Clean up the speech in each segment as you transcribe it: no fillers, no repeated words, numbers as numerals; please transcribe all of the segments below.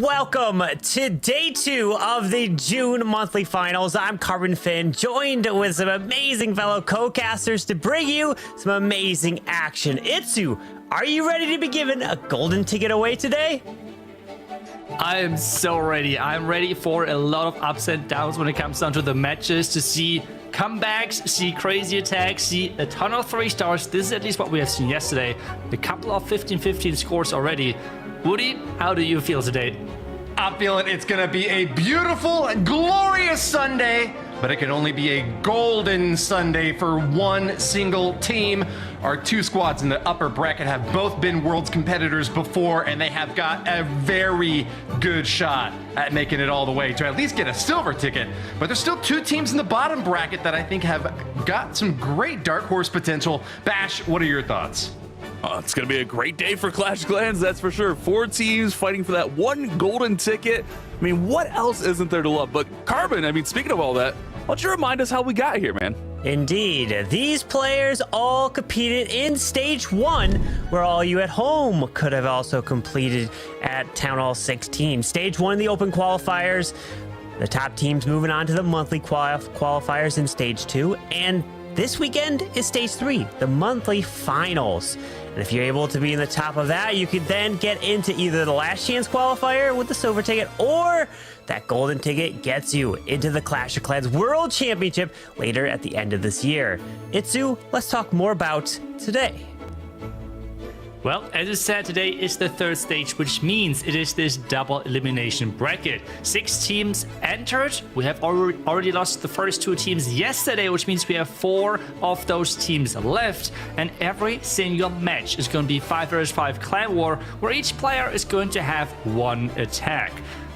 Welcome to day 2 of the June monthly finals. I'm Carbon Finn, joined with some amazing fellow co-casters to bring you some amazing action. Itsu, are you ready to be given a golden ticket away today? I am so ready. I'm ready for a lot of ups and downs when it comes down to the matches, to see comebacks, see crazy attacks, see a ton of 3 stars. This is at least what we have seen yesterday. A couple of 15-15 scores already. Woody, how do you feel today? I'm feeling it's gonna be a beautiful and glorious Sunday, but it can only be a golden Sunday for one single team. Our 2 squads in the upper bracket have both been Worlds competitors before, and they have got a very good shot at making it all the way to at least get a silver ticket. But there's still 2 teams in the bottom bracket that I think have got some great dark horse potential. Bash, what are your thoughts? It's going to be a great day for Clash of Clans, that's for sure. 4 teams fighting for that one golden ticket. I mean, what else isn't there to love? But Carbon, I mean, speaking of all that, why don't you remind us how we got here, man? Indeed, these players all competed in stage 1, where all you at home could have also completed at Town Hall 16. Stage 1, the open qualifiers, the top teams moving on to the monthly qualifiers in stage 2, and this weekend is stage 3, the monthly finals. And if you're able to be in the top of that, you could then get into either the last chance qualifier with the silver ticket, or that golden ticket gets you into the Clash of Clans World Championship later at the end of this year. Itsu, let's talk more about today. Well, as I said, today is the 3rd stage, which means it is this double elimination bracket. 6 teams entered. We have already lost the first 2 teams yesterday, which means we have 4 of those teams left. And every single match is going to be 5 vs 5 clan war, where each player is going to have 1 attack.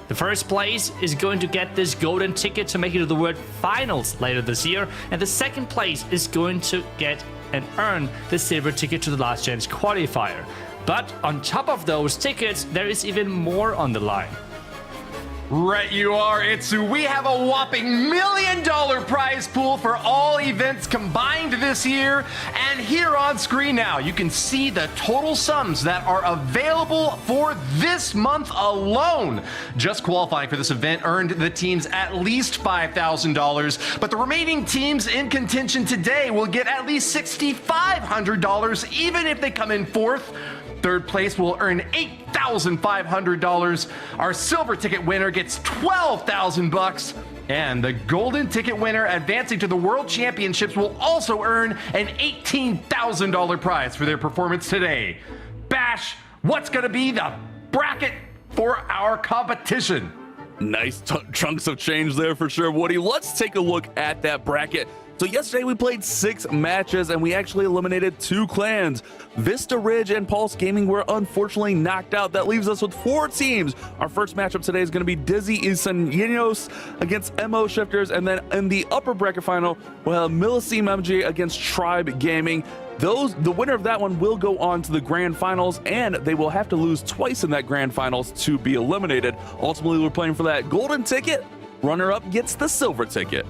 The first place is going to get this golden ticket to make it to the World Finals later this year. And the second place is going to get and earn the silver ticket to the last chance qualifier. But on top of those tickets, there is even more on the line. Right you are, Itsu. We have a whopping $1 million prize pool for all events combined this year. And here on screen now, you can see the total sums that are available for this month alone. Just qualifying for this event earned the teams at least $5,000, but the remaining teams in contention today will get at least $6,500, even if they come in 4th. 3rd place will earn $8,500. Our silver ticket winner gets $12,000, and the golden ticket winner advancing to the World Championships will also earn an $18,000 prize for their performance today. Bash, what's going to be the bracket for our competition? Nice chunks of change there for sure, Woody. Let's take a look at that bracket. So yesterday we played 6 matches and we actually eliminated 2 clans. Vista Ridge and Pulse Gaming were unfortunately knocked out. That leaves us with 4 teams. Our first matchup today is going to be Dizi X Cenizos against MO Shifters, and then in the upper bracket final, we'll have Millesime MG against Tribe Gaming. The winner of that one will go on to the grand finals, and they will have to lose twice in that grand finals to be eliminated. Ultimately, we're playing for that golden ticket. Runner-up gets the silver ticket.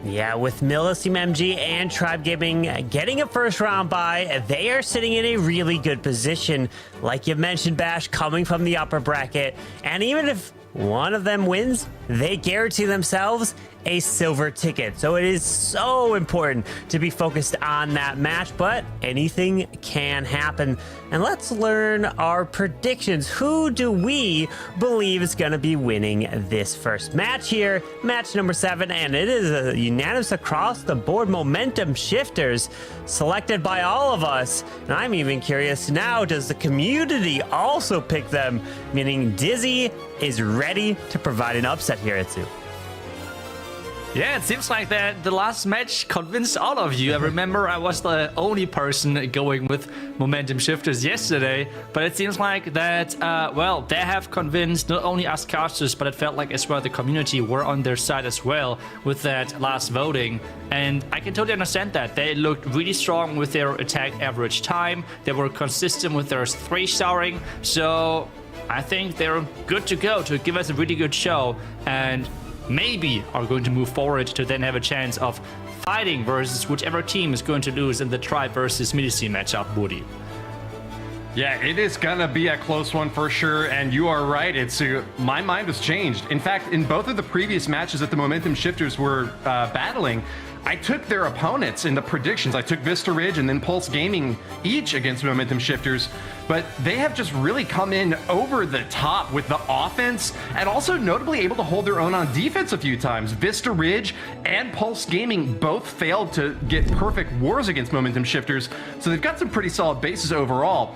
Yeah, with Millesime MG and Tribe Gaming getting a first round bye, they are sitting in a really good position. Like you mentioned, Bash, coming from the upper bracket. And even if one of them wins, they guarantee themselves a silver ticket. So it is so important to be focused on that match, but anything can happen. And let's learn our predictions. Who do we believe is going to be winning this first match here? Match number 7, and it is a unanimous across the board. Momentum Shifters selected by all of us. And I'm even curious now, does the community also pick them? Meaning Dizi is ready to provide an upset here, Itsu. Yeah, it seems like that the last match convinced all of you. I remember I was the only person going with Momentum Shifters yesterday, but it seems like that, well, they have convinced not only us casters, but it felt like as well the community were on their side as well with that last voting. And I can totally understand that. They looked really strong with their attack average time. They were consistent with their 3-starring. So I think they're good to go to give us a really good show, and maybe are going to move forward to then have a chance of fighting versus whichever team is going to lose in the Tribe versus Millesime matchup, Woody. Yeah, it is gonna be a close one for sure, and you are right. My mind was changed. In fact, in both of the previous matches that the Momentum Shifters were battling, I took their opponents in the predictions. I took Vista Ridge and then Pulse Gaming each against Momentum Shifters, but they have just really come in over the top with the offense and also notably able to hold their own on defense a few times. Vista Ridge and Pulse Gaming both failed to get perfect wars against Momentum Shifters, so they've got some pretty solid bases overall.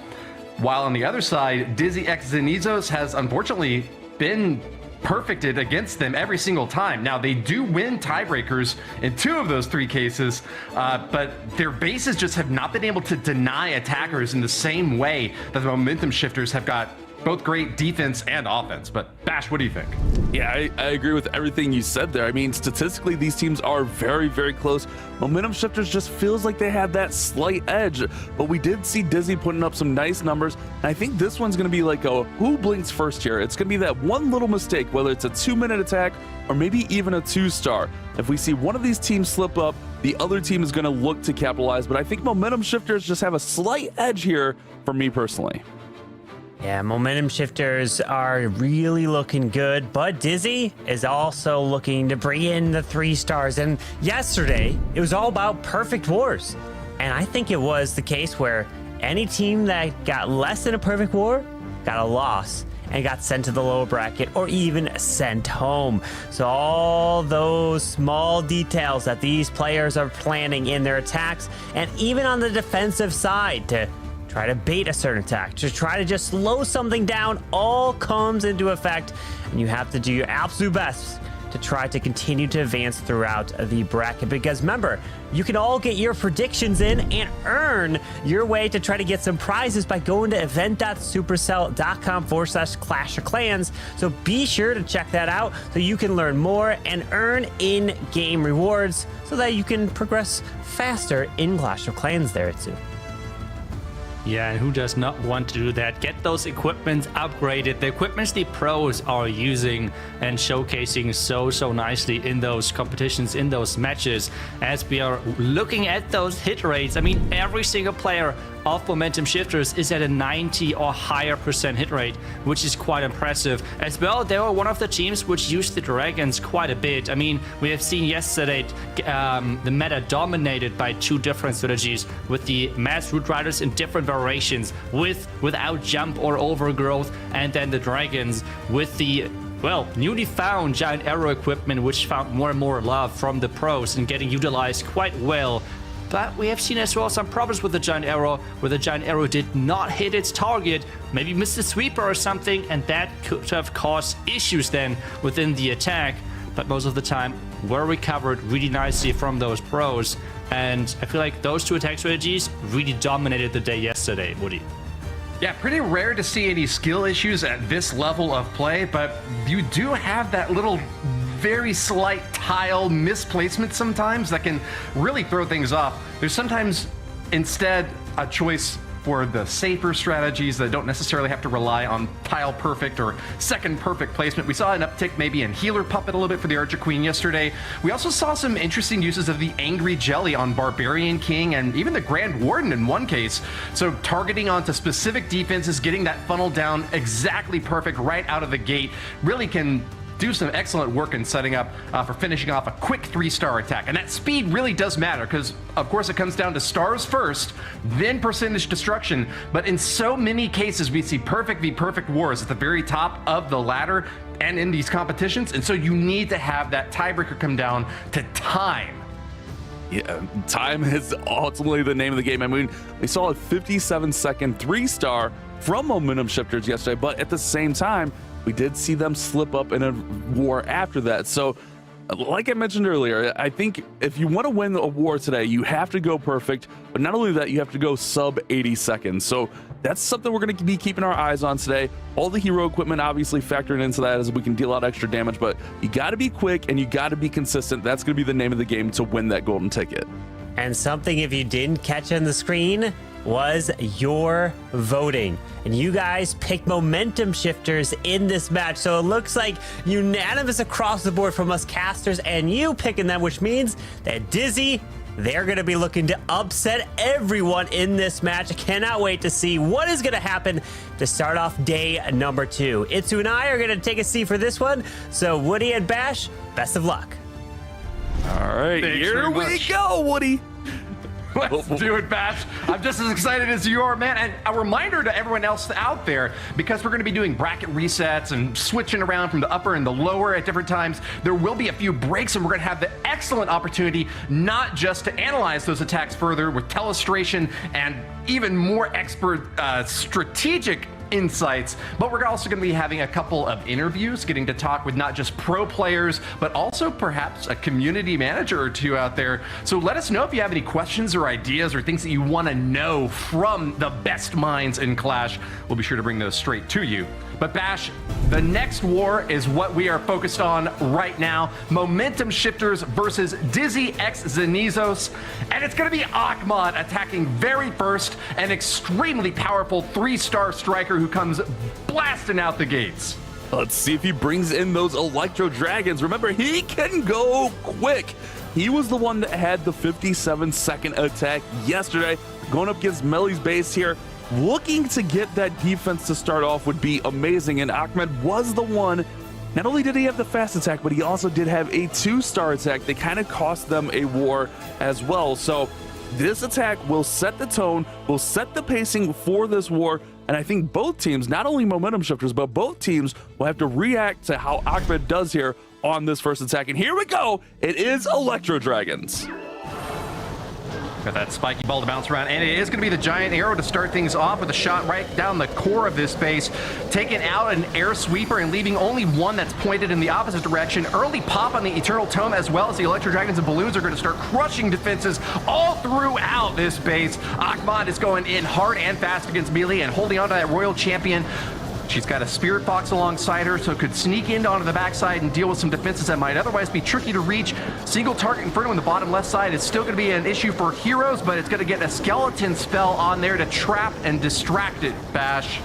While on the other side, Dizi X Cenizos has unfortunately been perfected against them every single time. Now, they do win tiebreakers in 2 of those 3 cases, but their bases just have not been able to deny attackers in the same way that the Momentum Shifters have got both great defense and offense. But Bash, what do you think? Yeah, I agree with everything you said there. I mean, statistically, these teams are very, very close. Momentum Shifters just feels like they had that slight edge, but we did see Dizi putting up some nice numbers. And I think this one's going to be like a who blinks first here. It's going to be that one little mistake, whether it's a 2-minute attack or maybe even a 2-star. If we see one of these teams slip up, the other team is going to look to capitalize. But I think Momentum Shifters just have a slight edge here for me personally. Yeah, Momentum Shifters are really looking good, but Dizi is also looking to bring in the 3 stars. And yesterday, it was all about perfect wars. And I think it was the case where any team that got less than a perfect war got a loss and got sent to the lower bracket or even sent home. So all those small details that these players are planning in their attacks and even on the defensive side to try to bait a certain attack, to try to just slow something down, all comes into effect, and you have to do your absolute best to try to continue to advance throughout the bracket. Because remember, you can all get your predictions in and earn your way to try to get some prizes by going to event.supercell.com/Clash of Clans. So be sure to check that out so you can learn more and earn in-game rewards so that you can progress faster in Clash of Clans there too. Yeah, and who does not want to do that? Get those equipments upgraded. The equipments the pros are using and showcasing so nicely in those competitions, in those matches, as we are looking at those hit rates. I mean, every single player of Momentum Shifters is at a 90 or higher % hit rate, which is quite impressive. As well, they were one of the teams which used the Dragons quite a bit. I mean, we have seen yesterday the meta dominated by 2 different strategies with the Mass Root Riders in different variations, without jump or overgrowth, and then the Dragons with the newly found Giant Arrow equipment, which found more and more love from the pros and getting utilized quite well. But we have seen as well some problems with the Giant Arrow, where the Giant Arrow did not hit its target, maybe missed a sweeper or something, and that could have caused issues then within the attack. But most of the time were recovered really nicely from those pros. And I feel like those 2 attack strategies really dominated the day yesterday, Woody. Yeah, pretty rare to see any skill issues at this level of play, but you do have that little very slight tile misplacement sometimes that can really throw things off. There's sometimes instead a choice for the safer strategies that don't necessarily have to rely on tile perfect or second perfect placement. We saw an uptick maybe in Healer Puppet a little bit for the Archer Queen yesterday. We also saw some interesting uses of the Angry Jelly on Barbarian King and even the Grand Warden in one case. So targeting onto specific defenses, getting that funnel down exactly perfect right out of the gate really can do some excellent work in setting up for finishing off a quick 3-star attack. And that speed really does matter because, of course, it comes down to stars first, then percentage destruction. But in so many cases, we see perfect v perfect wars at the very top of the ladder and in these competitions. And so you need to have that tiebreaker come down to time. Yeah, time is ultimately the name of the game. I mean, we saw a 57-second 3-star from Momentum Shifters yesterday, but at the same time, we did see them slip up in a war after that. So, like I mentioned earlier, I think if you want to win a war today, you have to go perfect. But not only that, you have to go sub 80 seconds. So that's something we're going to be keeping our eyes on today. All the hero equipment obviously factoring into that as we can deal out extra damage. But you got to be quick and you got to be consistent. That's going to be the name of the game to win that golden ticket. And something, if you didn't catch on the screen, was your voting. And you guys picked Momentum Shifters in this match. So it looks like unanimous across the board from us casters and you picking them, which means that Dizi They're going to be looking to upset everyone in this match. I cannot wait to see what is going to happen to start off day number 2. Itsu and I are going to take a seat for this one. So Woody and Bash, best of luck. All right, Thanks here very we much. go, Woody. Let's do it, Bash. I'm just as excited as you are, man. And a reminder to everyone else out there, because we're going to be doing bracket resets and switching around from the upper and the lower at different times, there will be a few breaks, and we're going to have the excellent opportunity not just to analyze those attacks further with telestration and even more expert strategic insights, but we're also going to be having a couple of interviews, getting to talk with not just pro players, but also perhaps a community manager or two out there. So let us know if you have any questions or ideas or things that you want to know from the best minds in Clash. We'll be sure to bring those straight to you. But Bash, the next war is what we are focused on right now. Momentum Shifters versus Dizi X Cenizos. And it's going to be Ahmad attacking very first, an extremely powerful 3-star striker who comes blasting out the gates. Let's see if he brings in those Electro Dragons. Remember, he can go quick. He was the one that had the 57-second attack yesterday, going up against Melly's base here. Looking to get that defense to start off would be amazing, and Ahmed was the one. Not only did he have the fast attack, but he also did have a 2-star attack. They kind of cost them a war as well. So this attack will set the tone, will set the pacing for this war, and I think both teams, not only Momentum Shifters, but both teams will have to react to how Ahmed does here on this first attack. And here we go. It is Electro Dragons. Got that spiky ball to bounce around, and it is going to be the giant arrow to start things off with a shot right down the core of this base, taking out an air sweeper and leaving only one that's pointed in the opposite direction. Early pop on the Eternal Tome, as well as the Electro Dragons and Balloons are going to start crushing defenses all throughout this base. Ahmad is going in hard and fast against melee and holding on to that Royal Champion. She's got a Spirit Fox alongside her, so could sneak in onto the backside and deal with some defenses that might otherwise be tricky to reach. Single target Inferno in the bottom left side is still going to be an issue for heroes, but it's going to get a skeleton spell on there to trap and distract it, Bash.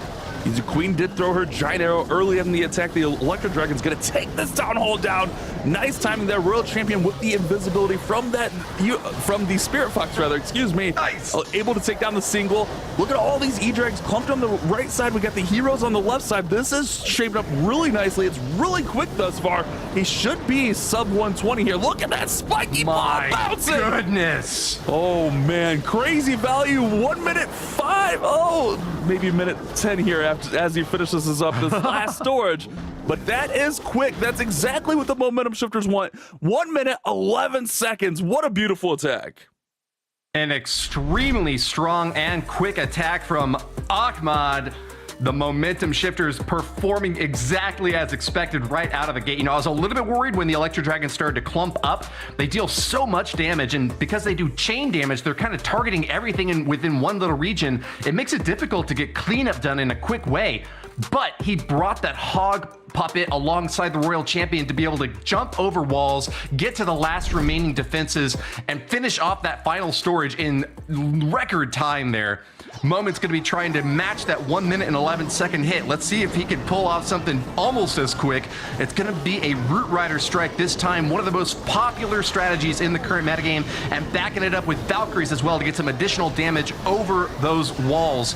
The Queen did throw her giant arrow early in the attack. The Electro Dragon's going to take this Town Hall down. Nice timing there. Royal Champion with the invisibility from the Spirit Fox, rather. Excuse me. Nice. Able to take down the single. Look at all these E-Drags clumped on the right side. We got the heroes on the left side. This is shaped up really nicely. It's really quick thus far. He should be sub 120 here. Look at that spiky ball bouncing. Goodness. Oh, man. Crazy value. 1 minute 5. Oh, maybe a minute 10 here as he finishes this up, this last storage. But that is quick. That's exactly what the Momentum Shifters want. 1 minute, 11 seconds. What a beautiful attack. An extremely strong and quick attack from Ahmad. The Momentum Shifters performing exactly as expected right out of the gate. You know, I was a little bit worried when the Electro Dragons started to clump up. They deal so much damage, and because they do chain damage, they're kind of targeting everything within one little region. It makes it difficult to get cleanup done in a quick way. But he brought that hog puppet alongside the Royal Champion to be able to jump over walls, get to the last remaining defenses, and finish off that final storage in record time there. Moment's going to be trying to match that 1 minute and 11 second hit. Let's see if he can pull off something almost as quick. It's going to be a Root Rider strike this time, one of the most popular strategies in the current metagame, and backing it up with Valkyries as well to get some additional damage over those walls.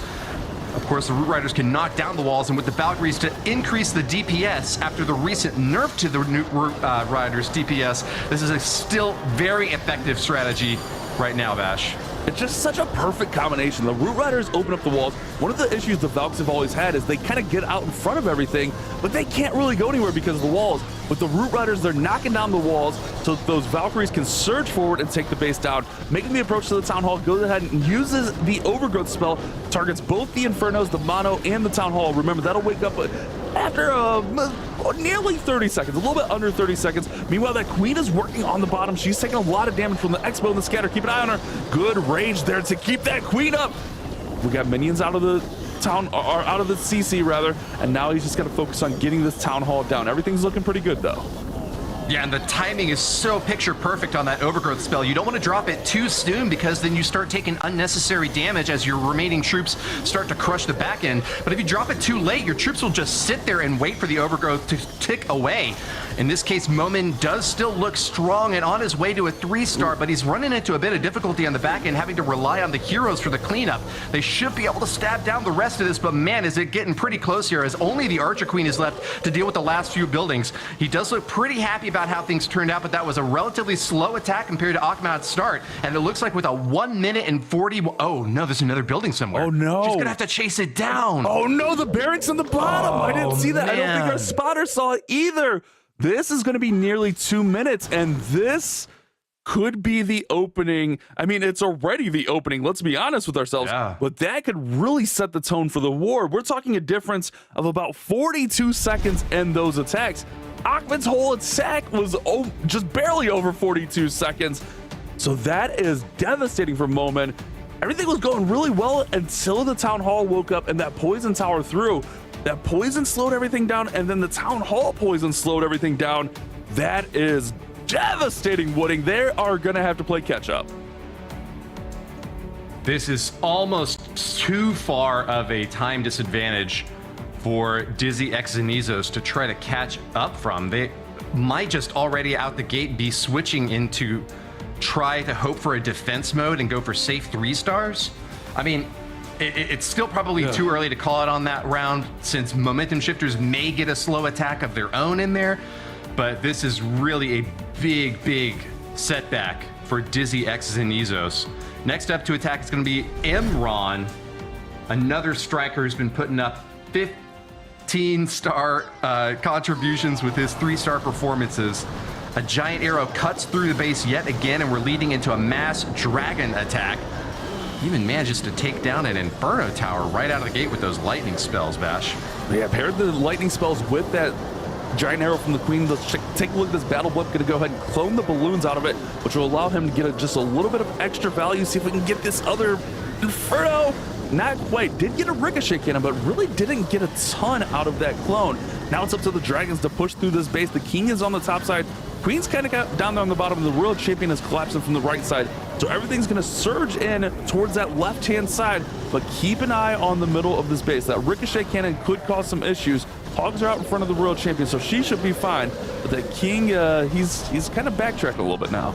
Of course, the Root Riders can knock down the walls, and with the Valkyries to increase the DPS after the recent nerf to the Root Riders DPS, this is a still very effective strategy right now, Bash. It's just such a perfect combination. The Root Riders open up the walls. One of the issues the Valks have always had is they kind of get out in front of everything, but they can't really go anywhere because of the walls. With the Root Riders, they're knocking down the walls so that those Valkyries can surge forward and take the base down. Making the approach to the Town Hall, goes ahead and uses the Overgrowth spell, targets both the Infernos, the Mono, and the Town Hall. Remember, that'll wake up after nearly 30 seconds, a little bit under 30 seconds. Meanwhile, that Queen is working on the bottom. She's taking a lot of damage from the Expo and the Scatter. Keep an eye on her. Good range there to keep that Queen up. We got minions out of the town, or out of the CC rather, and now he's just got to focus on getting this Town Hall down. Everything's looking pretty good though. Yeah, and the timing is so picture perfect on that overgrowth spell. You don't want to drop it too soon because then you start taking unnecessary damage as your remaining troops start to crush the back end. But if you drop it too late, your troops will just sit there and wait for the overgrowth to tick away. In this case, Momin does still look strong and on his way to a 3-star, but he's running into a bit of difficulty on the back end, having to rely on the heroes for the cleanup. They should be able to stab down the rest of this, but man, is it getting pretty close here as only the Archer Queen is left to deal with the last few buildings. He does look pretty happy about how things turned out, but that was a relatively slow attack compared to Akhmad's start, and it looks like with a 1 minute and 40... Oh no, there's another building somewhere. Oh no. She's gonna have to chase it down. Oh no, the barracks on the bottom. I didn't see that. Man. I don't think our spotter saw it either. This is going to be nearly 2 minutes, and this could be the opening. I mean, it's already the opening, let's be honest with ourselves, but that could really set the tone for the war. We're talking a difference of about 42 seconds in those attacks. Akhmad's whole attack was just barely over 42 seconds, so that is devastating for Momin. Everything was going really well until the town hall woke up and that poison tower threw. That poison slowed everything down, and then the town hall poison slowed everything down. That is devastating, Wooding. They are going to have to play catch up. This is almost too far of a time disadvantage for Dizi X Cenizos to try to catch up from. They might just already out the gate be switching into try to hope for a defense mode and go for safe 3-stars. I mean, it's still probably too early to call it on that round since momentum shifters may get a slow attack of their own in there, but this is really a big setback for Dizi X Cenizos. Next up to attack is going to be Imran, another striker who's been putting up 15-star contributions with his 3-star performances. A giant arrow cuts through the base yet again, and we're leading into a mass dragon attack. Even manages to take down an Inferno Tower right out of the gate with those lightning spells, Bash. Yeah, paired the lightning spells with that giant arrow from the Queen. Let's take a look at this battle blip. Gonna go ahead and clone the balloons out of it, which will allow him to get just a little bit of extra value. See if we can get this other Inferno. Not quite. Did get a ricochet cannon, but really didn't get a ton out of that clone. Now it's up to the dragons to push through this base. The king is on the top side. Queen's kind of got down there on the bottom. The royal champion is collapsing from the right side. So everything's going to surge in towards that left-hand side, but keep an eye on the middle of this base. That ricochet cannon could cause some issues. Hogs are out in front of the royal champion, so she should be fine. But the king, he's kind of backtracking a little bit now.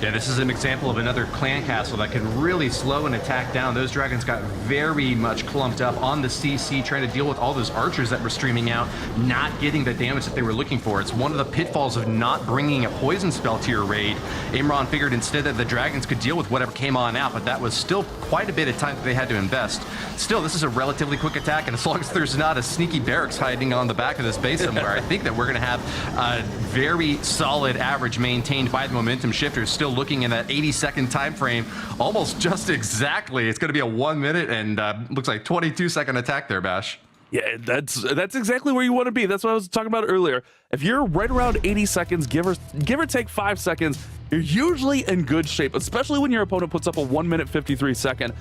Yeah, this is an example of another clan castle that can really slow an attack down. Those dragons got very much clumped up on the CC, trying to deal with all those archers that were streaming out, not getting the damage that they were looking for. It's one of the pitfalls of not bringing a poison spell to your raid. Imran figured instead that the dragons could deal with whatever came on out, but that was still quite a bit of time that they had to invest. Still, this is a relatively quick attack, and as long as there's not a sneaky barracks hiding on the back of this base somewhere, I think that we're going to have a very solid average maintained by the momentum shifters. Still looking in that 80-second time frame, almost just exactly. It's going to be a 1 minute and looks like 22-second attack there, Bash. Yeah, that's exactly where you want to be. That's what I was talking about earlier. If you're right around 80 seconds, give or take 5 seconds, you're usually in good shape, especially when your opponent puts up a 1 minute 53 second.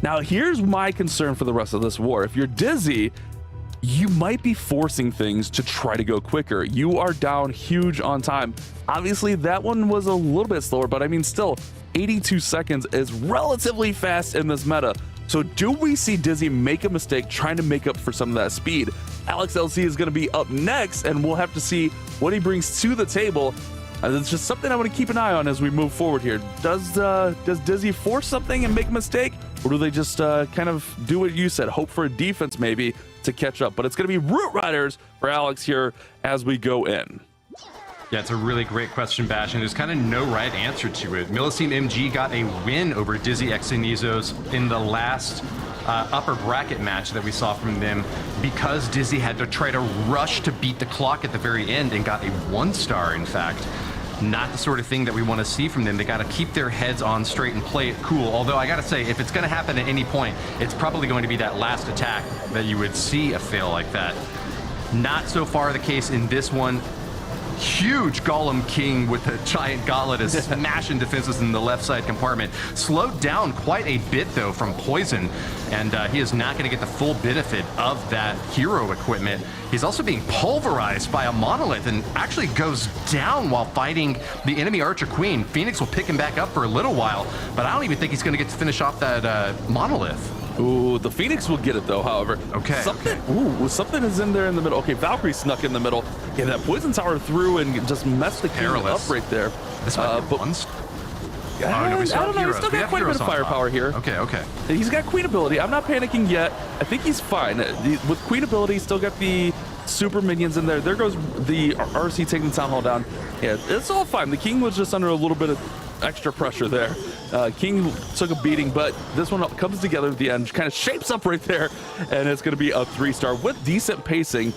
Now, here's my concern for the rest of this war. If you're Dizi, you might be forcing things to try to go quicker. You are down huge on time. Obviously, that one was a little bit slower, but I mean, still, 82 seconds is relatively fast in this meta. So do we see Dizi make a mistake trying to make up for some of that speed? Alex LC is going to be up next, and we'll have to see what he brings to the table. It's just something I want to keep an eye on as we move forward here. Does Dizi force something and make a mistake, or do they just kind of do what you said, hope for a defense maybe to catch up? But it's going to be Root Riders for Alex here as we go in. Yeah, it's a really great question, Bash, and there's kind of no right answer to it. Millesime MG got a win over Dizi X Cenizos in the last upper bracket match that we saw from them because Dizi had to try to rush to beat the clock at the very end and got a 1-star, in fact. Not the sort of thing that we want to see from them. They got to keep their heads on straight and play it cool. Although I got to say, if it's going to happen at any point, it's probably going to be that last attack that you would see a fail like that. Not so far the case in this one. huge Golem King with a giant gauntlet is smashing defenses in the left side compartment. Slowed down quite a bit, though, from Poison, and he is not going to get the full benefit of that hero equipment. He's also being pulverized by a monolith and actually goes down while fighting the enemy Archer Queen. Phoenix will pick him back up for a little while, but I don't even think he's going to get to finish off that monolith. Ooh, the Phoenix will get it though, however. Okay. Something is in there in the middle. Okay, Valkyrie snuck in the middle. Yeah, that Poison Tower through and just messed the King up right there. This might be one. I don't know, he's still got quite a bit of firepower here. Okay. He's got Queen ability. I'm not panicking yet. I think he's fine. With Queen ability, he's still got the super minions in there. There goes the RC taking the Town Hall down. Yeah, it's all fine. The King was just under a little bit of extra pressure there. King took a beating, but this one comes together at the end, kind of shapes up right there, and it's going to be a 3-star with decent pacing.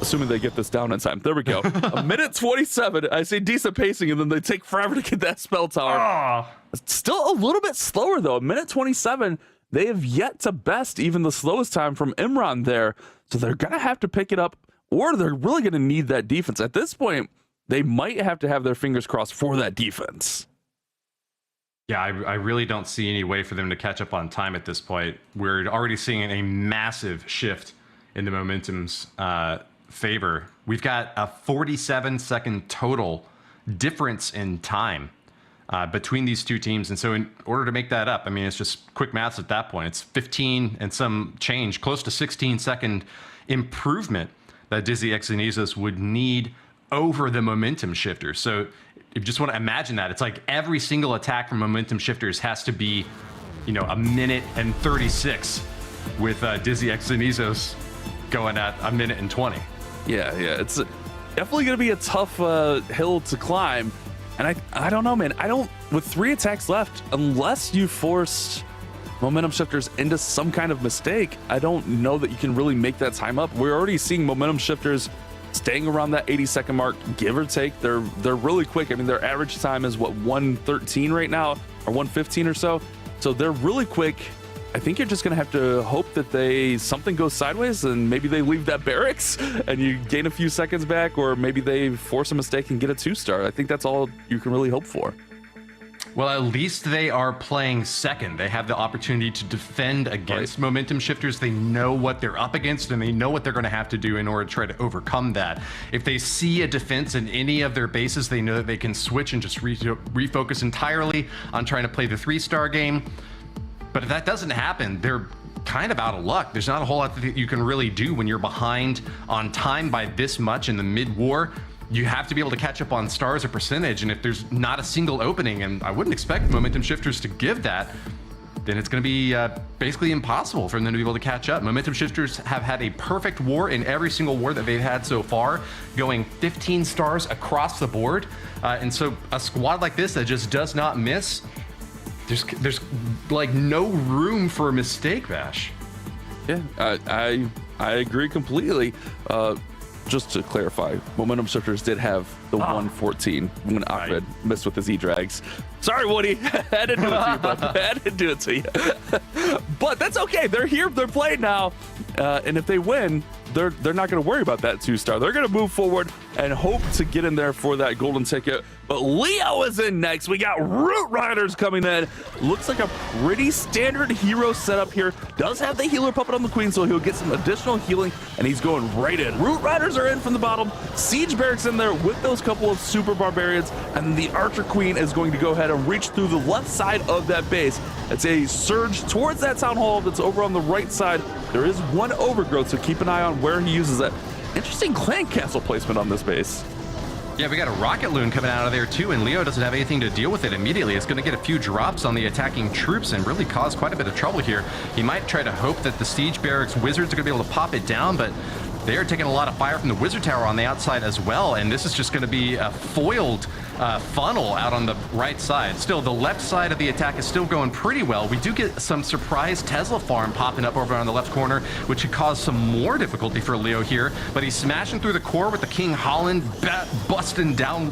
Assuming they get this down in time. There we go. A minute 27. I say decent pacing, and then they take forever to get that spell tower. Still a little bit slower, though. A minute 27. They have yet to best even the slowest time from Imran there. So they're going to have to pick it up, or they're really going to need that defense. At this point, they might have to have their fingers crossed for that defense. Yeah, I really don't see any way for them to catch up on time at this point. We're already seeing a massive shift in the momentum's favor. We've got a 47-second total difference in time between these two teams. And so in order to make that up, I mean, it's just quick maths at that point. It's 15 and some change, close to 16-second improvement that Dizi X Cenizos would need over the momentum shifter. So if you just want to imagine that, it's like every single attack from momentum shifters has to be, you know, a minute and 36 with Dizi X Cenizos going at a minute and 20. Yeah, it's definitely going to be a tough hill to climb. And I don't know, man. With 3 attacks left, unless you force momentum shifters into some kind of mistake, I don't know that you can really make that time up. We're already seeing momentum shifters staying around that 80-second mark, give or take. They're really quick. I mean, their average time is what, 1:13 right now, or 1:15 or so. So they're really quick. I think you're just going to have to hope that something goes sideways and maybe they leave that barracks and you gain a few seconds back, or maybe they force a mistake and get a 2-star. I think that's all you can really hope for. Well, at least they are playing second. They have the opportunity to defend against momentum shifters. They know what they're up against, and they know what they're going to have to do in order to try to overcome that. If they see a defense in any of their bases, they know that they can switch and just refocus entirely on trying to play the 3-star game. But if that doesn't happen, they're kind of out of luck. There's not a whole lot that you can really do when you're behind on time by this much in the mid-war. You have to be able to catch up on stars or percentage, and if there's not a single opening, and I wouldn't expect momentum shifters to give that, then it's going to be basically impossible for them to be able to catch up. Momentum shifters have had a perfect war in every single war that they've had so far, going 15 stars across the board. And so a squad like this that just does not miss, there's like no room for a mistake, Bash. Yeah, I agree completely. Just to clarify, momentum shifters did have the 1:14 when Ahmed missed with his E-Drags. Sorry, Woody. I didn't do it to you, bud. I didn't do it to you. But that's okay. They're here. They're playing now. And if they win, they're not going to worry about that 2-star. They're going to move forward and hope to get in there for that golden ticket. But Leo is in next. We got Root Riders coming in. Looks like a pretty standard hero setup here. Does have the healer puppet on the queen, so he'll get some additional healing, and he's going right in. Root Riders are in from the bottom. Siege Barracks in there with those couple of super barbarians, and the Archer Queen is going to go ahead and reach through the left side of that base. It's a surge towards that town hall that's over on the right side. There is one overgrowth, so keep an eye on where he uses that. Interesting clan castle placement on this base. Yeah, we got a rocket loon coming out of there too, and Leo doesn't have anything to deal with it immediately. It's going to get a few drops on the attacking troops and really cause quite a bit of trouble here. He might try to hope that the siege barracks wizards are going to be able to pop it down, but they are taking a lot of fire from the wizard tower on the outside as well, and this is just going to be a foiled funnel out on the right side. Still, the left side of the attack is still going pretty well. We do get some surprise Tesla farm popping up over on the left corner, which could cause some more difficulty for Leo here, but he's smashing through the core with the King Holland busting down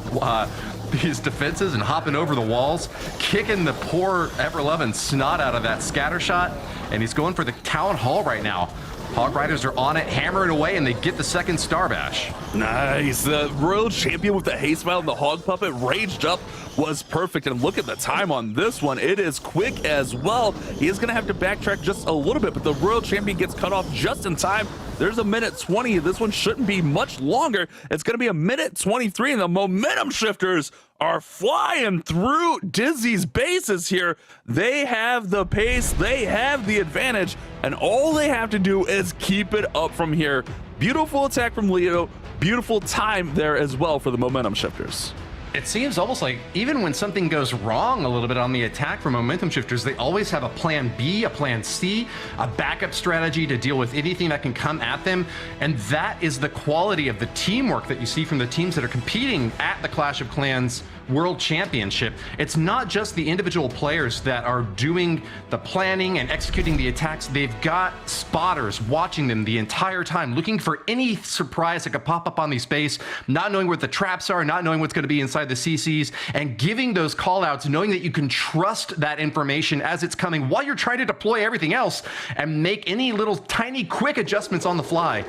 his defenses and hopping over the walls, kicking the poor ever-loving snot out of that scatter shot, and he's going for the town hall right now. Hog Riders are on it, hammer it away, and they get the second Star Bash. Nice. The Royal Champion with the haste mile and the Hog Puppet raged up was perfect. And look at the time on this one. It is quick as well. He is going to have to backtrack just a little bit, but the Royal Champion gets cut off just in time. There's a minute 20. This one shouldn't be much longer. It's going to be a minute 23, and the momentum shifters are flying through Dizi's bases here. They have the pace, they have the advantage, and all they have to do is keep it up from here. Beautiful attack from Leo, beautiful time there as well for the momentum shifters. It seems almost like even when something goes wrong a little bit on the attack for momentum shifters, they always have a plan B, a plan C, a backup strategy to deal with anything that can come at them. And that is the quality of the teamwork that you see from the teams that are competing at the Clash of Clans World Championship. It's not just the individual players that are doing the planning and executing the attacks. They've got spotters watching them the entire time, looking for any surprise that could pop up on the space, not knowing where the traps are, not knowing what's going to be inside the CCs, and giving those call outs, knowing that you can trust that information as it's coming while you're trying to deploy everything else and make any little tiny quick adjustments on the fly.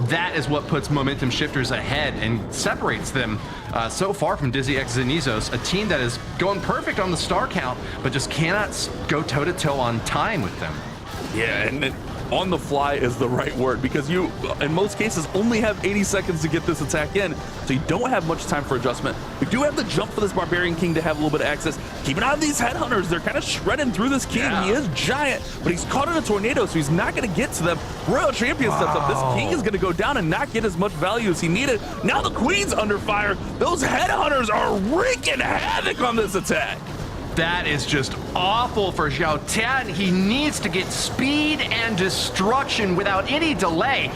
That is what puts momentum shifters ahead and separates them so far from Dizi X Cenizos, a team that is going perfect on the star count, but just cannot go toe-to-toe on time with them. Yeah, and on the fly is the right word, because you, in most cases, only have 80 seconds to get this attack in, so you don't have much time for adjustment. We do have the jump for this Barbarian King to have a little bit of access. Keep an eye on these headhunters. They're kind of shredding through this King. Yeah. He is giant, but he's caught in a tornado, so he's not going to get to them. Royal Champion steps up. This King is going to go down and not get as much value as he needed. Now the Queen's under fire. Those headhunters are wreaking havoc on this attack. That is just awful for Xiao Tian. He needs to get speed and destruction without any delay.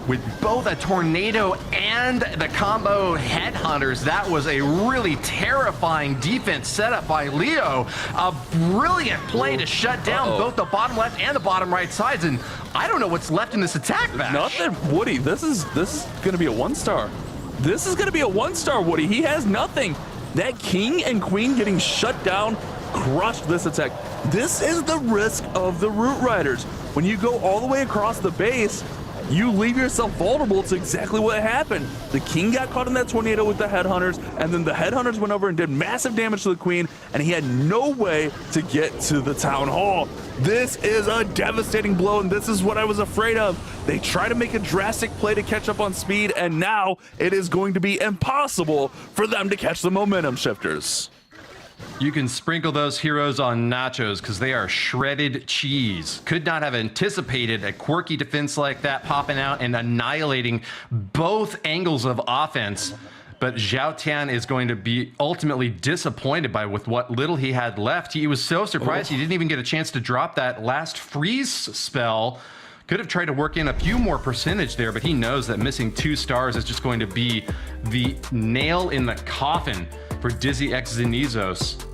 With both a tornado and the combo headhunters, that was a really terrifying defense set up by Leo. A brilliant play to shut down both the bottom left and the bottom right sides, and I don't know what's left in this attack bash. Nothing, Woody. This is going to be a 1-star. This is going to be a 1-star, Woody. He has nothing. That King and Queen getting shut down crushed this attack. This is the risk of the Root Riders. When you go all the way across the base, you leave yourself vulnerable to exactly what happened. The King got caught in that tornado with the headhunters, and then the headhunters went over and did massive damage to the Queen, and he had no way to get to the town hall. This is a devastating blow, and this is what I was afraid of. They try to make a drastic play to catch up on speed, and now it is going to be impossible for them to catch the momentum shifters. You can sprinkle those heroes on nachos because they are shredded cheese. Could not have anticipated a quirky defense like that popping out and annihilating both angles of offense. But Xiao Tian is going to be ultimately disappointed by with what little he had left. He was so surprised he didn't even get a chance to drop that last freeze spell. Could have tried to work in a few more percentage there, but he knows that missing 2 stars is just going to be the nail in the coffin for Dizi X Cenizos,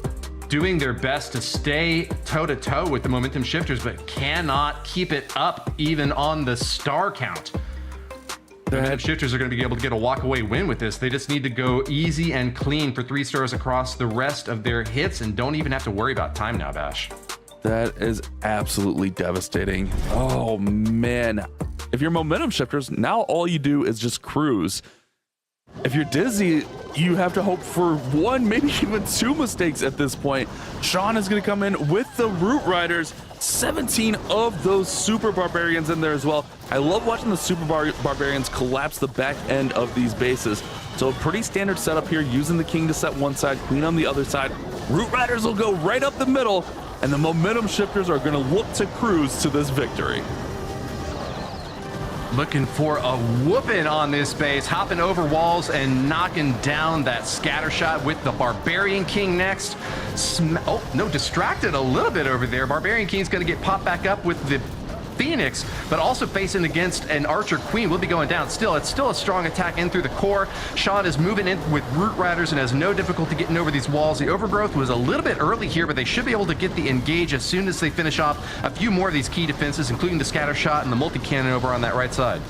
doing their best to stay toe-to-toe with the momentum shifters, but cannot keep it up even on the star count. The momentum shifters are going to be able to get a walk-away win with this. They just need to go easy and clean for 3 stars across the rest of their hits and don't even have to worry about time now, Bash. That is absolutely devastating. Oh, man. If you're momentum shifters, now all you do is just cruise. If you're Dizi, you have to hope for 1, maybe even 2 mistakes at this point. Sean is going to come in with the Root Riders. 17 of those Super Barbarians in there as well. I love watching the Super Barbarians collapse the back end of these bases. So a pretty standard setup here, using the King to set one side, Queen on the other side. Root Riders will go right up the middle, and the momentum shifters are going to look to cruise to this victory. Looking for a whooping on this base, hopping over walls and knocking down that scatter shot with the Barbarian King next. Oh, no, distracted a little bit over there. Barbarian King's going to get popped back up with the Phoenix, but also facing against an Archer Queen. Will be going down. Still, it's still a strong attack in through the core. Sean is moving in with Root Riders and has no difficulty getting over these walls. The overgrowth was a little bit early here, but they should be able to get the engage as soon as they finish off a few more of these key defenses, including the scatter shot and the multi-cannon over on that right side.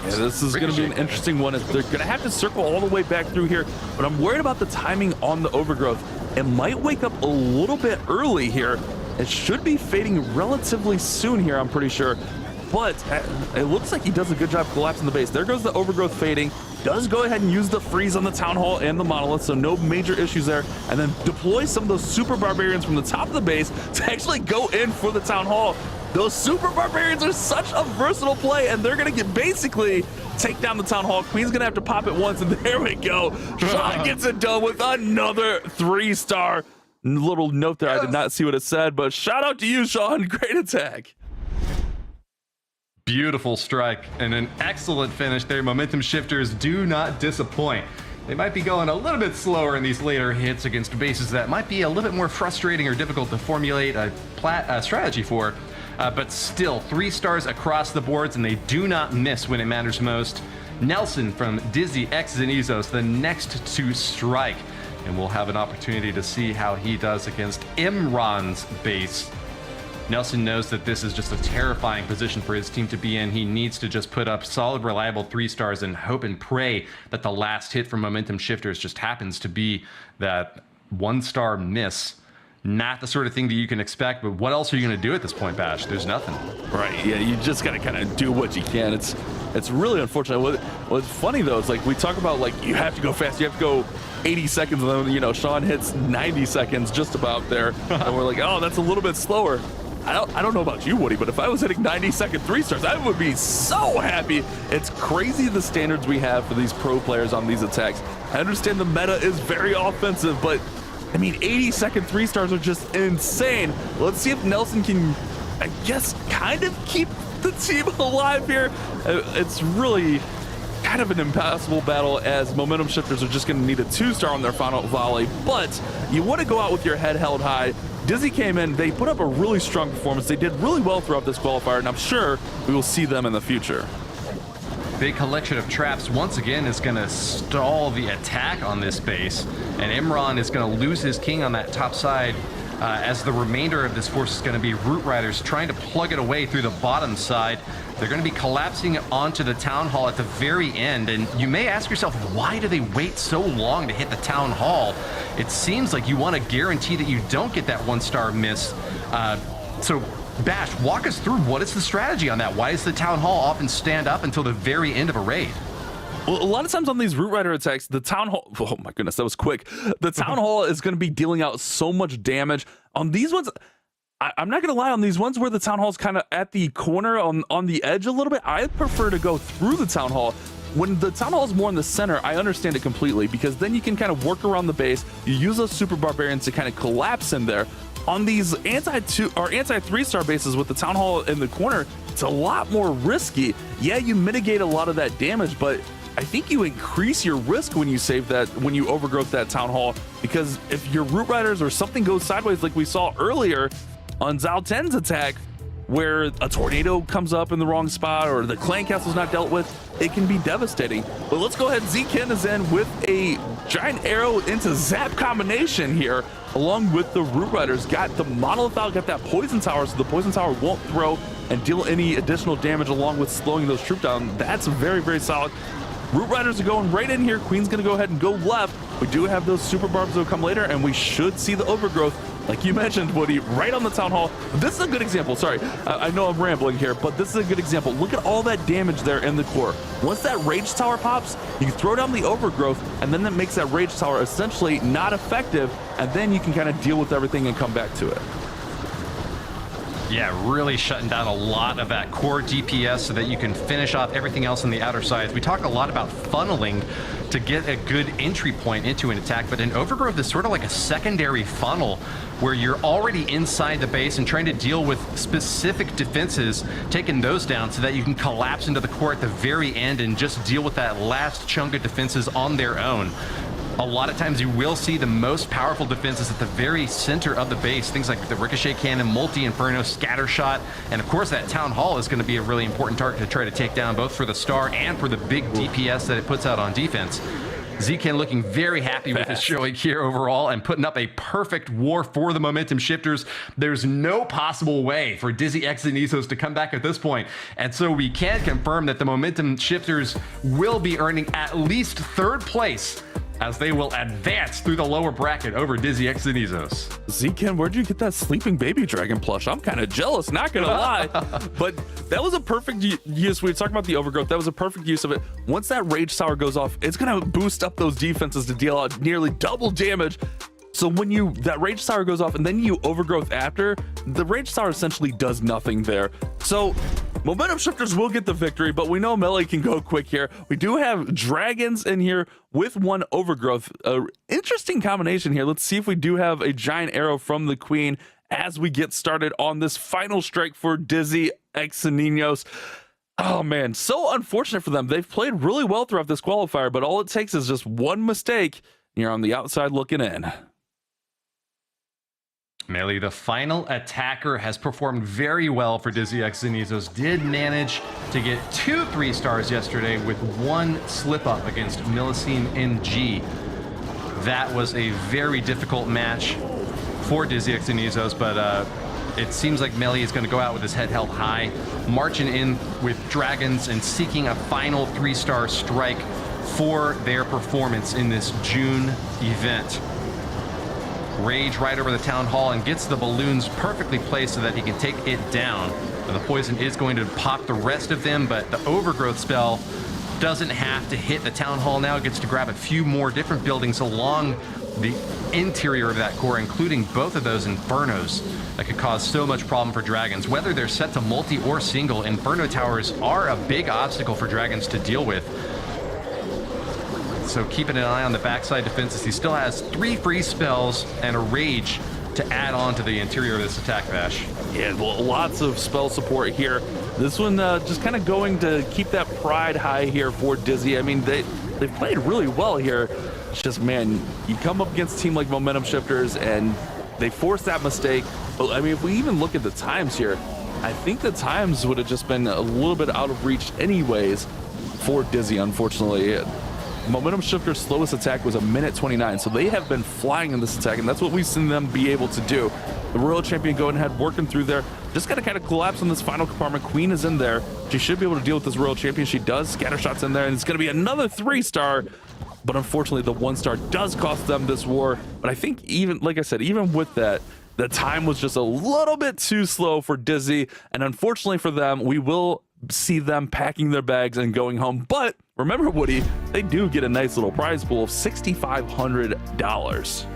Yeah, this is going to be an interesting one. They're going to have to circle all the way back through here, but I'm worried about the timing on the overgrowth. It might wake up a little bit early here. It should be fading relatively soon here, I'm pretty sure. but it looks like he does a good job collapsing the base. There goes the overgrowth fading. Does go ahead and use the freeze on the Town Hall and the Monolith, so no major issues there. And then deploy some of those Super Barbarians from the top of the base to actually go in for the Town Hall. Those Super Barbarians are such a versatile play, and they're going to get basically take down the Town Hall. Queen's going to have to pop it once, and there we go. Sean gets it done with another 3-star. Little note there, I did not see what it said, but shout out to you, Sean. Great attack. Beautiful strike and an excellent finish there. Momentum shifters do not disappoint. They might be going a little bit slower in these later hits against bases that might be a little bit more frustrating or difficult to formulate a strategy for, but still 3 stars across the boards, and they do not miss when it matters most. Nelson from Dizi X Cenizos, the next to strike, and we'll have an opportunity to see how he does against Imran's base. Nelson knows that this is just a terrifying position for his team to be in. He needs to just put up solid, reliable 3 stars and hope and pray that the last hit from Momentum Shifters just happens to be that 1-star miss. Not the sort of thing that you can expect, but what else are you going to do at this point, Bash? There's nothing. Right, yeah, you just got to kind of do what you can. It's really unfortunate. What's funny, though, is like we talk about, like, you have to go fast, you have to go 80 seconds, and then, you know, Sean hits 90 seconds just about there, and we're like, oh, that's a little bit slower. I don't know about you, Woody, but if I was hitting 90-second 3-stars, I would be so happy. It's crazy the standards we have for these pro players on these attacks. I understand the meta is very offensive, but I mean, 80-second 3-stars are just insane. Let's see if Nelson can, I guess, kind of keep the team alive here. It's really kind of an impossible battle, as Momentum Shifters are just going to need a 2-star on their final volley, but you want to go out with your head held high. Dizi came in, they put up a really strong performance. They did really well throughout this qualifier, and I'm sure we will see them in the future. Big collection of traps once again is going to stall the attack on this base, and Imran is going to lose his king on that top side, as the remainder of this force is going to be Root Riders trying to plug it away through the bottom side. They're going to be collapsing onto the Town Hall at the very end, and you may ask yourself, why do they wait so long to hit the Town Hall? It seems like you want to guarantee that you don't get that 1-star miss. So Bash, walk us through what is the strategy on that? Why does the Town Hall often stand up until the very end of a raid? Well, a lot of times on these Root Rider attacks, the Town Hall, oh my goodness, that was quick. The Town Hall is going to be dealing out so much damage. On these ones, I'm not going to lie, on these ones where the Town Hall is kind of at the corner, on the edge a little bit, I prefer to go through the Town Hall. When the Town Hall is more in the center, I understand it completely, because then you can kind of work around the base. You use those Super Barbarians to kind of collapse in there. On these anti-2 or anti-3-star bases with the Town Hall in the corner, it's a lot more risky. Yeah, you mitigate a lot of that damage, but I think you increase your risk when you save that, when you overgrowth that Town Hall, because if your Root Riders or something goes sideways like we saw earlier on Zhao Ten's attack, where a tornado comes up in the wrong spot or the clan castle's not dealt with, it can be devastating. But let's go ahead. Z-Ken is in with a giant arrow into zap combination here, along with the Root Riders. Got the Monolith out, got that Poison Tower, so the Poison Tower won't throw and deal any additional damage, along with slowing those troops down. That's very, very solid. Root Riders are going right in here. Queen's going to go ahead and go left. We do have those Super Barbs that will come later, and we should see the overgrowth, like you mentioned, Woody, right on the Town Hall. This is a good example. Sorry, I know I'm rambling here, but this is a good example. Look at all that damage there in the core. Once that Rage Tower pops, you throw down the overgrowth, and then that makes that Rage Tower essentially not effective, and then you can kind of deal with everything and come back to it. Yeah, really shutting down a lot of that core DPS so that you can finish off everything else on the outer sides. We talk a lot about funneling to get a good entry point into an attack, but an overgrowth is sort of like a secondary funnel where you're already inside the base and trying to deal with specific defenses, taking those down so that you can collapse into the core at the very end and just deal with that last chunk of defenses on their own. A lot of times you will see the most powerful defenses at the very center of the base. Things like the Ricochet Cannon, Multi-Inferno, Scatter Shot, and of course that Town Hall is going to be a really important target to try to take down, both for the star and for the big DPS that it puts out on defense. Z-Ken looking very happy with his showing here overall and putting up a perfect war for the Momentum Shifters. There's no possible way for Dizi X Cenizos to come back at this point. And so we can confirm that the Momentum Shifters will be earning at least 3rd place as they will advance through the lower bracket over Dizi X Cenizos. Zken, where'd you get that sleeping baby dragon plush? I'm kind of jealous, not gonna lie. But that was a perfect use. We were talking about the overgrowth. That was a perfect use of it. Once that rage tower goes off, it's gonna boost up those defenses to deal out nearly double damage. So when that rage tower goes off and then you overgrowth after, the rage tower essentially does nothing there. So momentum shifters will get the victory, but we know melee can go quick here. We do have dragons in here with one overgrowth. Interesting combination here. Let's see if we do have a giant arrow from the queen as we get started on this final strike for Dizi X Cenizos. Oh man, so unfortunate for them. They've played really well throughout this qualifier, but all it takes is just one mistake. You're on the outside looking in. Melee, the final attacker, has performed very well for Dizi X Cenizos. Did manage to get 2 3-stars yesterday with 1 slip-up against Millesime MG. That was a very difficult match for Dizi X Cenizos, but it seems like Melee is going to go out with his head held high, marching in with dragons and seeking a final 3-star strike for their performance in this June event. Rage right over the town hall and gets the balloons perfectly placed so that he can take it down. And the poison is going to pop the rest of them, but the overgrowth spell doesn't have to hit the town hall now. It gets to grab a few more different buildings along the interior of that core, including both of those infernos that could cause so much problem for dragons. Whether they're set to multi or single, inferno towers are a big obstacle for dragons to deal with. So keeping an eye on the backside defenses. He still has 3 free spells and a rage to add on to the interior of this attack, Bash. Yeah, well, lots of spell support here. This one just kind of going to keep that pride high here for Dizi. I mean, they've played really well here. It's just, man, you come up against a team like Momentum Shifters and they force that mistake. But I mean, if we even look at the times here, I think the times would have just been a little bit out of reach anyways for Dizi, unfortunately. Momentum Shifter's slowest attack was 1:29, so they have been flying in this attack, and that's what we've seen them be able to do. The Royal Champion going ahead, working through there. Just got to kind of collapse in this final compartment. Queen is in there. She should be able to deal with this Royal Champion. She does. Scatter shots in there, and it's going to be another 3-star. But unfortunately, the 1-star does cost them this war. But I think even, like I said, even with that, the time was just a little bit too slow for Dizi. And unfortunately for them, we will see them packing their bags and going home. But remember, Woody, they do get a nice little prize pool of $6,500.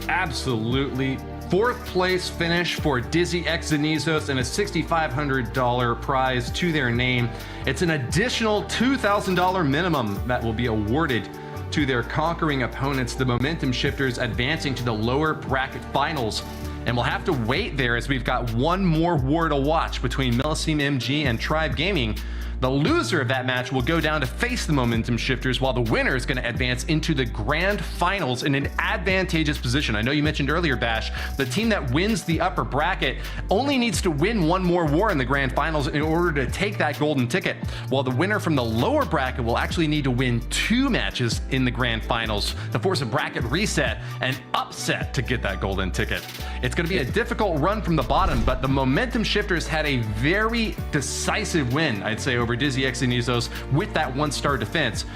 Absolutely. 4th place finish for Dizi X Cenizos and a $6,500 prize to their name. It's an additional $2,000 minimum that will be awarded to their conquering opponents, the Momentum Shifters, advancing to the lower bracket finals. And we'll have to wait there as we've got one more war to watch between Millesime MG and Tribe Gaming. The loser of that match will go down to face the Momentum Shifters, while the winner is going to advance into the grand finals in an advantageous position. I know you mentioned earlier, Bash, the team that wins the upper bracket only needs to win one more war in the grand finals in order to take that golden ticket, while the winner from the lower bracket will actually need to win 2 matches in the grand finals to force a bracket reset and upset to get that golden ticket. It's going to be a difficult run from the bottom, but the Momentum Shifters had a very decisive win, I'd say, over Dizi X Cenizos with that 1-star defense.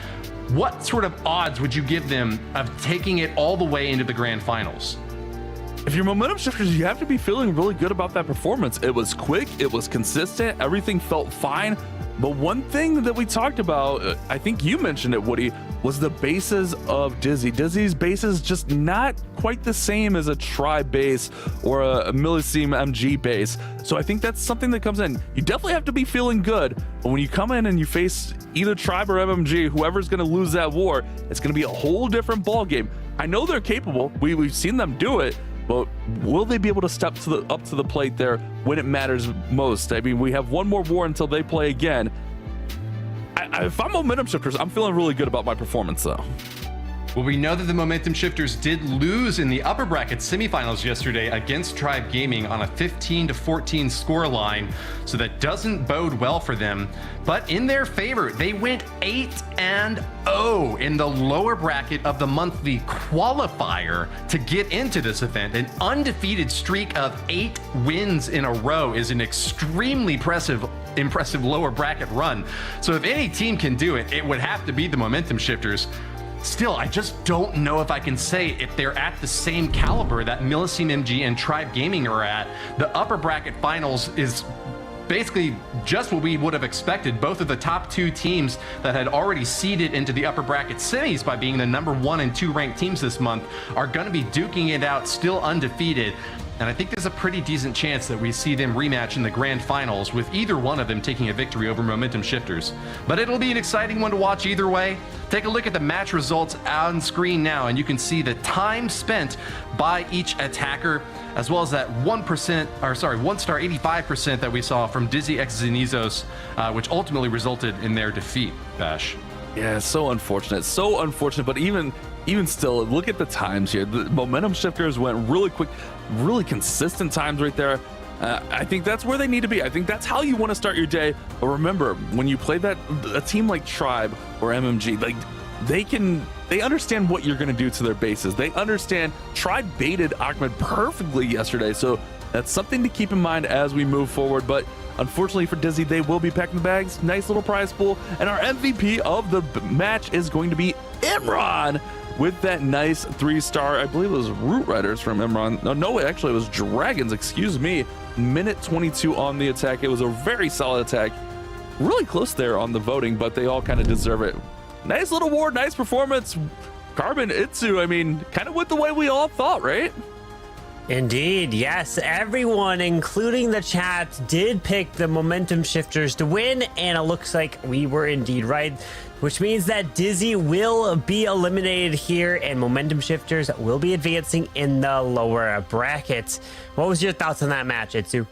What sort of odds would you give them of taking it all the way into the grand finals? If you're Momentum Shifters, you have to be feeling really good about that performance. It was quick, it was consistent, everything felt fine. But one thing that we talked about, I think you mentioned it, Woody, was the bases of Dizi. Dizi's base is just not quite the same as a Tribe base or a Millesime MG base. So I think that's something that comes in. You definitely have to be feeling good, but when you come in and you face either Tribe or MMG, whoever's going to lose that war, it's going to be a whole different ball game. I know they're capable. We've seen them do it. But will they be able to step up to the plate there when it matters most? I mean, we have one more war until they play again. If I'm Momentum Shifters, I'm feeling really good about my performance, though. Well, we know that the Momentum Shifters did lose in the upper bracket semifinals yesterday against Tribe Gaming on a 15-14 scoreline, so that doesn't bode well for them. But in their favor, they went 8-0 in the lower bracket of the monthly qualifier to get into this event. An undefeated streak of 8 wins in a row is an extremely impressive lower bracket run. So if any team can do it, it would have to be the Momentum Shifters. Still, I just don't know if I can say if they're at the same caliber that Millesime MG and Tribe Gaming are at. The upper bracket finals is basically just what we would have expected. Both of the top two teams that had already seeded into the upper bracket semis by being the number 1 and 2 ranked teams this month are going to be duking it out still undefeated. And I think there's a pretty decent chance that we see them rematch in the grand finals, with either one of them taking a victory over Momentum Shifters. But it'll be an exciting one to watch either way. Take a look at the match results on screen now, and you can see the time spent by each attacker, as well as that 1%, or sorry, 1-star 85% that we saw from Dizi X Cenizos, which ultimately resulted in their defeat, Bash. Yeah, so unfortunate, but even still, look at the times here. The Momentum Shifters went really quick, really consistent times right there. I think that's where they need to be. I think that's how you want to start your day. But remember, when you play a team like Tribe or MMG, like they understand what you're going to do to their bases. They understand. Tribe baited Ahmed perfectly yesterday, so that's something to keep in mind as we move forward. But unfortunately for Dizi, they will be packing the bags. Nice little prize pool, and our MVP of the match is going to be Imran, with that nice 3-star, I believe it was Root Riders from Imran. No, actually it was Dragons, excuse me. Minute 22 on the attack. It was a very solid attack. Really close there on the voting, but they all kind of deserve it. Nice little award, nice performance. Carbon, Itsu, I mean, kind of went the way we all thought, right? Indeed, yes. Everyone, including the chat, did pick the Momentum Shifters to win, and it looks like we were indeed right, which means that Dizi will be eliminated here, and Momentum Shifters will be advancing in the lower brackets. What was your thoughts on that match, Itsu?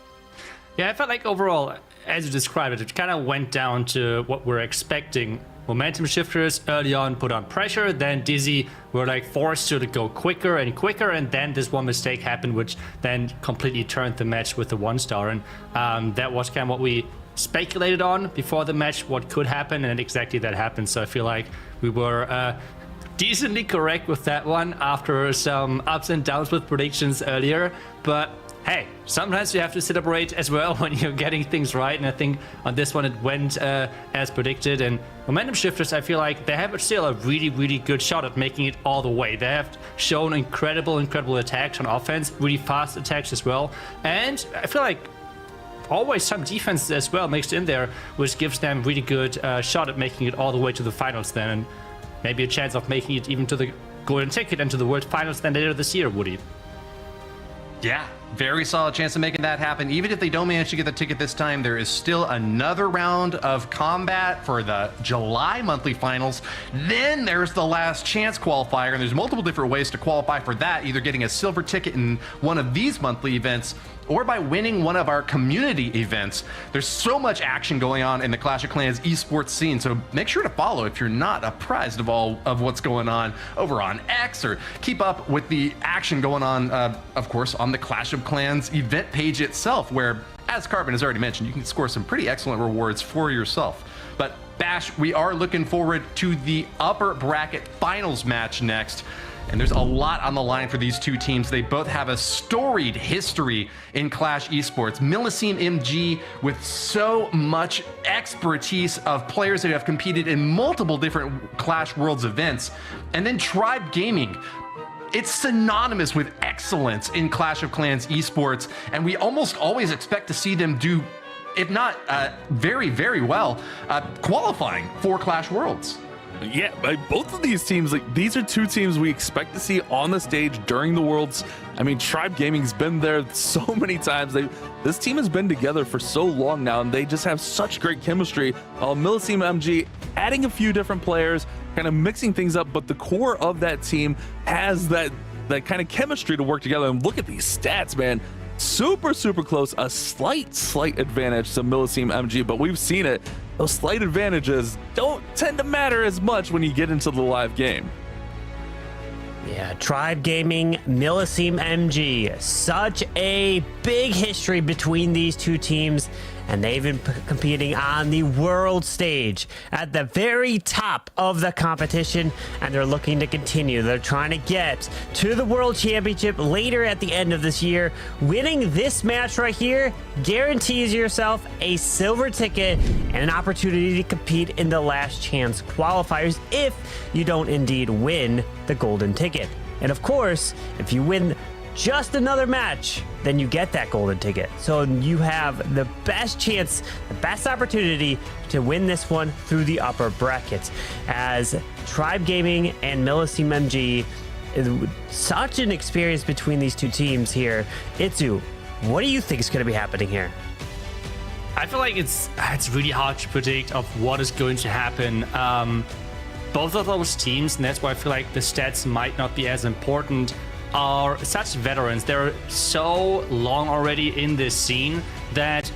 Yeah, I felt like overall, as you described it kind of went down to what we're expecting. Momentum Shifters early on put on pressure, then Dizi were like forced to go quicker and quicker, and then this one mistake happened, which then completely turned the match with the 1-star. And that was kind of what we speculated on before the match, what could happen, and exactly that happened. So I feel like we were decently correct with that one after some ups and downs with predictions earlier. But hey, sometimes you have to celebrate as well when you're getting things right, and I think on this one it went as predicted. And Momentum Shifters, I feel like they have still a really, really good shot at making it all the way. They have shown incredible attacks on offense, really fast attacks as well, and I feel like always some defense as well mixed in there, which gives them really good shot at making it all the way to the finals then, and maybe a chance of making it even to the golden ticket and to the world finals then later this year, Woody. Yeah, very solid chance of making that happen. Even if they don't manage to get the ticket this time, there is still another round of combat for the July monthly finals. Then there's the last chance qualifier, and there's multiple different ways to qualify for that, either getting a silver ticket in one of these monthly events or by winning one of our community events. There's so much action going on in the Clash of Clans esports scene, so make sure to follow if you're not apprised of all of what's going on over on X, or keep up with the action going on, of course, on the Clash of Clans event page itself, where, as Carbon has already mentioned, you can score some pretty excellent rewards for yourself. But Bash, we are looking forward to the upper bracket finals match next. And there's a lot on the line for these two teams. They both have a storied history in Clash Esports. Millesime MG with so much expertise of players that have competed in multiple different Clash Worlds events. And then Tribe Gaming. It's synonymous with excellence in Clash of Clans esports, and we almost always expect to see them do, if not very, very well, qualifying for Clash Worlds. Yeah, both of these teams, like, these are two teams we expect to see on the stage during the Worlds. I mean, Tribe Gaming's been there so many times. This team has been together for so long now, and they just have such great chemistry. Millesime MG adding a few different players, kind of mixing things up, but the core of that team has that kind of chemistry to work together. And look at these stats, man. Super close. A slight advantage to Millesime MG, but we've seen it. Those slight advantages don't tend to matter as much when you get into the live game. Yeah, Tribe Gaming, Millesime MG. Such a big history between these two teams. and they've been competing on the world stage at the very top of the competition, and they're looking to continue. They're trying to get to the World Championship later at the end of this year. Winning this match right here guarantees yourself a silver ticket and an opportunity to compete in the last chance qualifiers if you don't indeed win the golden ticket. And of course, if you win just another match, then you get that golden ticket. So you have the best chance, the best opportunity to win this one through the upper brackets. As Tribe Gaming and Millesime MG, such an experience between these two teams here. Itsu, what do you think is going to be happening here? I feel like it's really hard to predict of what is going to happen. Both of those teams, and that's why I feel like the stats might not be as important, are such veterans. They're so long already in this scene that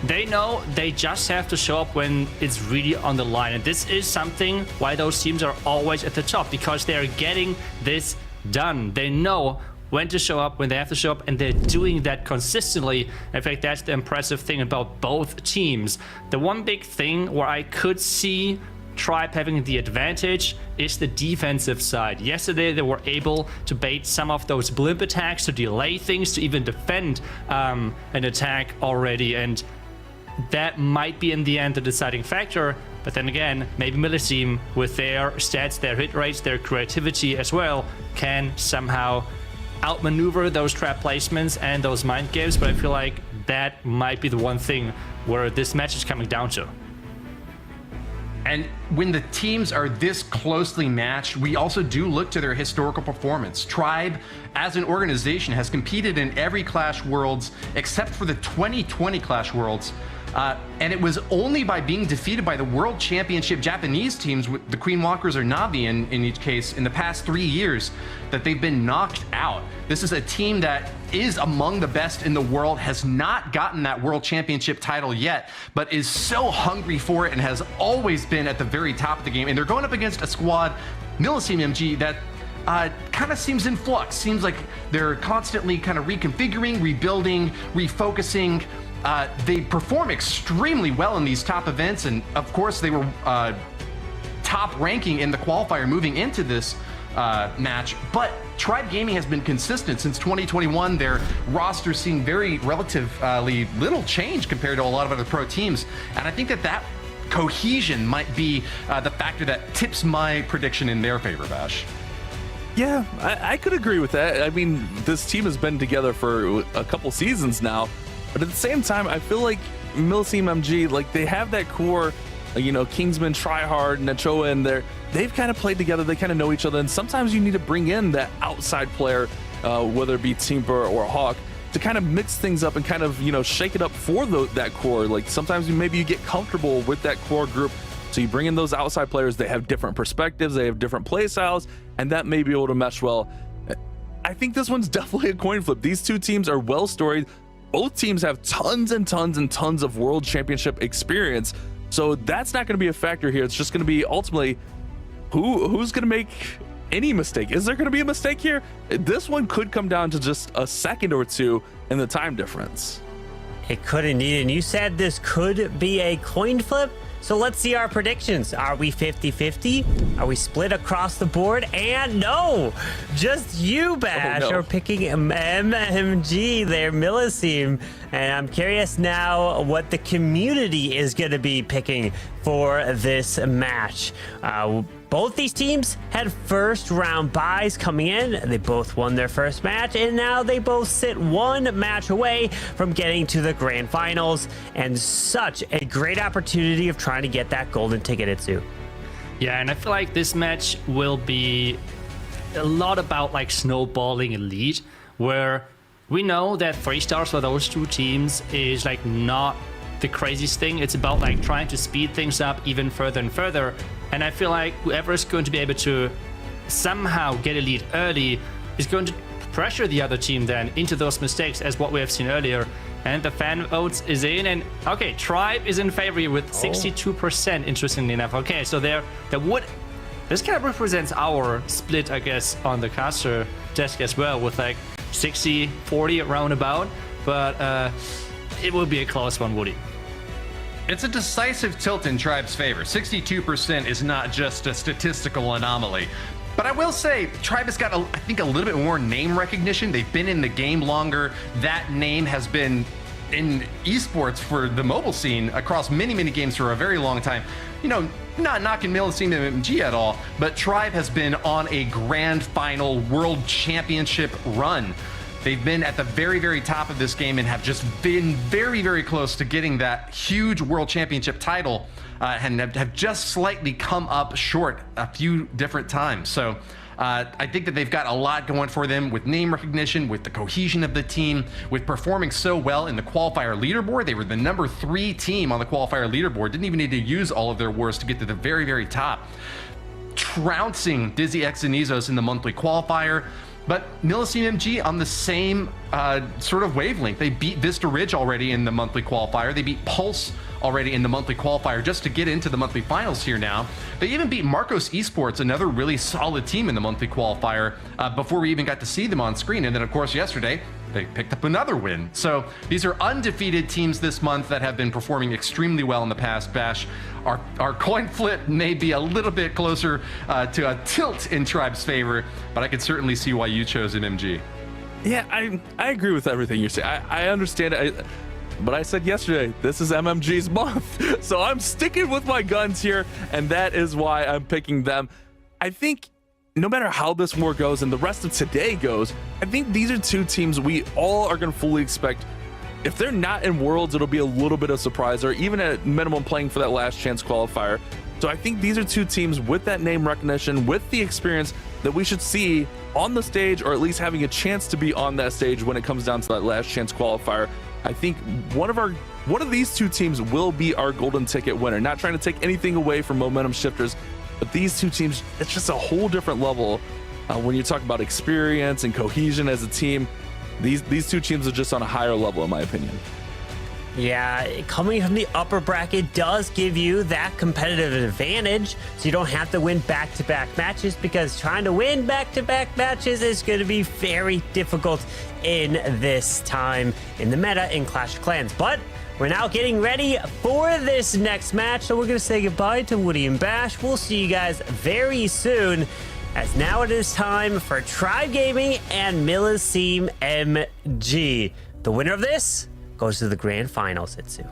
they know they just have to show up when it's really on the line. And this is something why those teams are always at the top, because they're getting this done. They know when to show up, when they have to show up, and they're doing that consistently. In fact, that's the impressive thing about both teams. The one big thing where I could see Tribe having the advantage is the defensive side. Yesterday, they were able to bait some of those blimp attacks, to delay things, to even defend an attack already. And that might be in the end the deciding factor. But then again, maybe Millesime, with their stats, their hit rates, their creativity as well, can somehow outmaneuver those trap placements and those mind games. But I feel like that might be the one thing where this match is coming down to. And when the teams are this closely matched, we also do look to their historical performance. Tribe, as an organization, has competed in every Clash Worlds except for the 2020 Clash Worlds. And it was only by being defeated by the World Championship Japanese teams, with the Queen Walkers or Navi in each case, in the past 3 years, that they've been knocked out. This is a team that is among the best in the world, has not gotten that World Championship title yet, but is so hungry for it and has always been at the very top of the game. And they're going up against a squad, Millesime MG, that kind of seems in flux. Seems like they're constantly kind of reconfiguring, rebuilding, refocusing. They perform extremely well in these top events, and of course they were top ranking in the qualifier moving into this match. But Tribe Gaming has been consistent since 2021. Their roster seeing very relatively little change compared to a lot of other pro teams, and I think that cohesion might be the factor that tips my prediction in their favor, Bash. Yeah, I could agree with that. I mean, this team has been together for a couple seasons now. But at the same time, I feel like Millesime MG, like, they have that core, Kingsman, Tryhard, Nachoa, and they've kind of played together. They kind of know each other. And sometimes you need to bring in that outside player, whether it be Teamper or Hawk, to kind of mix things up and kind of, shake it up for that core. Like, sometimes maybe you get comfortable with that core group. So you bring in those outside players. They have different perspectives. They have different play styles, and that may be able to mesh well. I think this one's definitely a coin flip. These two teams are well storied. Both teams have tons and tons and tons of world championship experience. So that's not going to be a factor here. It's just going to be ultimately who's going to make any mistake. Is there going to be a mistake here? This one could come down to just a second or two in the time difference. It could indeed. And you said this could be a coin flip. So let's see our predictions. Are we 50-50? Are we split across the board? And no, just you, Bash, are picking MMG there, Millesime. And I'm curious now what the community is going to be picking for this match. Both these teams had first round buys coming in. They both won their first match, and now they both sit one match away from getting to the grand finals, and such a great opportunity of trying to get that golden ticket, Itsu. Yeah, and I feel like this match will be a lot about like snowballing elite, where we know that 3 stars for those two teams is like not the craziest thing. It's about like trying to speed things up even further and further. And I feel like whoever is going to be able to somehow get a lead early is going to pressure the other team then into those mistakes, as what we have seen earlier. And the fan votes is in, and okay, Tribe is in favor with 62%, interestingly enough. Okay, so this kind of represents our split, I guess, on the caster desk as well, with like 60-40 roundabout. But it will be a close one, Woody. It's a decisive tilt in Tribe's favor. 62% is not just a statistical anomaly. But I will say, Tribe has got, I think, a little bit more name recognition. They've been in the game longer. That name has been in esports for the mobile scene across many, many games for a very long time. You know, not knocking Millesime MG at all, but Tribe has been on a grand final world championship run. They've been at the very, very top of this game and have just been very, very close to getting that huge world championship title and have just slightly come up short a few different times. So I think that they've got a lot going for them with name recognition, with the cohesion of the team, with performing so well in the qualifier leaderboard. They were the number 3 team on the qualifier leaderboard. Didn't even need to use all of their wars to get to the very, very top. Trouncing Dizi X Cenizos in the monthly qualifier. But Millesime MG on the same sort of wavelength. They beat Vista Ridge already in the monthly qualifier. They beat Pulse already in the monthly qualifier just to get into the monthly finals here now. They even beat Marcos Esports, another really solid team in the monthly qualifier, before we even got to see them on screen. And then, of course, yesterday, they picked up another win. So these are undefeated teams this month that have been performing extremely well in the past. Bash, our coin flip may be a little bit closer to a tilt in Tribe's favor, but I could certainly see why you chose an MG. Yeah, I agree with everything you're saying. I understand it. But I said yesterday, this is MMG's month. So I'm sticking with my guns here, and that is why I'm picking them. I think no matter how this war goes and the rest of today goes, I think these are two teams we all are going to fully expect. If they're not in Worlds, it'll be a little bit of surprise, or even at minimum playing for that last chance qualifier. So I think these are two teams with that name recognition, with the experience that we should see on the stage, or at least having a chance to be on that stage when it comes down to that last chance qualifier. I think one of these two teams will be our golden ticket winner. Not trying to take anything away from momentum shifters, but these two teams, it's just a whole different level when you talk about experience and cohesion as a team. These two teams are just on a higher level, in my opinion. Yeah, coming from the upper bracket does give you that competitive advantage, so you don't have to win back-to-back matches, because trying to win back-to-back matches is going to be very difficult in this time in the meta in Clash of Clans. But we're now getting ready for this next match, so we're going to say goodbye to Woody and Bash. We'll see you guys very soon, as now it is time for Tribe Gaming and Millesime MG. The winner of this goes to the grand finals, Itsu.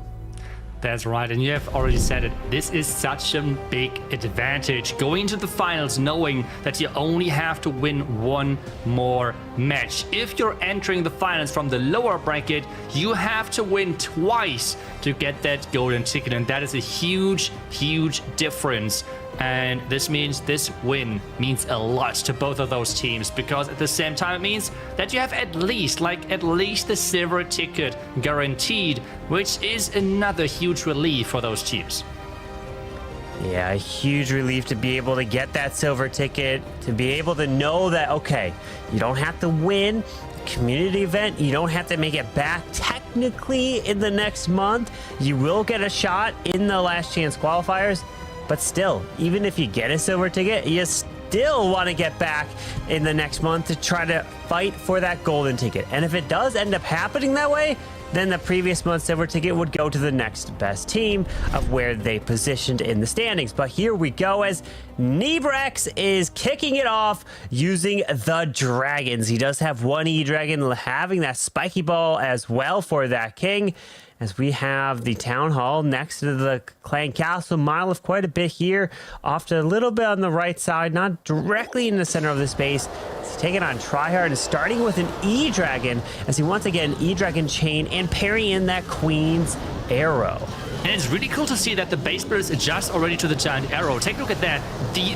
That's right, and you have already said it. This is such a big advantage. Going to the finals knowing that you only have to win one more match. If you're entering the finals from the lower bracket, you have to win twice to get that golden ticket, and that is a huge, huge difference. And this means this win means a lot to both of those teams, because at the same time it means that you have at least the silver ticket guaranteed, which is another huge relief for those teams. Yeah, a huge relief to be able to get that silver ticket, to be able to know that, okay, you don't have to win community event, you don't have to make it back technically in the next month. You will get a shot in the last chance qualifiers. But still, even if you get a silver ticket, you still want to get back in the next month to try to fight for that golden ticket. And if it does end up happening that way, then the previous month's silver ticket would go to the next best team of where they positioned in the standings. But here we go, as Nebrex is kicking it off using the dragons. He does have one E-Dragon, having that spiky ball as well for that king. As we have the town hall next to the clan castle, mile of quite a bit here, off to a little bit on the right side, not directly in the center of the space. He's taking on Tryhard and starting with an E-Dragon, as he once again E-Dragon chain and parry in that Queen's Arrow. And it's really cool to see that the base builders adjust already to the giant arrow. Take a look at that.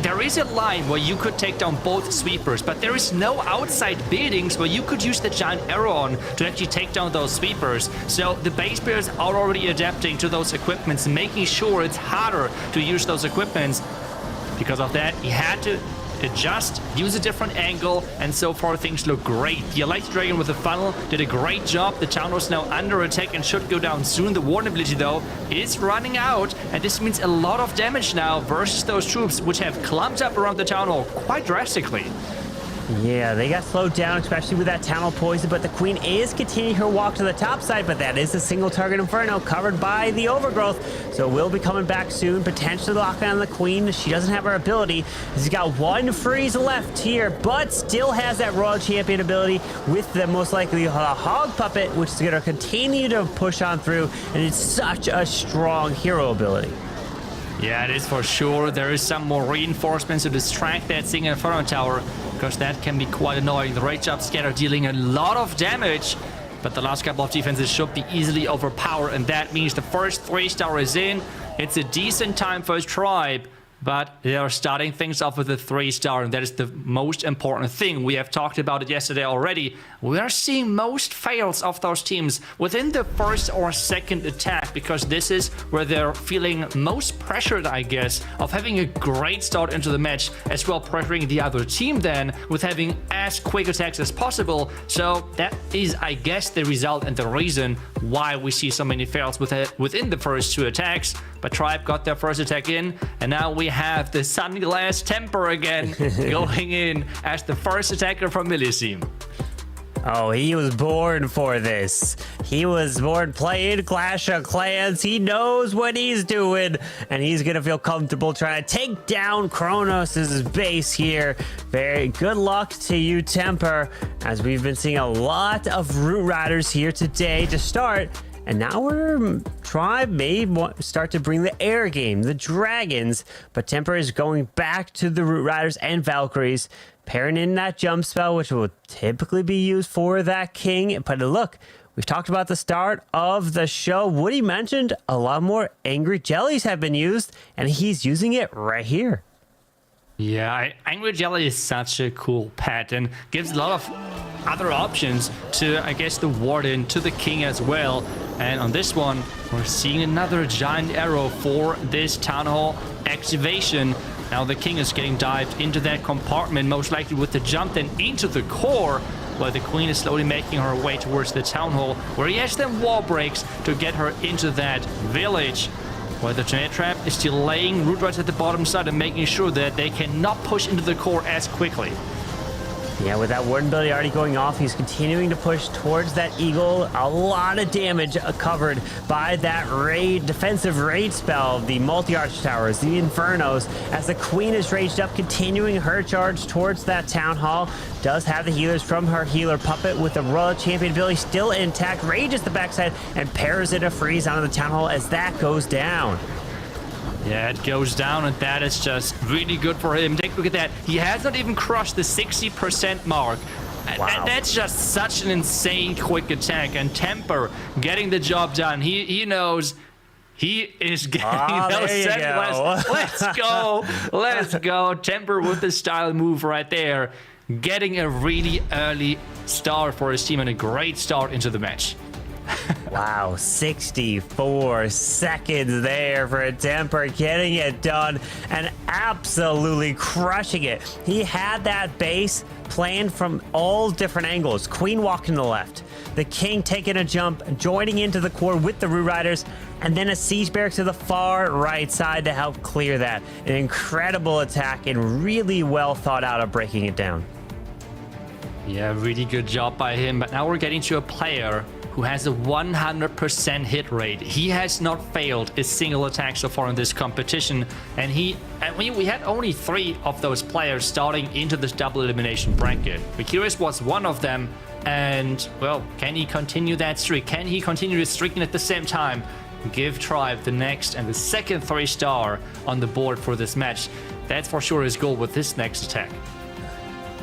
There is a line where you could take down both sweepers, but there is no outside buildings where you could use the giant arrow on to actually take down those sweepers. So the base builders are already adapting to those equipments, making sure it's harder to use those equipments. Because of that, he had to adjust, use a different angle, and so far things look great. The Elite Dragon with the funnel did a great job. The town was now under attack and should go down soon. The warden ability, though, is running out, and this means a lot of damage now versus those troops, which have clumped up around the town hall quite drastically. Yeah, they got slowed down, especially with that Town Hall poison, but the Queen is continuing her walk to the top side, but that is a single target Inferno covered by the Overgrowth, so we'll be coming back soon, potentially locking on the Queen. She doesn't have her ability. She's got one freeze left here, but still has that Royal Champion ability with the most likely Hog Puppet, which is going to continue to push on through, and it's such a strong hero ability. Yeah, it is for sure. There is some more reinforcements to distract that single Inferno Tower, because that can be quite annoying. The Rage Up Scatter dealing a lot of damage, but the last couple of defenses should be easily overpowered, and that means the first 3-star is in. It's a decent time for Tribe, but they are starting things off with a 3-star, and that is the most important thing. We have talked about it yesterday already. We are seeing most fails of those teams within the first or second attack, because this is where they're feeling most pressured, I guess, of having a great start into the match, as well pressuring the other team then with having as quick attacks as possible. So that is, I guess, the result and the reason why we see so many fails within the first 2 attacks. But Tribe got their first attack in, and now we have the Sunglass Temper again going in as the first attacker from Millesime. Oh, he was born for this. He was born playing Clash of Clans. He knows what he's doing, and he's going to feel comfortable trying to take down Kronos' base here. Very good luck to you, Temper, as we've been seeing a lot of Root Riders here today to start. And now we're Tribe may start to bring the air game, the dragons, but Temper is going back to the Root Riders and Valkyries, pairing in that jump spell, which will typically be used for that king. But look, we've talked about the start of the show. Woody mentioned a lot more angry jellies have been used, and he's using it right here. Yeah, Angry Jelly is such a cool pet and gives a lot of other options to, I guess, the Warden, to the King as well. And on this one, we're seeing another giant arrow for this Town Hall activation. Now the King is getting dived into that compartment, most likely with the jump then into the core, while the Queen is slowly making her way towards the Town Hall, where he has them wall breaks to get her into that village. While the Tornado Trap is delaying Root Riders at the bottom side and making sure that they cannot push into the core as quickly. Yeah, with that Warden ability already going off, he's continuing to push towards that Eagle. A lot of damage covered by that defensive raid spell, the multi-arch towers, the Infernos, as the Queen is raged up, continuing her charge towards that Town Hall. Does have the healers from her healer puppet with the Royal Champion ability still intact, rages the backside and pairs it a freeze onto the Town Hall as that goes down. Yeah, it goes down, and that is just really good for him. Take a look at that. He has not even crossed the 60% mark. Wow. That's just such an insane quick attack. And Temper getting the job done. He knows he is getting those seconds. Let's go. Let's go. Temper with the style move right there. Getting a really early start for his team and a great start into the match. Wow, 64 seconds there for a Temper, getting it done and absolutely crushing it. He had that base planned from all different angles. Queen walking to the left, the King taking a jump, joining into the core with the Root Riders, and then a Siege Barracks to the far right side to help clear that. An incredible attack and really well thought out of breaking it down. Yeah, really good job by him. But now we're getting to a player who has a 100% hit rate. He has not failed a single attack so far in this competition, and we had only 3 of those players starting into this double elimination bracket. Vicurious was one of them, and well, can he continue that streak? Can he continue the streak and at the same time give Tribe the next and the second 3-star on the board for this match? That's for sure his goal with this next attack.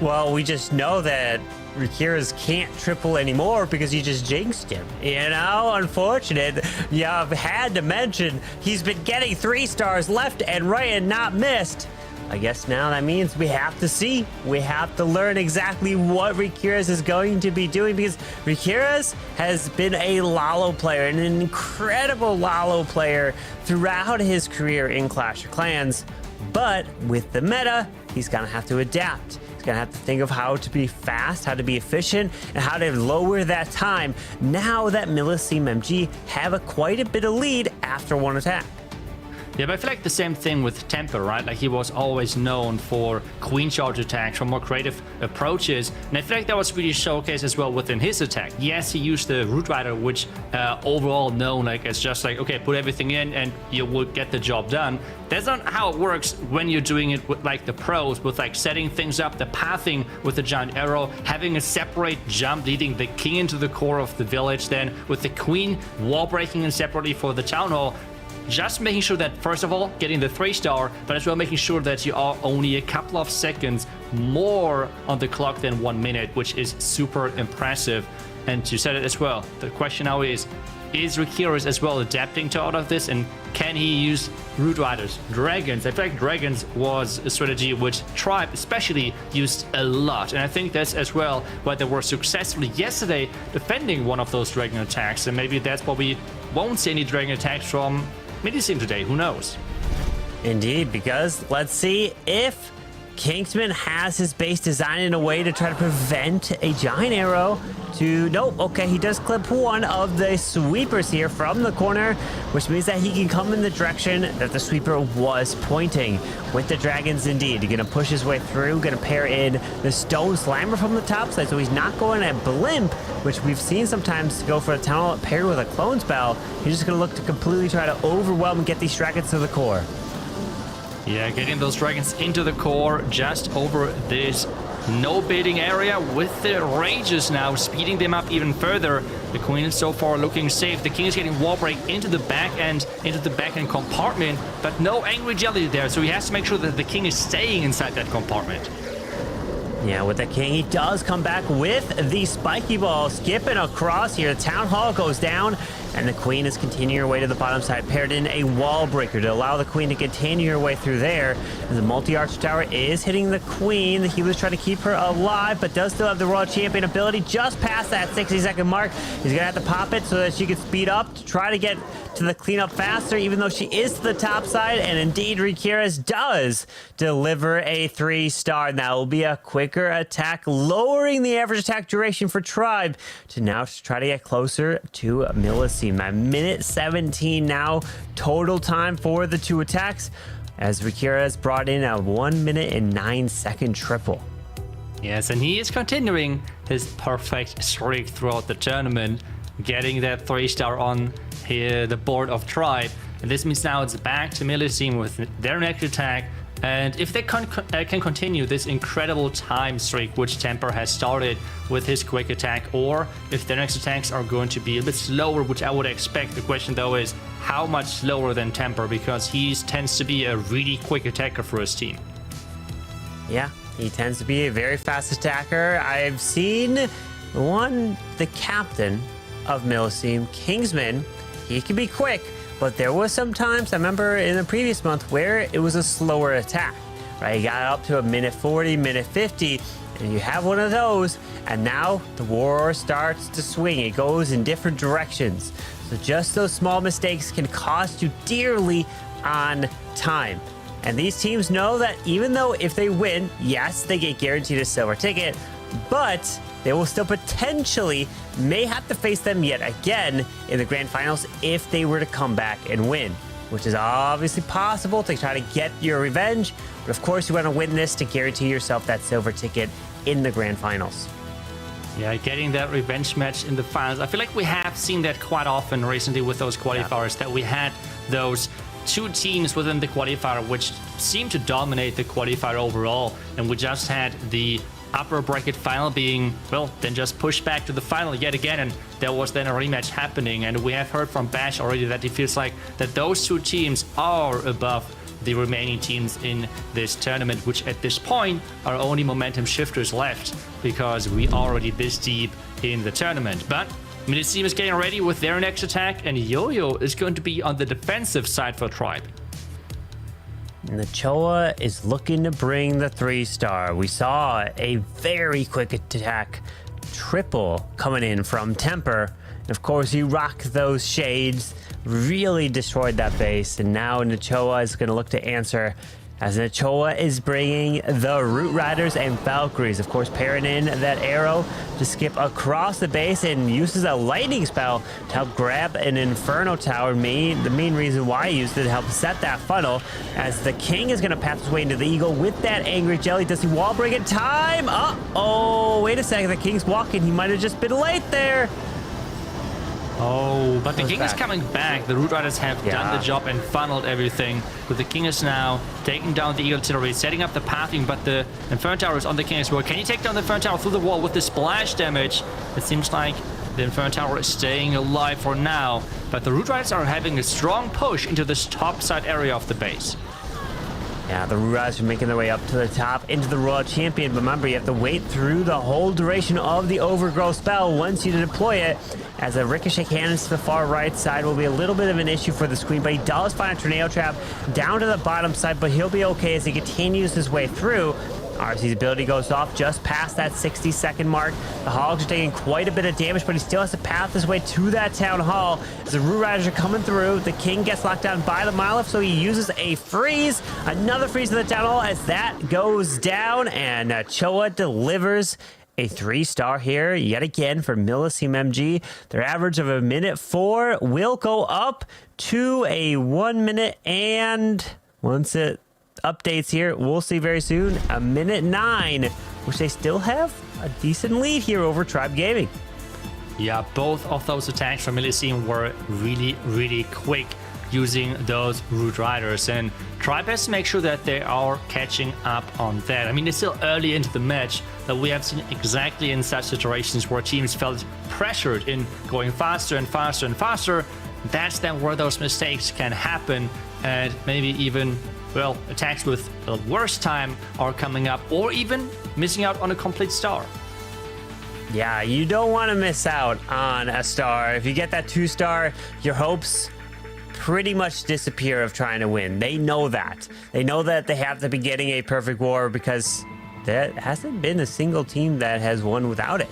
Well, we just know that Rikira's can't triple anymore because you just jinxed him. You know, unfortunate. Yeah, I've had to mention he's been getting 3-stars left and right and not missed. I guess now that means we have to see. We have to learn exactly what Rikira's is going to be doing, because Rikira's has been a Lalo player, and an incredible Lalo player throughout his career in Clash of Clans. But with the meta, he's going to have to adapt. Gonna have to think of how to be fast, how to be efficient, and how to lower that time now that Millesime MG have quite a bit of lead after one attack. Yeah, but I feel like the same thing with Temper, right? Like he was always known for queen charge attacks, for more creative approaches, and I feel like that was really showcased as well within his attack. Yes, he used the Root Rider, which overall known like as just like, okay, put everything in and you will get the job done. That's not how it works when you're doing it with like the pros, with like setting things up, the pathing with the giant arrow, having a separate jump leading the king into the core of the village, then with the queen wall breaking and separately for the town hall. Just making sure that, first of all, getting the 3-star, but as well making sure that you are only a couple of seconds more on the clock than 1 minute, which is super impressive. And you said it as well. The question now is Rikiris as well adapting to all of this, and can he use Root Riders, Dragons? I feel like Dragons was a strategy which Tribe especially used a lot, and I think that's as well why they were successfully yesterday defending one of those Dragon attacks, and maybe that's why we won't see any Dragon attacks from Millesime today, who knows? Indeed, because let's see if Kingsman has his base designed in a way to try to prevent a giant arrow to... Nope, okay, he does clip one of the sweepers here from the corner, which means that he can come in the direction that the sweeper was pointing. With the dragons, indeed, he's going to push his way through, going to pair in the stone slammer from the top side, so he's not going at blimp, which we've seen sometimes go for a town hall paired with a clone spell. He's just going to look to completely try to overwhelm and get these dragons to the core. Yeah, getting those dragons into the core, just over this no-baiting area with the rages now, speeding them up even further. The queen is so far looking safe. The king is getting wall break into the back end compartment, but no angry jelly there, so he has to make sure that the king is staying inside that compartment. Yeah, with the king, he does come back with the spiky ball, skipping across here. The town hall goes down, and the queen is continuing her way to the bottom side, paired in a wall breaker to allow the queen to continue her way through there. And the multi-archer tower is hitting the queen. The healer's trying to keep her alive, but does still have the world champion ability just past that 60-second mark. He's gonna have to pop it so that she can speed up to try to get to the cleanup faster, even though she is to the top side. And indeed, Rikiris does deliver a 3-star. And that will be a quicker attack, lowering the average attack duration for Tribe to now try to get closer to Millesime. A minute 17 now total time for the 2 attacks, as Rikiris brought in a 1 minute and 9-second triple. Yes, and he is continuing his perfect streak throughout the tournament, getting that 3-star on here, the board of Tribe. And this means now it's back to Millesime with their next attack. And if they can continue this incredible time streak which Temper has started with his quick attack, or if their next attacks are going to be a bit slower, which I would expect. The question though is how much slower than Temper, because he tends to be a really quick attacker for his team. Yeah, he tends to be a very fast attacker. I've seen the captain of Millesime, Kingsman. He can be quick, but there was some times, I remember in the previous month, where it was a slower attack, right? You got up to a minute 40, minute 50, and you have one of those, and now the war starts to swing. It goes in different directions. So just those small mistakes can cost you dearly on time. And these teams know that even though if they win, yes, they get guaranteed a silver ticket, but they will still potentially may have to face them yet again in the grand finals if they were to come back and win, which is obviously possible to try to get your revenge. But of course, you want to win this to guarantee yourself that silver ticket in the grand finals. Yeah, getting that revenge match in the finals. I feel like we have seen that quite often recently with those qualifiers, that we had those 2 teams within the qualifier which seemed to dominate the qualifier overall, and we just had the upper bracket final being, well, then just pushed back to the final yet again, and there was then a rematch happening. And we have heard from Bash already that he feels like that those 2 teams are above the remaining teams in this tournament, which at this point are only momentum shifters left, because we are already this deep in the tournament. But Millesime is getting ready with their next attack, and Yo-Yo is going to be on the defensive side for Tribe. And the Choa is looking to bring the 3-star. We saw a very quick attack triple coming in from Temper. And of course, he rocked those shades, really destroyed that base. And now Nachoa is going to look to answer as Ochoa is bringing the Root Riders and Valkyries. Of course, pairing in that arrow to skip across the base and uses a lightning spell to help grab an Inferno Tower. The main reason why he used it to help set that funnel, as the King is going to pass his way into the Eagle with that Angry Jelly. Does he wall break in time? Uh-oh, wait a second. The King's walking. He might have just been late there. Oh, but the King is coming back. The Root Riders have done the job and funneled everything. But the King is now taking down the Eagle Artillery, setting up the pathing, but the Inferno Tower is on the King as well. Can he take down the Inferno Tower through the wall with the splash damage? It seems like the Inferno Tower is staying alive for now, but the Root Riders are having a strong push into this top side area of the base. Yeah, the Root Riders are making their way up to the top into the Royal Champion. But remember, you have to wait through the whole duration of the Overgrowth spell once you deploy it, as a Ricochet cannon to the far right side will be a little bit of an issue for the Screen, but he does find a Tornado Trap down to the bottom side, but he'll be okay as he continues his way through. RC's ability goes off just past that 60-second mark. The Hogs are taking quite a bit of damage, but he still has to path his way to that Town Hall. As the Root Riders are coming through, the King gets locked down by the Miloff, so he uses a freeze. Another freeze to the Town Hall as that goes down, and Choa delivers a 3-star here yet again for Millesime MG. Their average of 1:04 will go up to a 1 minute, and once it updates here, we'll see very soon, 1:09, which they still have a decent lead here over Tribe Gaming. Yeah, both of those attacks from Millesime were really, really quick using those Root Riders, and Tribe has to make sure that they are catching up on that. I mean, it's still early into the match, but we have seen exactly in such situations where teams felt pressured in going faster and faster and faster. That's then where those mistakes can happen, and maybe even, well, attacks with the worst time are coming up, or even missing out on a complete star. Yeah, you don't want to miss out on a star. If you get that 2-star, your hopes pretty much disappear of trying to win. They know that. They know that they have to be getting a perfect war, because there hasn't been a single team that has won without it.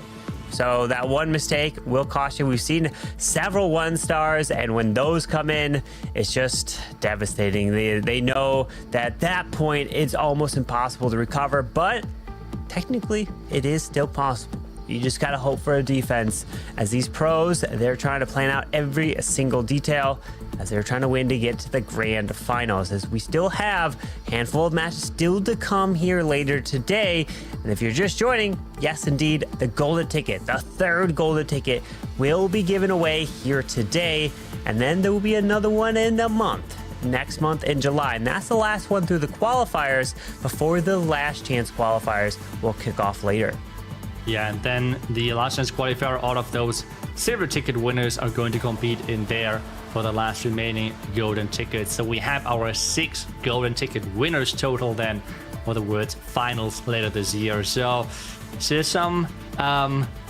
So that one mistake will cost you. We've seen several 1-stars, and when those come in, it's just devastating. They know that at that point it's almost impossible to recover, but technically it is still possible. You just got to hope for a defense, as these pros, they're trying to plan out every single detail as they're trying to win to get to the grand finals, as we still have a handful of matches still to come here later today. And if you're just joining, yes, indeed, the golden ticket, the 3rd golden ticket, will be given away here today. And then there will be another one in a month, next month in July. And that's the last one through the qualifiers before the last chance qualifiers will kick off later. Yeah, and then the last chance qualifier, all of those silver ticket winners are going to compete in there for the last remaining golden tickets. So we have our 6 golden ticket winners total then for the World Finals later this year. So there's some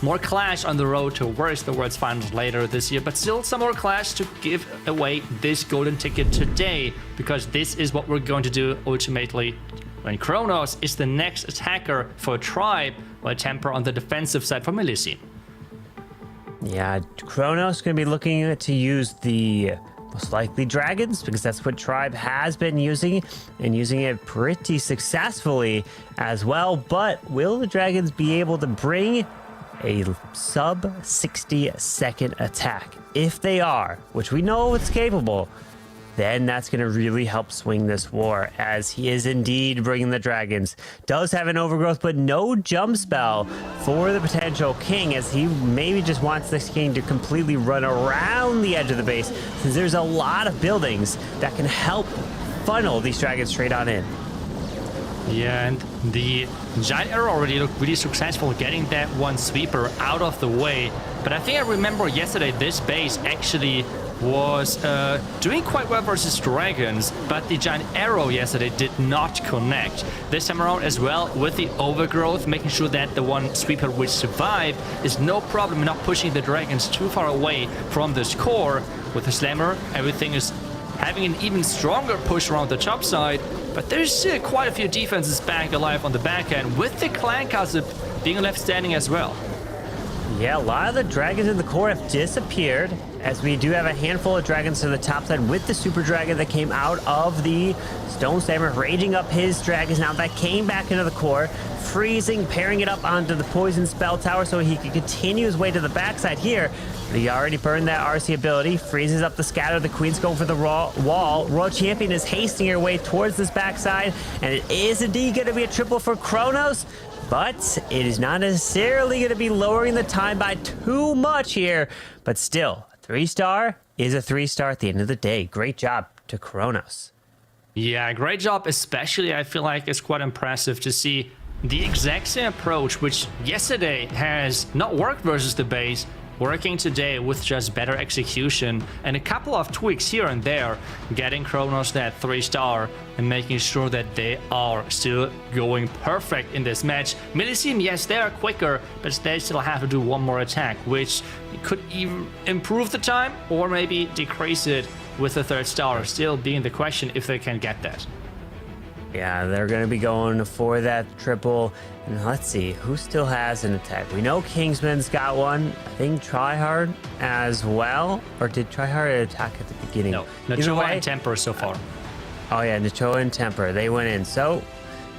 more clash on the road towards the World Finals later this year, but still some more clash to give away this golden ticket today, because this is what we're going to do ultimately when Kronos is the next attacker for Tribe, while Temper on the defensive side for Millesime. Yeah, Kronos is going to be looking to use the most likely dragons, because that's what Tribe has been using, and using it pretty successfully as well. But will the dragons be able to bring a sub 60-second attack? If they are, which we know it's capable, then that's going to really help swing this war, as he is indeed bringing the dragons. Does have an overgrowth, but no jump spell for the potential king, as he maybe just wants this king to completely run around the edge of the base, since there's a lot of buildings that can help funnel these dragons straight on in. Yeah, and the giant arrow already looked really successful getting that one sweeper out of the way. But I think I remember yesterday this base actually was doing quite well versus dragons, but the giant arrow yesterday did not connect. This time around as well, with the overgrowth, making sure that the one sweeper which survived is no problem, not pushing the dragons too far away from this core. With the slammer, everything is having an even stronger push around the top side, but there's still quite a few defenses back alive on the back end, with the clan castle being left standing as well. Yeah, a lot of the dragons in the core have disappeared, as we do have a handful of dragons to the top side with the super dragon that came out of the stone stammer, raging up his dragons now that came back into the core, freezing, pairing it up onto the poison spell tower so he can continue his way to the backside here. But he already burned that RC ability, freezes up the scatter. The queen's going for the wall. Royal Champion is hasting her way towards this backside, and it is indeed going to be a triple for Kronos. But it is not necessarily going to be lowering the time by too much here. But still, a 3-star is a 3-star at the end of the day. Great job to Kronos. Yeah, great job. Especially, I feel like it's quite impressive to see the exact same approach, which yesterday has not worked versus the base, working today with just better execution and a couple of tweaks here and there, getting Kronos that 3-star and making sure that they are still going perfect in this match. Millesime, yes, they are quicker, but they still have to do one more attack, which could even improve the time or maybe decrease it with the 3rd star, still being the question if they can get that. Yeah, they're going to be going for that triple. And let's see, who still has an attack? We know Kingsman's got one. I think Tryhard as well. Or did Tryhard attack at the beginning? No, Either Nachoa way, and Temper so far. Oh yeah, Nachoa and Temper, they went in. So,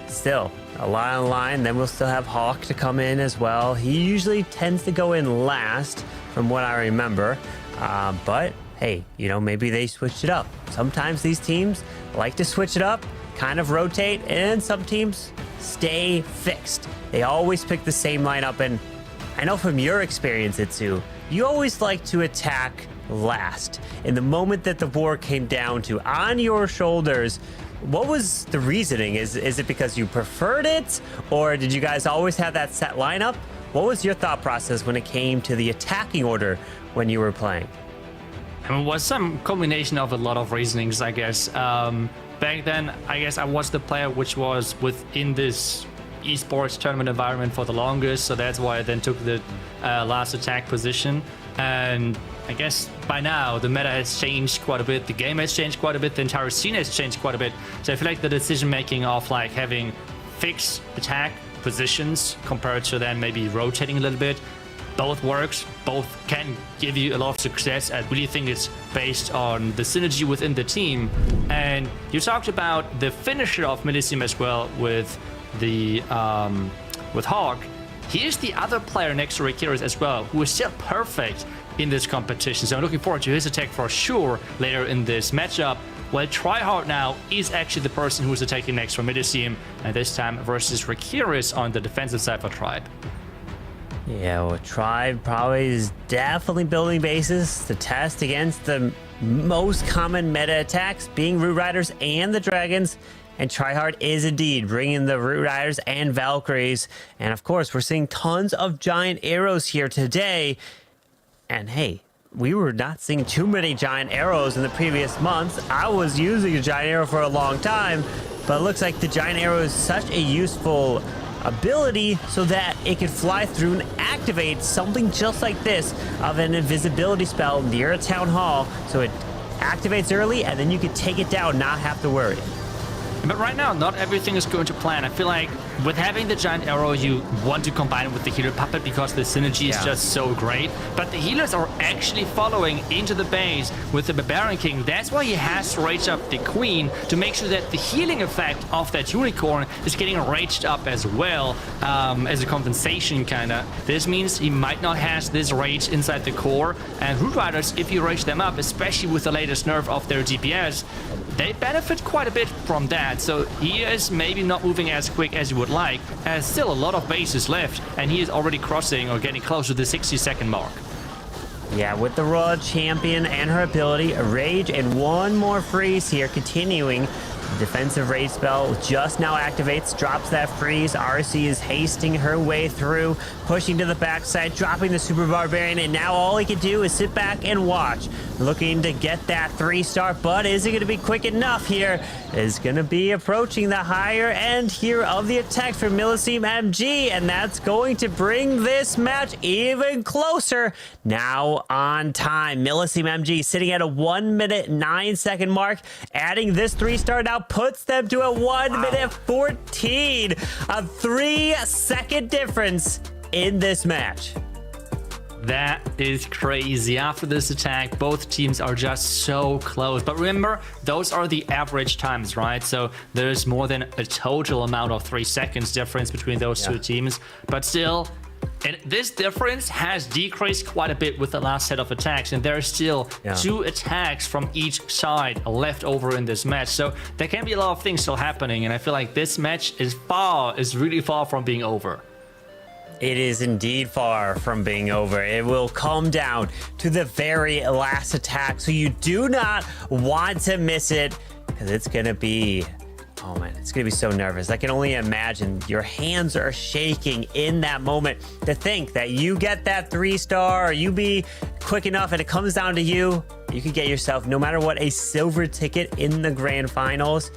still, a lot on line. Then we'll still have Hawk to come in as well. He usually tends to go in last, from what I remember. But, hey, you know, maybe they switched it up. Sometimes these teams like to switch it up, kind of rotate, and some teams stay fixed. They always pick the same lineup, and I know from your experience, Itsu, you always like to attack last. In the moment that the war came down to on your shoulders, what was the reasoning? Is it because you preferred it, or did you guys always have that set lineup? What was your thought process when it came to the attacking order when you were playing? I mean, it was some combination of a lot of reasonings, I guess. Back then, I guess I was the player which was within this esports tournament environment for the longest, so that's why I then took the last attack position. And I guess by now the meta has changed quite a bit, the game has changed quite a bit, the entire scene has changed quite a bit. So I feel like the decision making of like having fixed attack positions compared to then maybe rotating a little bit, both works, both can give you a lot of success. I really think it's based on the synergy within the team. And you talked about the finisher of Millesime as well with the with Hawk. He is the other player next to Rikiris as well, who is still perfect in this competition. So I'm looking forward to his attack for sure later in this matchup. Well, Tryhard now is actually the person who is attacking next for Millesime, and this time versus Rikiris on the defensive side for Tribe. Yeah, well, Tribe probably is definitely building bases to test against the most common meta attacks, being Root Riders and the Dragons. And Tryhard is indeed bringing the Root Riders and Valkyries. And of course, we're seeing tons of giant arrows here today. And hey, we were not seeing too many giant arrows in the previous months. I was using a giant arrow for a long time, but it looks like the giant arrow is such a useful ability so that it could fly through and activate something just like this of an invisibility spell near a town hall. So it activates early and then you could take it down, not have to worry. But right now, not everything is going to plan. I feel like with having the giant arrow, you want to combine it with the healer puppet because the synergy is just so great. But the healers are actually following into the base with the Barbarian King. That's why he has to rage up the Queen to make sure that the healing effect of that unicorn is getting raged up as well, as a compensation kinda. This means he might not have this rage inside the core. And Root Riders, if you rage them up, especially with the latest nerf of their DPS, they benefit quite a bit from that. So he is maybe not moving as quick as you would like, has still a lot of bases left, and he is already crossing or getting close to the 60-second mark. Yeah, with the Royal Champion and her ability, a Rage and one more freeze here, continuing. The defensive rage spell just now activates, drops that freeze. RC is hasting her way through, pushing to the backside, dropping the Super Barbarian, and now all he can do is sit back and watch. Looking to get that 3-star, but is it going to be quick enough here? Is going to be approaching the higher end here of the attack from Millesime MG, and that's going to bring this match even closer. Now on time, Millesime MG sitting at a 1-minute 9-second mark, adding this 3-star now puts them to a 1-minute 14, a 3-second difference in this match. That is crazy. After this attack, both teams are just so close. But remember, those are the average times, right? So there's more than a total amount of 3 seconds difference between those two teams. But still, and this difference has decreased quite a bit with the last set of attacks, and there are still 2 attacks from each side left over in this match. So there can be a lot of things still happening, and I feel like this match is really far from being over. It is indeed far from being over. It will come down to the very last attack, so you do not want to miss it, because it's going to be... Oh man, it's gonna be so nervous. I can only imagine. Your hands are shaking in that moment to think that you get that 3-star, or you be quick enough and it comes down to you. You could get yourself, no matter what, a silver ticket in the grand finals.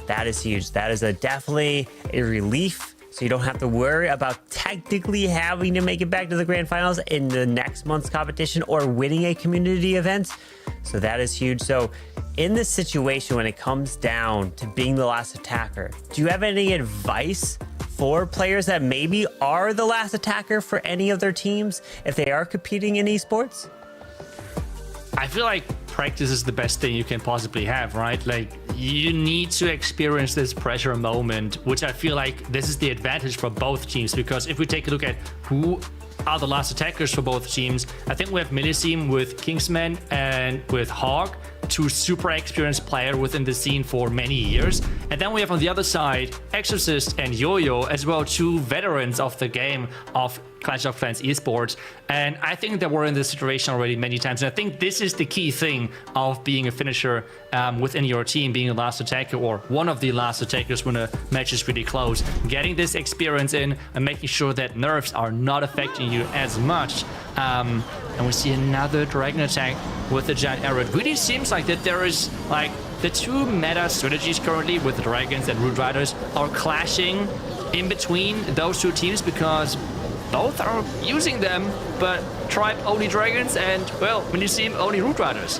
That is huge. That is definitely a relief. So you don't have to worry about technically having to make it back to the grand finals in the next month's competition or winning a community event. So that is huge. So in this situation, when it comes down to being the last attacker, do you have any advice for players that maybe are the last attacker for any of their teams if they are competing in esports? I feel like practice is the best thing you can possibly have, right? Like, you need to experience this pressure moment, which I feel like this is the advantage for both teams, because if we take a look at who are the last attackers for both teams, I think we have Millesime with Kingsman and with Hawk, 2 super experienced players within the scene for many years. And then we have on the other side Exorcist and Yo-Yo, as well, 2 veterans of the game of Clash of Clans Esports. And I think that we're in this situation already many times. And I think this is the key thing of being a finisher within your team, being a last attacker or one of the last attackers when a match is really close. Getting this experience in and making sure that nerfs are not affecting you as much. And we see another dragon attack with the giant arrow. It really seems like that there is like the 2 meta strategies currently with the dragons and root riders are clashing in between those 2 teams, because both are using them, but Tribe only dragons and, well, Millesime only root riders.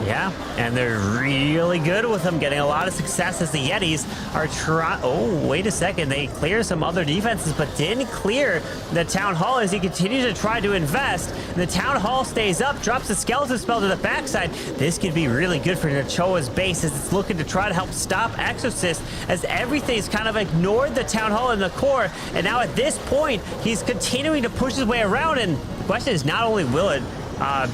Yeah, and they're really good with them, getting a lot of success as the Yetis are trying... Oh, wait a second. They clear some other defenses, but didn't clear the Town Hall as he continues to try to invest. The Town Hall stays up, drops the Skeleton Spell to the backside. This could be really good for Nachoa's base as it's looking to try to help stop Exorcist, as everything's kind of ignored the Town Hall in the core. And now at this point, he's continuing to push his way around. And the question is, not only will it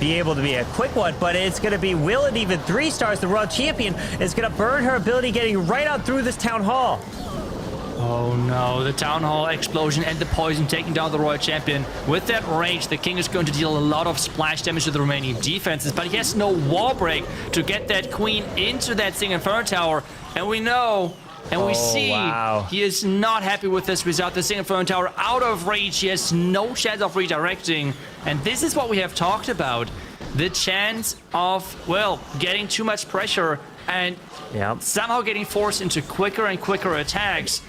be able to be a quick one, but it's going to be, will it even 3 stars? The world champion is going to burn her ability getting right out through this Town Hall. Oh no, the Town Hall explosion and the poison taking down the Royal Champion. With that range, the King is going to deal a lot of splash damage to the remaining defenses, but he has no wall break to get that Queen into that Sing Inferno Tower. And we know, and we see, he is not happy with this result. The Sing Inferno Tower out of reach. He has no chance of redirecting. And this is what we have talked about. The chance of, well, getting too much pressure and somehow getting forced into quicker and quicker attacks.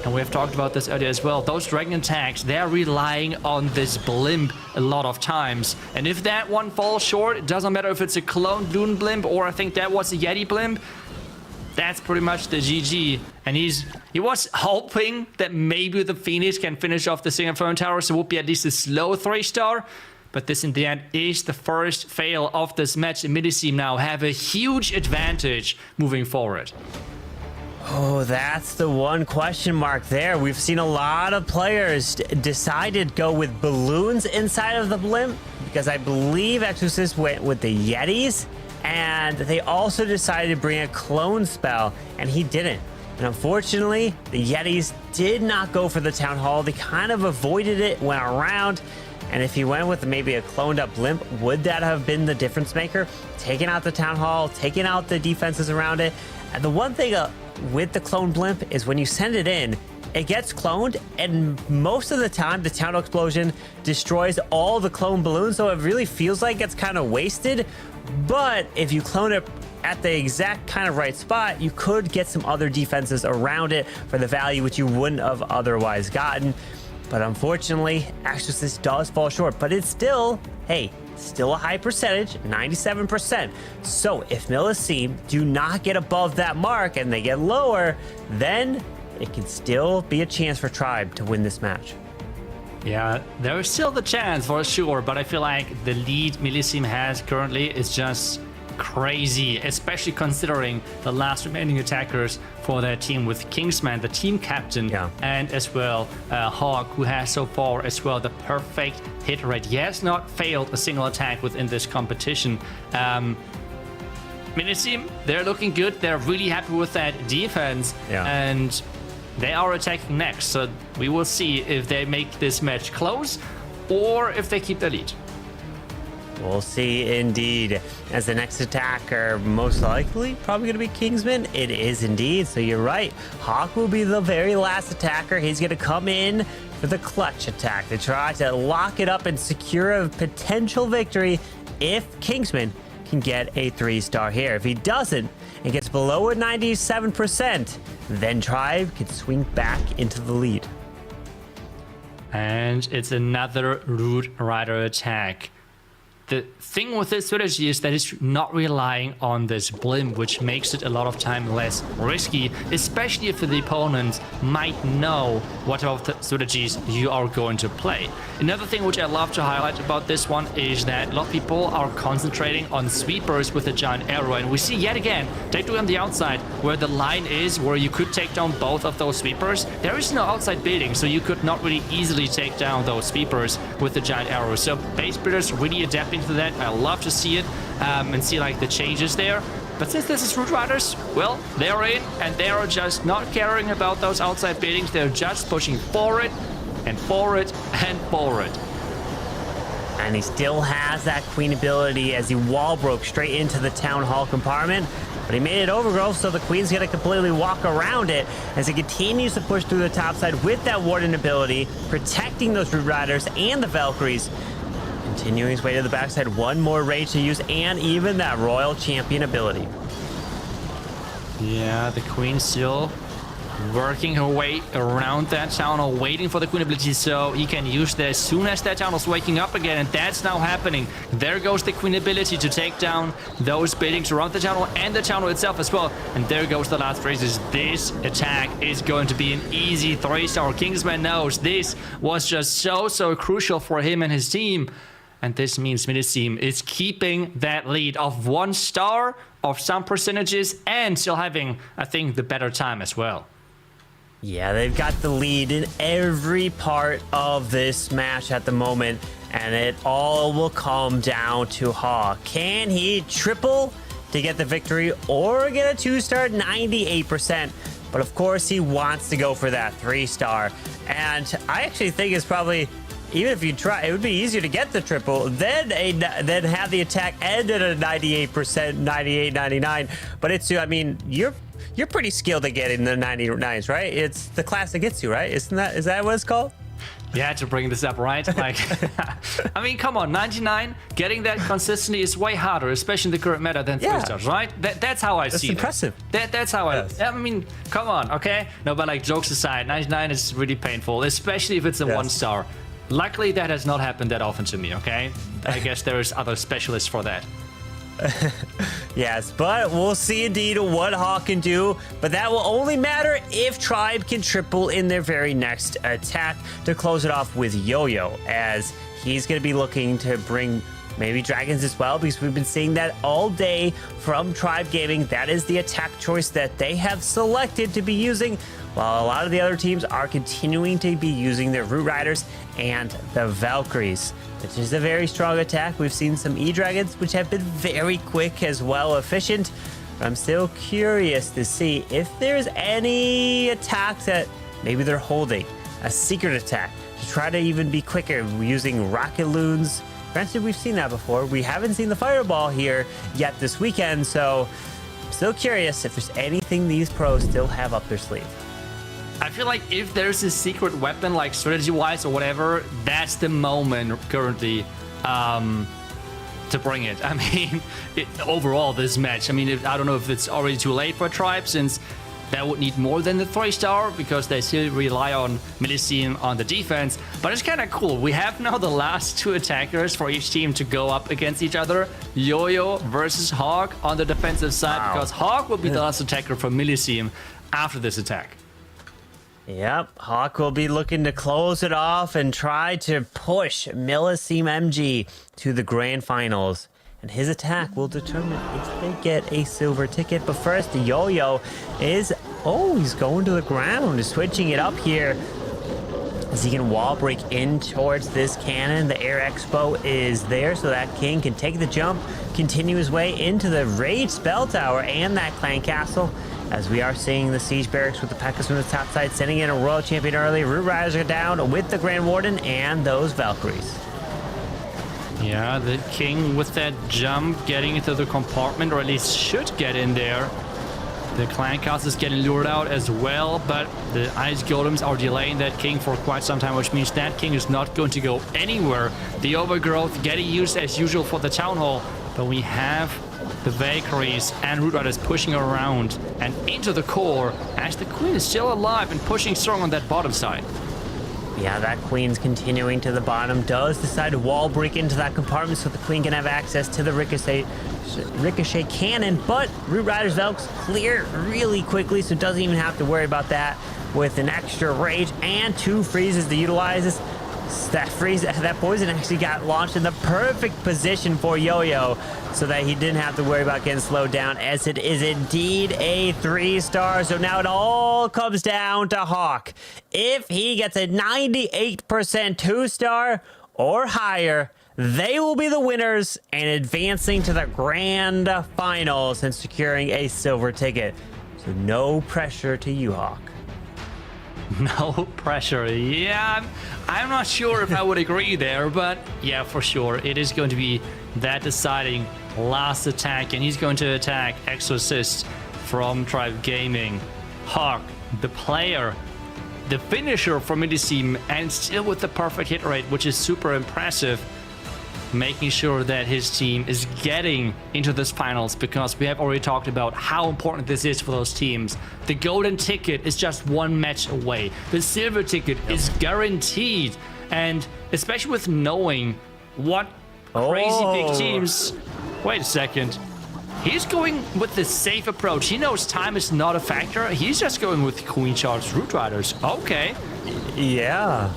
And we have talked about this earlier as well. Those dragon attacks, they're relying on this blimp a lot of times. And if that one falls short, it doesn't matter if it's a cloned Loon blimp or I think that was a Yeti blimp. That's pretty much the GG. And he was hoping that maybe the Phoenix can finish off the Sing Inferno Tower, so it would be at least a slow 3-star. But this in the end is the first fail of this match. And Millesime now have a huge advantage moving forward. Oh, that's the one question mark there. We've seen a lot of players decide to go with balloons inside of the blimp, because I believe Exorcist went with the Yetis, and they also decided to bring a clone spell, and he didn't. And unfortunately, the Yetis did not go for the Town Hall. They kind of avoided it, went around, and if he went with maybe a cloned up blimp, would that have been the difference maker? Taking out the Town Hall, taking out the defenses around it. And the one thing with the clone blimp is when you send it in, it gets cloned, and most of the time the Town Explosion destroys all the clone balloons, so it really feels like it's kind of wasted. But if you clone it at the exact kind of right spot, you could get some other defenses around it for the value which you wouldn't have otherwise gotten. But unfortunately, Exorcist does fall short, but it's still, hey, still a high percentage, 97%. So if Millesime do not get above that mark and they get lower, then it can still be a chance for Tribe to win this match. Yeah, there is still the chance for sure, but I feel like the lead Millesime has currently is just crazy, especially considering the last remaining attackers for their team with Kingsman, the team captain, and as well Hawk, who has so far as well the perfect hit rate. He has not failed a single attack within this competition. Millesime, they're looking good. They're really happy with that defense, and they are attacking next. So we will see if they make this match close or if they keep the lead. We'll see indeed. As the next attacker, most likely probably going to be Kingsman. It is indeed. So you're right. Hawk will be the very last attacker. He's going to come in for the clutch attack to try to lock it up and secure a potential victory if Kingsman can get a 3-star here. If he doesn't and gets below a 97%, then Tribe can swing back into the lead. And it's another Root Rider attack. The thing with this strategy is that it's not relying on this blimp, which makes it a lot of time less risky, especially if the opponent might know what type of strategies you are going to play. Another thing which I love to highlight about this one is that a lot of people are concentrating on sweepers with a giant arrow, and we see yet again, take a look on the outside where the line is, where you could take down both of those sweepers. There is no outside building, so you could not really easily take down those sweepers with the giant arrow. So base builders really adapting to that. I love to see it and see like the changes there. But since this is Root Riders, well, they're in and they are just not caring about those outside buildings. They're just pushing forward and forward and forward. And he still has that queen ability as he wall broke straight into the town hall compartment. But he made it overgrowth, so the queen's going to completely walk around it as he continues to push through the top side with that warden ability, protecting those Root Riders and the Valkyries. Continuing his way to the backside, one more rage to use, and even that Royal Champion ability. Yeah, the queen still working her way around that tunnel, waiting for the queen ability so he can use that as soon as that tunnel's waking up again, and that's now happening. There goes the queen ability to take down those buildings around the tunnel and the tunnel itself as well. And there goes the last phrases. This attack is going to be an easy 3-star. Kingsman knows this was just so crucial for him and his team. And this means Millesime is keeping that lead of 1 star of some percentages and still having, I think, the better time as well. Yeah, they've got the lead in every part of this match at the moment, and it all will come down to Hawk. Can he triple to get the victory or get a 2-star 98%? But of course, he wants to go for that 3-star. And I actually think it's probably, even if you try, it would be easier to get the triple than have the attack end at a 98%, 98, 99. But it's, I mean, you're pretty skilled at getting the 99s, right? It's the class that gets you, right? Is that what it's called? Yeah, to bring this up, right? Like, I mean, come on, 99, getting that consistently is way harder, especially in the current meta, than 3-stars, right? That's how I see it. That's impressive. That's how I mean, come on, okay? No, but like, jokes aside, 99 is really painful, especially if it's a 1-star. Luckily, that has not happened that often to me, okay? I guess there's other specialists for that. Yes, but we'll see indeed what Hawk can do, but that will only matter if Tribe can triple in their very next attack to close it off with Yo-Yo, as he's going to be looking to bring maybe dragons as well, because we've been seeing that all day from Tribe Gaming. That is the attack choice that they have selected to be using, while a lot of the other teams are continuing to be using their Root Riders and the Valkyries, which is a very strong attack. We've seen some E-Dragons, which have been very quick as well, efficient. But I'm still curious to see if there's any attacks that maybe they're holding, a secret attack, to try to even be quicker using rocket loons. Granted, we've seen that before. We haven't seen the fireball here yet this weekend, so I'm still curious if there's anything these pros still have up their sleeve. I feel like if there's a secret weapon, like strategy-wise or whatever, that's the moment currently to bring it. I mean, overall, this match, I mean, I don't know if it's already too late for Tribe, since that would need more than the 3-star, because they still rely on Millesime on the defense. But it's kind of cool. We have now the last 2 attackers for each team to go up against each other. Yo-Yo versus Hawk on the defensive side, because Hawk will be the last attacker for Millesime after this attack. Yep, Hawk will be looking to close it off and try to push Millesime MG to the grand finals. And his attack will determine if they get a silver ticket. But first, the Yo-Yo is... Oh, he's going to the ground, switching it up here. As he can wall break in towards this cannon. The Air Expo is there, so that King can take the jump, continue his way into the Rage Spell Tower and that Clan Castle. As we are seeing the Siege Barracks with the Pekkas from the top side, sending in a Royal Champion early. Root Riders are down with the Grand Warden and those Valkyries. Yeah, the King with that jump getting into the compartment, or at least should get in there. The Clan Castle is getting lured out as well, but the Ice Golems are delaying that King for quite some time, which means that King is not going to go anywhere. The Overgrowth getting used as usual for the Town Hall, but we have the Valkyries and Root Riders pushing around and into the core as the Queen is still alive and pushing strong on that bottom side. Yeah, that Queen's continuing to the bottom. Does decide to wall break into that compartment so the Queen can have access to the Ricochet cannon. But Root Riders Velks clear really quickly, so doesn't even have to worry about that. With an extra rage and 2 freezes to utilize. That poison actually got launched in the perfect position for Yo-Yo, so that he didn't have to worry about getting slowed down, as it is indeed a 3-star. So now it all comes down to Hawk. If he gets a 98% 2-star or higher, they will be the winners and advancing to the grand finals and securing a silver ticket. So no pressure to you, Hawk. No pressure. Yeah, I'm not sure if I would agree there, but yeah, for sure. It is going to be that deciding last attack, and he's going to attack Exorcist from Tribe Gaming. Hawk, the player, the finisher from Millesime, and still with the perfect hit rate, which is super impressive. Making sure that his team is getting into this finals, because we have already talked about how important this is for those teams. The golden ticket is just 1 match away. The silver ticket is guaranteed. And especially with knowing what crazy big teams... Wait a second. He's going with the safe approach. He knows time is not a factor. He's just going with Queen Charge Root Riders. Okay. Yeah.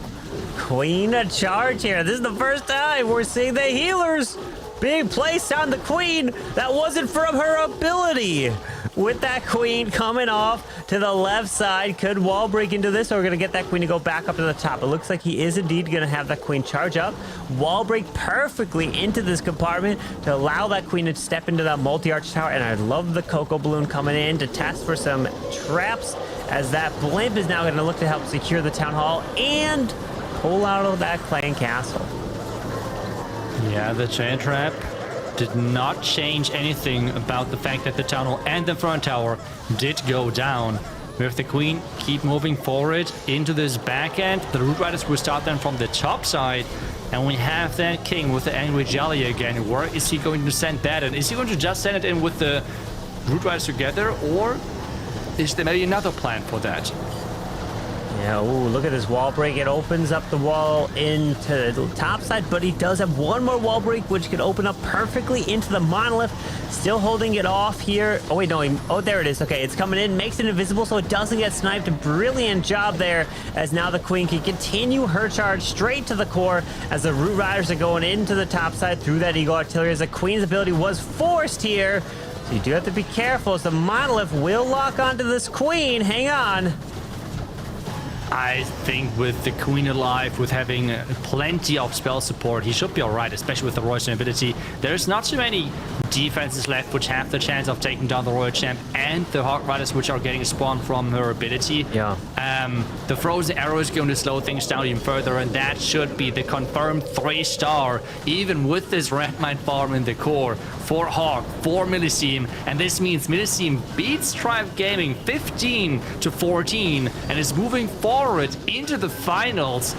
Queen of charge here. This is the first time we're seeing the healers being placed on the Queen. That wasn't from her ability. With that Queen coming off to the left side, could wall break into this, or we're going to get that Queen to go back up to the top. It looks like he is indeed going to have that Queen charge up, wall break perfectly into this compartment to allow that Queen to step into that multi-arch tower. And I love the Cocoa Balloon coming in to test for some traps, as that Blimp is now going to look to help secure the Town Hall and pull out of that Clan Castle. Yeah, the chain trap did not change anything about the fact that the Town Hall and the front tower did go down. With the Queen keep moving forward into this back end, the Root Riders will start them from the top side, and we have that King with the Angry Jelly again. Where is he going to send that in? Is he going to just send it in with the Root Riders together, or is there maybe another plan for that? Yeah, ooh, look at this wall break. It opens up the wall into the top side, but he does have 1 more wall break, which could open up perfectly into the monolith. Still holding it off here. Oh, wait, no. Oh, there it is. Okay, it's coming in, makes it invisible so it doesn't get sniped. A brilliant job there, as now the Queen can continue her charge straight to the core, as the Root Riders are going into the top side through that Eagle Artillery, as the Queen's ability was forced here. So you do have to be careful, as the monolith will lock onto this Queen. Hang on. I think with the Queen alive, with having plenty of spell support, he should be alright, especially with the Royal Champ ability. There's not too many defenses left which have the chance of taking down the Royal Champ and the Hawk Riders, which are getting spawned from her ability. Yeah. The Frozen Arrow is going to slow things down even further, and that should be the confirmed 3-star, even with this Red Mine farm in the core, for Hawk, for Millesime. And this means Millesime beats Tribe Gaming 15-14 and is moving forward into the finals.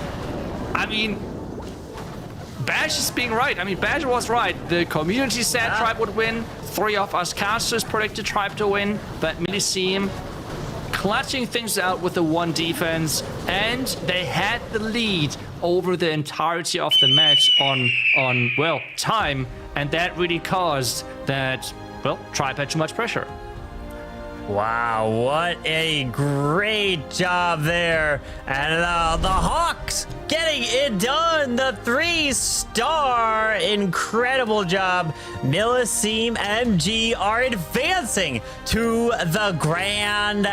I mean, Bash is being right. I mean, Bash was right. The community said Tribe would win. 3 of us casters predicted Tribe to win, but Millesime clutching things out with the 1 defense, and they had the lead over the entirety of the match on well, time, and that really caused that, well, Tribe had too much pressure. Wow, what a great job there. And the Hawks getting it done. The 3-star. Incredible job. Millesime MG are advancing to the grand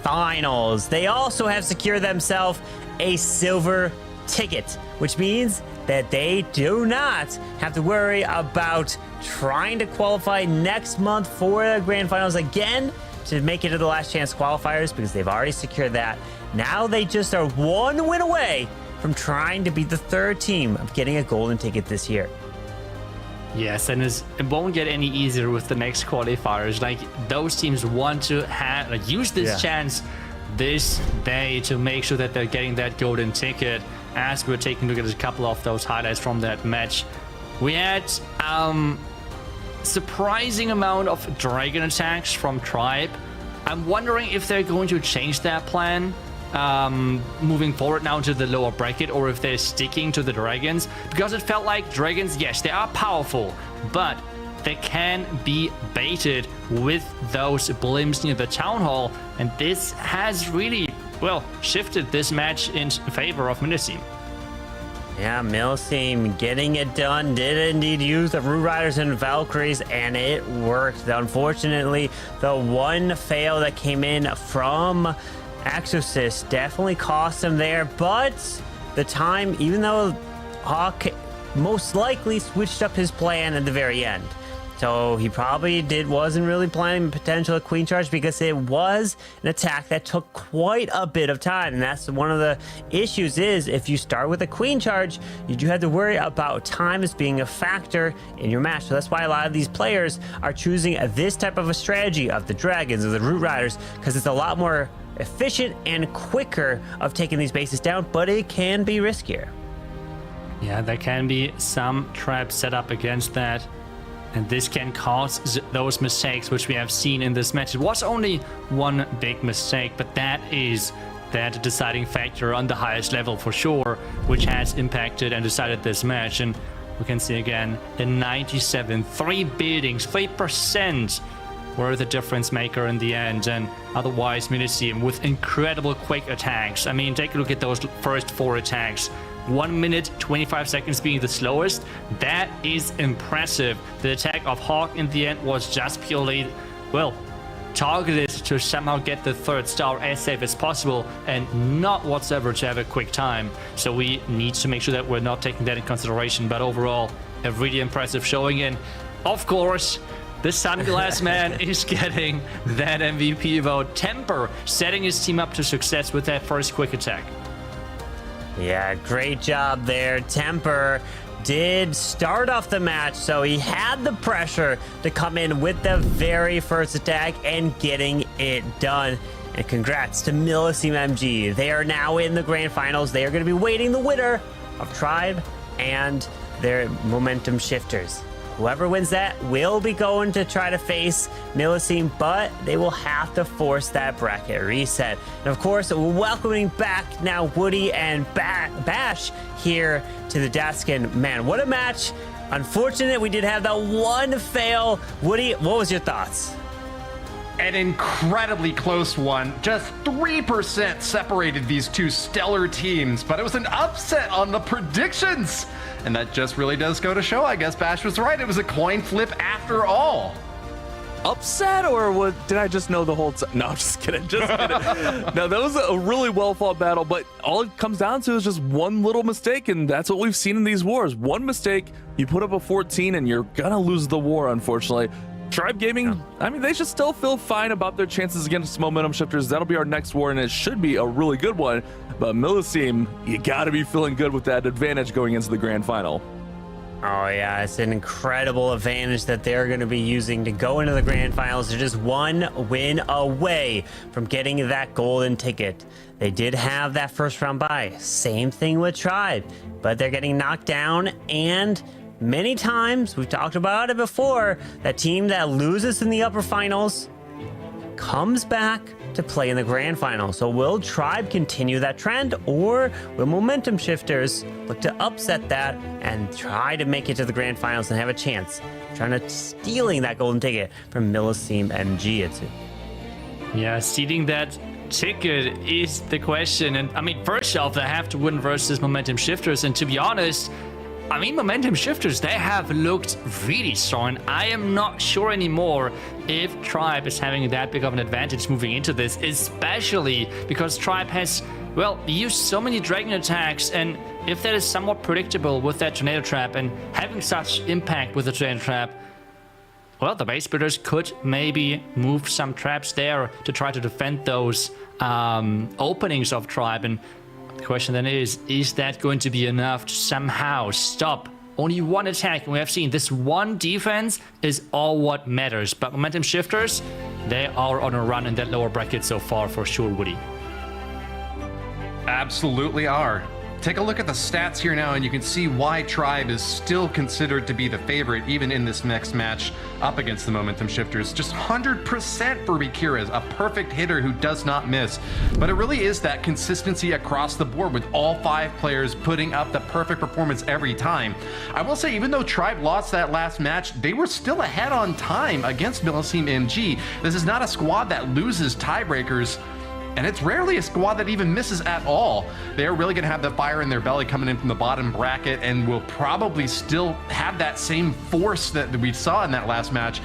finals. They also have secured themselves a silver ticket, which means that they do not have to worry about trying to qualify next month for the grand finals again to make it to the last chance qualifiers, because they've already secured that. Now they just are one win away from trying to be the third team of getting a golden ticket this year. Yes, and it won't get any easier with the next qualifiers. Like, those teams want to use this chance this day to make sure that they're getting that golden ticket. As we're taking a look at a couple of those highlights from that match, we had surprising amount of dragon attacks from Tribe. I'm wondering if they're going to change that plan moving forward now to the lower bracket, or if they're sticking to the dragons, because it felt like dragons, yes, they are powerful, but they can be baited with those blimps near the town hall, and this has really, well, shifted this match in favor of Millesime. Yeah, Millesime getting it done. Did indeed use the Root Riders and Valkyries, and it worked. Unfortunately, the one fail that came in from Exorcist definitely cost them there, but the time, even though Hawk most likely switched up his plan at the very end. So he probably wasn't really planning potential Queen Charge, because it was an attack that took quite a bit of time. And that's one of the issues, is if you start with a Queen Charge, you do have to worry about time as being a factor in your match. So that's why a lot of these players are choosing this type of a strategy of the Dragons or the Root Riders, because it's a lot more efficient and quicker of taking these bases down, but it can be riskier. Yeah, there can be some traps set up against that. And this can cause those mistakes which we have seen in this match. It was only one big mistake, but that is that deciding factor on the highest level for sure, which has impacted and decided this match. And we can see again, the 97, 3 buildings, 3% were the difference maker in the end. And otherwise, Millesime with incredible quick attacks. I mean, take a look at those first 4 attacks. 1 minute, 25 seconds being the slowest. That is impressive. The attack of Hawk in the end was just purely, well, targeted to somehow get the 3rd star as safe as possible, and not whatsoever to have a quick time. So we need to make sure that we're not taking that in consideration. But overall, a really impressive showing. And of course, the Sunglass Man is getting that MVP vote. Temper setting his team up to success with that first quick attack. Yeah, great job there. Temper did start off the match, so he had the pressure to come in with the very first attack and getting it done. And congrats to Millesime MG. They are now in the grand finals. They are going to be waiting the winner of Tribe and their momentum shifters. Whoever wins that will be going to try to face Millesime, but they will have to force that bracket reset. And of course, welcoming back now Woody and Bash here to the desk. And man, what a match. Unfortunate we did have that one fail. Woody, what was your thoughts? An incredibly close one. Just 3% separated these two stellar teams, but it was an upset on the predictions. And that just really does go to show, I guess Bash was right. It was a coin flip after all. Upset, or what? Did I just know the whole time? No, I'm just kidding. Just kidding. No, that was a really well-fought battle, but all it comes down to is just one little mistake, and that's what we've seen in these wars. One mistake, you put up a 14, and you're gonna lose the war, unfortunately. Tribe Gaming, I mean, they should still feel fine about their chances against momentum shifters. That'll be our next war, and it should be a really good one. But Millesime, you gotta be feeling good with that advantage going into the grand final. Oh yeah, it's an incredible advantage that they're going to be using to go into the grand finals. They're just one win away from getting that golden ticket. They did have that first round bye. Same thing with Tribe, but they're getting knocked down, and many times, we've talked about it before, that team that loses in the upper finals comes back to play in the grand final. So will Tribe continue that trend, or will momentum shifters look to upset that and try to make it to the grand finals and have a chance trying to stealing that golden ticket from Millesime MG? Yeah, seeding that ticket is the question. And I mean, first off, they have to win versus Momentum Shifters. And to be honest, I mean, Momentum Shifters, they have looked really strong. I am not sure anymore if Tribe is having that big of an advantage moving into this, especially because Tribe has, well, used so many dragon attacks, and if that is somewhat predictable with that tornado trap and having such impact with the tornado trap, well, the base builders could maybe move some traps there to try to defend those openings of Tribe. And the question then is that going to be enough to somehow stop only one attack? And we have seen this one defense is all what matters. But Momentum Shifters, they are on a run in that lower bracket so far for sure, Woody. Absolutely are. Take a look at the stats here now, and you can see why Tribe is still considered to be the favorite, even in this next match up against the Momentum Shifters. Just 100% for Rikira, a perfect hitter who does not miss. But it really is that consistency across the board with all 5 players putting up the perfect performance every time. I will say, even though Tribe lost that last match, they were still ahead on time against Millesime MG. This is not a squad that loses tiebreakers, and it's rarely a squad that even misses at all. They're really going to have the fire in their belly coming in from the bottom bracket, and will probably still have that same force that we saw in that last match.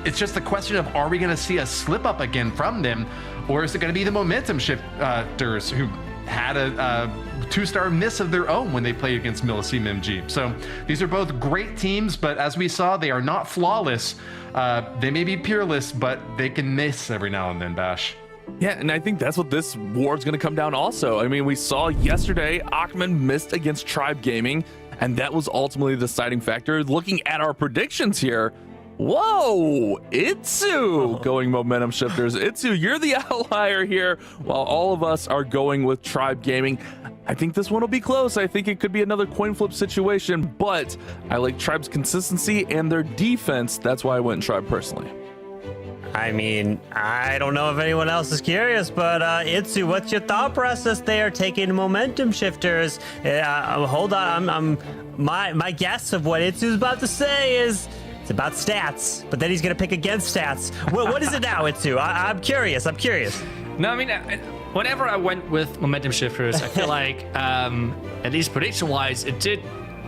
It's just the question of, are we going to see a slip up again from them, or is it going to be the Momentum Shifters who had a 2-star miss of their own when they played against Millesime MG? So these are both great teams, but as we saw, they are not flawless. They may be peerless, but they can miss every now and then, Bash. Yeah, and I think that's what this war is going to come down also. I mean, we saw yesterday Achman missed against Tribe Gaming, and that was ultimately the deciding factor. Looking at our predictions here, whoa, Itsu going Momentum Shifters. Itsu, you're the outlier here, while all of us are going with Tribe Gaming. I think this one will be close. I think it could be another coin flip situation, but I like Tribe's consistency and their defense. That's why I went Tribe personally. I mean, I don't know if anyone else is curious, but Itsu, what's your thought process there taking Momentum Shifters? Hold on, my guess of what Itsu's about to say is it's about stats, but then he's going to pick against stats. What is it now, Itsu? I'm curious. No, I mean, whenever I went with Momentum Shifters, I feel like, at least prediction-wise, it did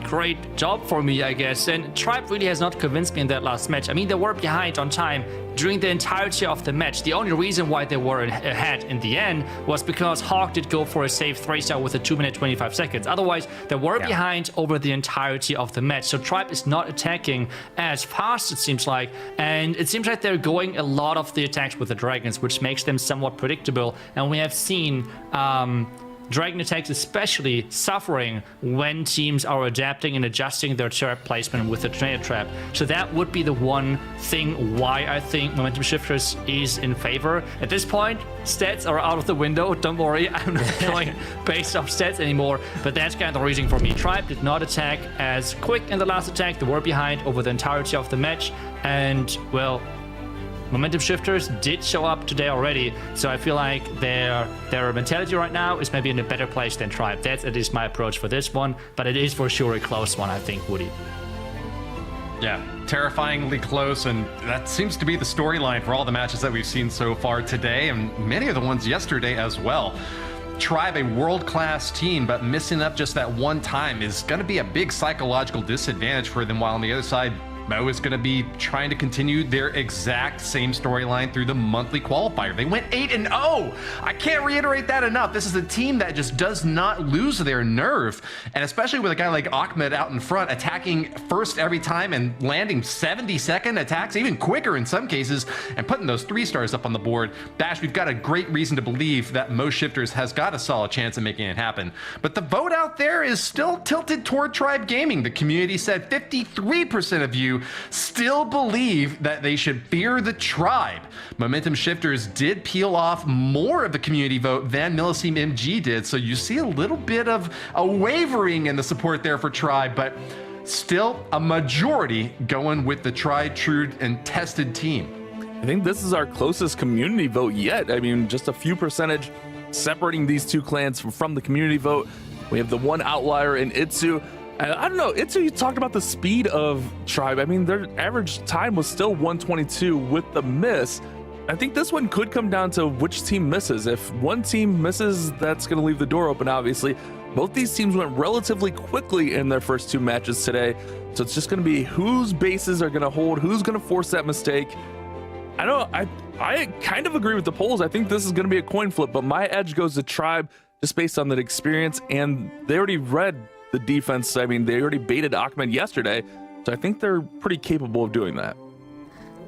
great job for me, I guess. And Tribe really has not convinced me in that last match. I mean, they were behind on time during the entirety of the match. The only reason why they were ahead in the end was because Hawk did go for a safe 3-star with a 2-minute 25 seconds. Otherwise, they were behind over the entirety of the match. So Tribe is not attacking as fast, it seems like. And it seems like they're going a lot of the attacks with the dragons, which makes them somewhat predictable. And we have seen dragon attacks especially suffering when teams are adapting and adjusting their trap placement with the tornado trap. So that would be the one thing why I think Momentum Shifters is in favor. At this point, stats are out of the window. Don't worry, I'm not going based off stats anymore, but that's kind of the reason for me. Tribe did not attack as quick in the last attack. They were behind over the entirety of the match, and well, Momentum Shifters did show up today already, so I feel like their mentality right now is maybe in a better place than Tribe. That's at least my approach for this one, but it is for sure a close one, I think, Woody. Yeah, terrifyingly close, and that seems to be the storyline for all the matches that we've seen so far today, and many of the ones yesterday as well. Tribe, a world-class team, but missing up just that one time is going to be a big psychological disadvantage for them, while on the other side, Mo is going to be trying to continue their exact same storyline through the monthly qualifier. They went 8-0. I can't reiterate that enough. This is a team that just does not lose their nerve. And especially with a guy like Ahmed out in front, attacking first every time and landing 70-second attacks, even quicker in some cases, and putting those 3-stars up on the board. Bash, we've got a great reason to believe that Mo Shifters has got a solid chance of making it happen. But the vote out there is still tilted toward Tribe Gaming. The community said 53% of you still believe that they should fear the Tribe. Momentum Shifters did peel off more of the community vote than Millesime MG did, so you see a little bit of a wavering in the support there for Tribe, but still a majority going with the tried, true, and tested team. I think this is our closest community vote yet. I mean, just a few percentage separating these two clans from the community vote. We have the one outlier in Itsu. I don't know, Itsu, you talked about the speed of Tribe. I mean, their average time was still 122 with the miss. I think this one could come down to which team misses. If one team misses, that's going to leave the door open, obviously. Both these teams went relatively quickly in their first 2 matches today. So it's just going to be whose bases are going to hold, who's going to force that mistake. I kind of agree with the polls. I think this is going to be a coin flip, but my edge goes to Tribe just based on that experience, and they already read the defense. I mean, they already baited Ahmed yesterday, so I think they're pretty capable of doing that.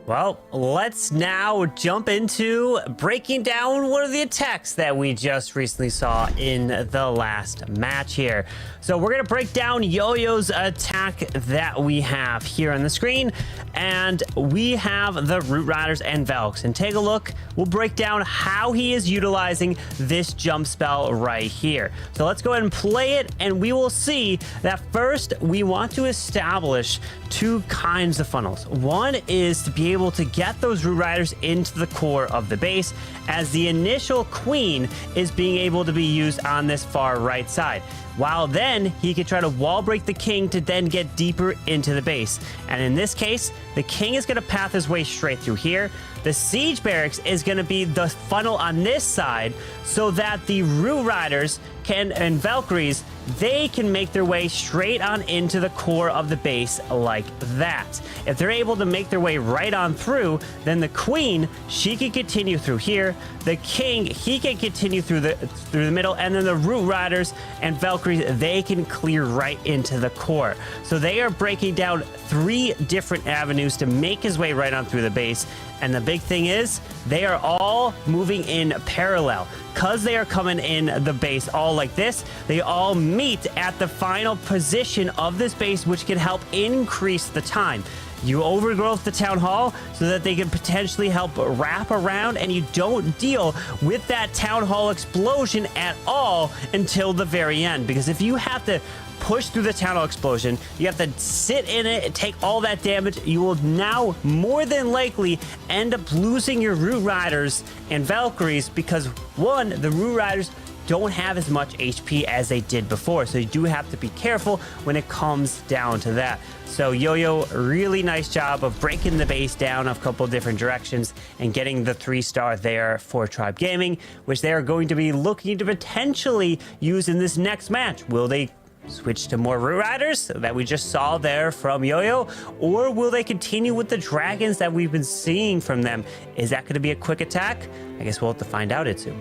Well, let's now jump into breaking down one of the attacks that we just recently saw in the last match here. So we're going to break down Yo-Yo's attack that we have here on the screen, and we have the Root Riders and Velks. And take a look. We'll break down how he is utilizing this jump spell right here. So let's go ahead and play it, and we will see that first we want to establish 2 kinds of funnels. One is to be able to get those Root Riders into the core of the base, as the initial queen is being able to be used on this far right side, while then he could try to wall break the king to then get deeper into the base. And in this case, the king is going to path his way straight through here. The siege barracks is going to be the funnel on this side, so that the Root Riders and Valkyries, they can make their way straight on into the core of the base like that. If they're able to make their way right on through, then the queen, she can continue through here. The king, he can continue through the middle, and then the Root Riders and Valkyries, they can clear right into the core. So they are breaking down 3 different avenues to make his way right on through the base. And the big thing is, they are all moving in parallel. Because they are coming in the base all like this, they all meet at the final position of this base, which can help increase the time. You overgrowth the town hall so that they can potentially help wrap around, and you don't deal with that town hall explosion at all until the very end. Because if you have to push through the town hall explosion, you have to sit in it and take all that damage, you will now more than likely end up losing your Root Riders and Valkyries, because one, the Root Riders don't have as much HP as they did before, so you do have to be careful when it comes down to that. So Yo-Yo, really nice job of breaking the base down a couple different directions and getting the 3-star there for Tribe Gaming, which they are going to be looking to potentially use in this next match. Will they switch to more Root Riders that we just saw there from Yo-Yo, or will they continue with the dragons that we've been seeing from them? Is that going to be a quick attack? I guess we'll have to find out, Itsu.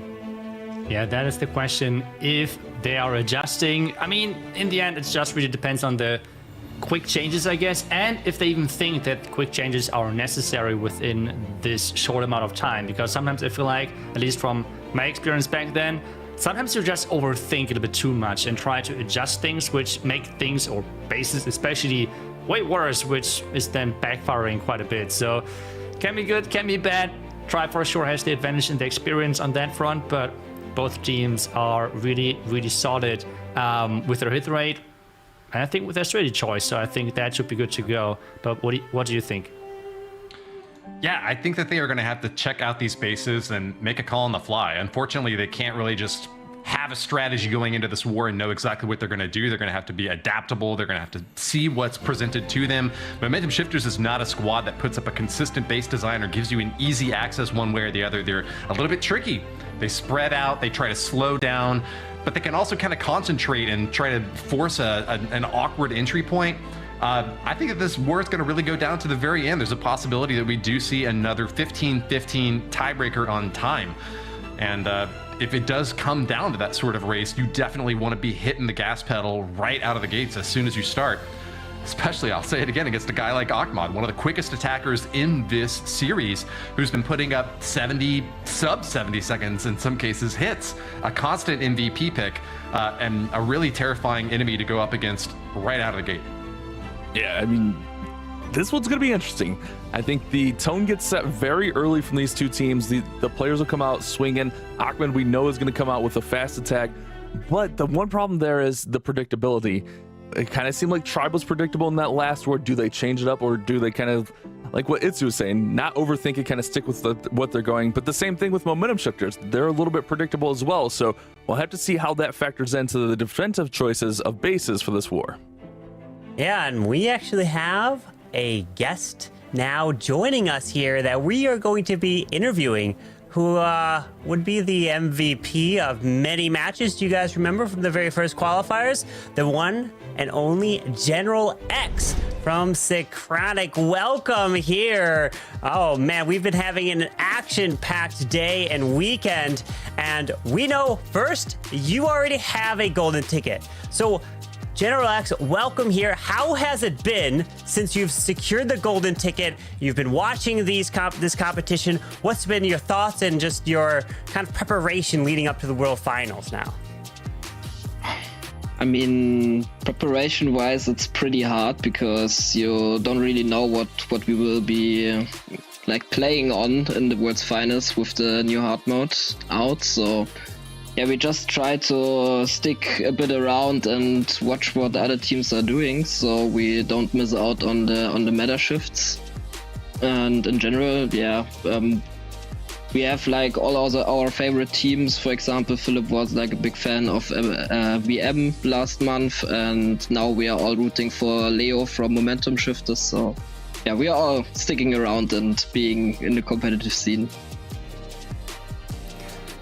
Yeah, that is the question. If they are adjusting, I mean, in the end, it just really depends on the quick changes, I guess, and if they even think that quick changes are necessary within this short amount of time. Because sometimes I feel like, at least from my experience back then, sometimes you just overthink it a bit too much and try to adjust things, which make things, or bases especially, way worse, which is then backfiring quite a bit. So can be good, can be bad. Tribe for sure has the advantage in the experience on that front, but both teams are really, really solid with their hit rate, and I think with their strategy choice. So I think that should be good to go. But what do you think? Yeah, I think that they are going to have to check out these bases and make a call on the fly. Unfortunately, they can't really just have a strategy going into this war and know exactly what they're going to do. They're going to have to be adaptable. They're going to have to see what's presented to them. Momentum Shifters is not a squad that puts up a consistent base design or gives you an easy access one way or the other. They're a little bit tricky. They spread out, they try to slow down, but they can also kind of concentrate and try to force an awkward entry point. I think that this war is going to really go down to the very end. There's a possibility that we do see another 15-15 tiebreaker on time. And if it does come down to that sort of race, you definitely want to be hitting the gas pedal right out of the gates as soon as you start. Especially, I'll say it again, against a guy like Ahmed, one of the quickest attackers in this series, who's been putting up sub 70 seconds, in some cases, hits. A constant MVP pick, and a really terrifying enemy to go up against right out of the gate. Yeah, I mean, this one's going to be interesting. I think the tone gets set very early from these 2 teams. The players will come out swinging. Ahmed, we know, is going to come out with a fast attack. But the one problem there is the predictability. It kind of seemed like Tribe was predictable in that last war. Do they change it up, or do they kind of, like what Itsu was saying, not overthink it, kind of stick with what they're going? But the same thing with Momentum Shifters. They're a little bit predictable as well. So we'll have to see how that factors into the defensive choices of bases for this war. Yeah, and we actually have a guest now joining us here that we are going to be interviewing, who would be the MVP of many matches. Do you guys remember from the very first qualifiers? The one and only General X from Synchronic. Welcome here. Oh man, we've been having an action-packed day and weekend, and we know first, you already have a golden ticket. So General X, welcome here. How has it been since you've secured the golden ticket? You've been watching this competition. What's been your thoughts and just your kind of preparation leading up to the World Finals now? I mean, preparation-wise, it's pretty hard because you don't really know what we will be like playing on in the World Finals with the new hard mode out. So yeah, we just try to stick a bit around and watch what other teams are doing, so we don't miss out on the meta shifts. And in general, yeah, we have like all our favorite teams. For example, Philip was like a big fan of VM last month, and now we are all rooting for Leo from Momentum Shifters. So yeah, we are all sticking around and being in the competitive scene.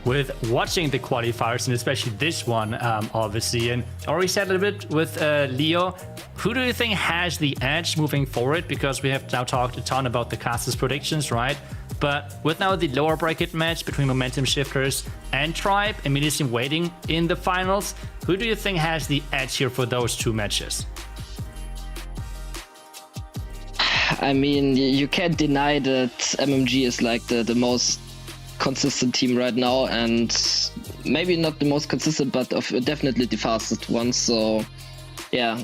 With watching the qualifiers, and especially this one, obviously, and already said a little bit with Leo, who do you think has the edge moving forward? Because we have now talked a ton about the casters' predictions, right? But with now the lower bracket match between Momentum Shifters and Tribe and Millesime waiting in the finals, who do you think has the edge here for those two matches? I mean, you can't deny that MMG is like the most consistent team right now, and maybe not the most consistent, but definitely the fastest one. So yeah,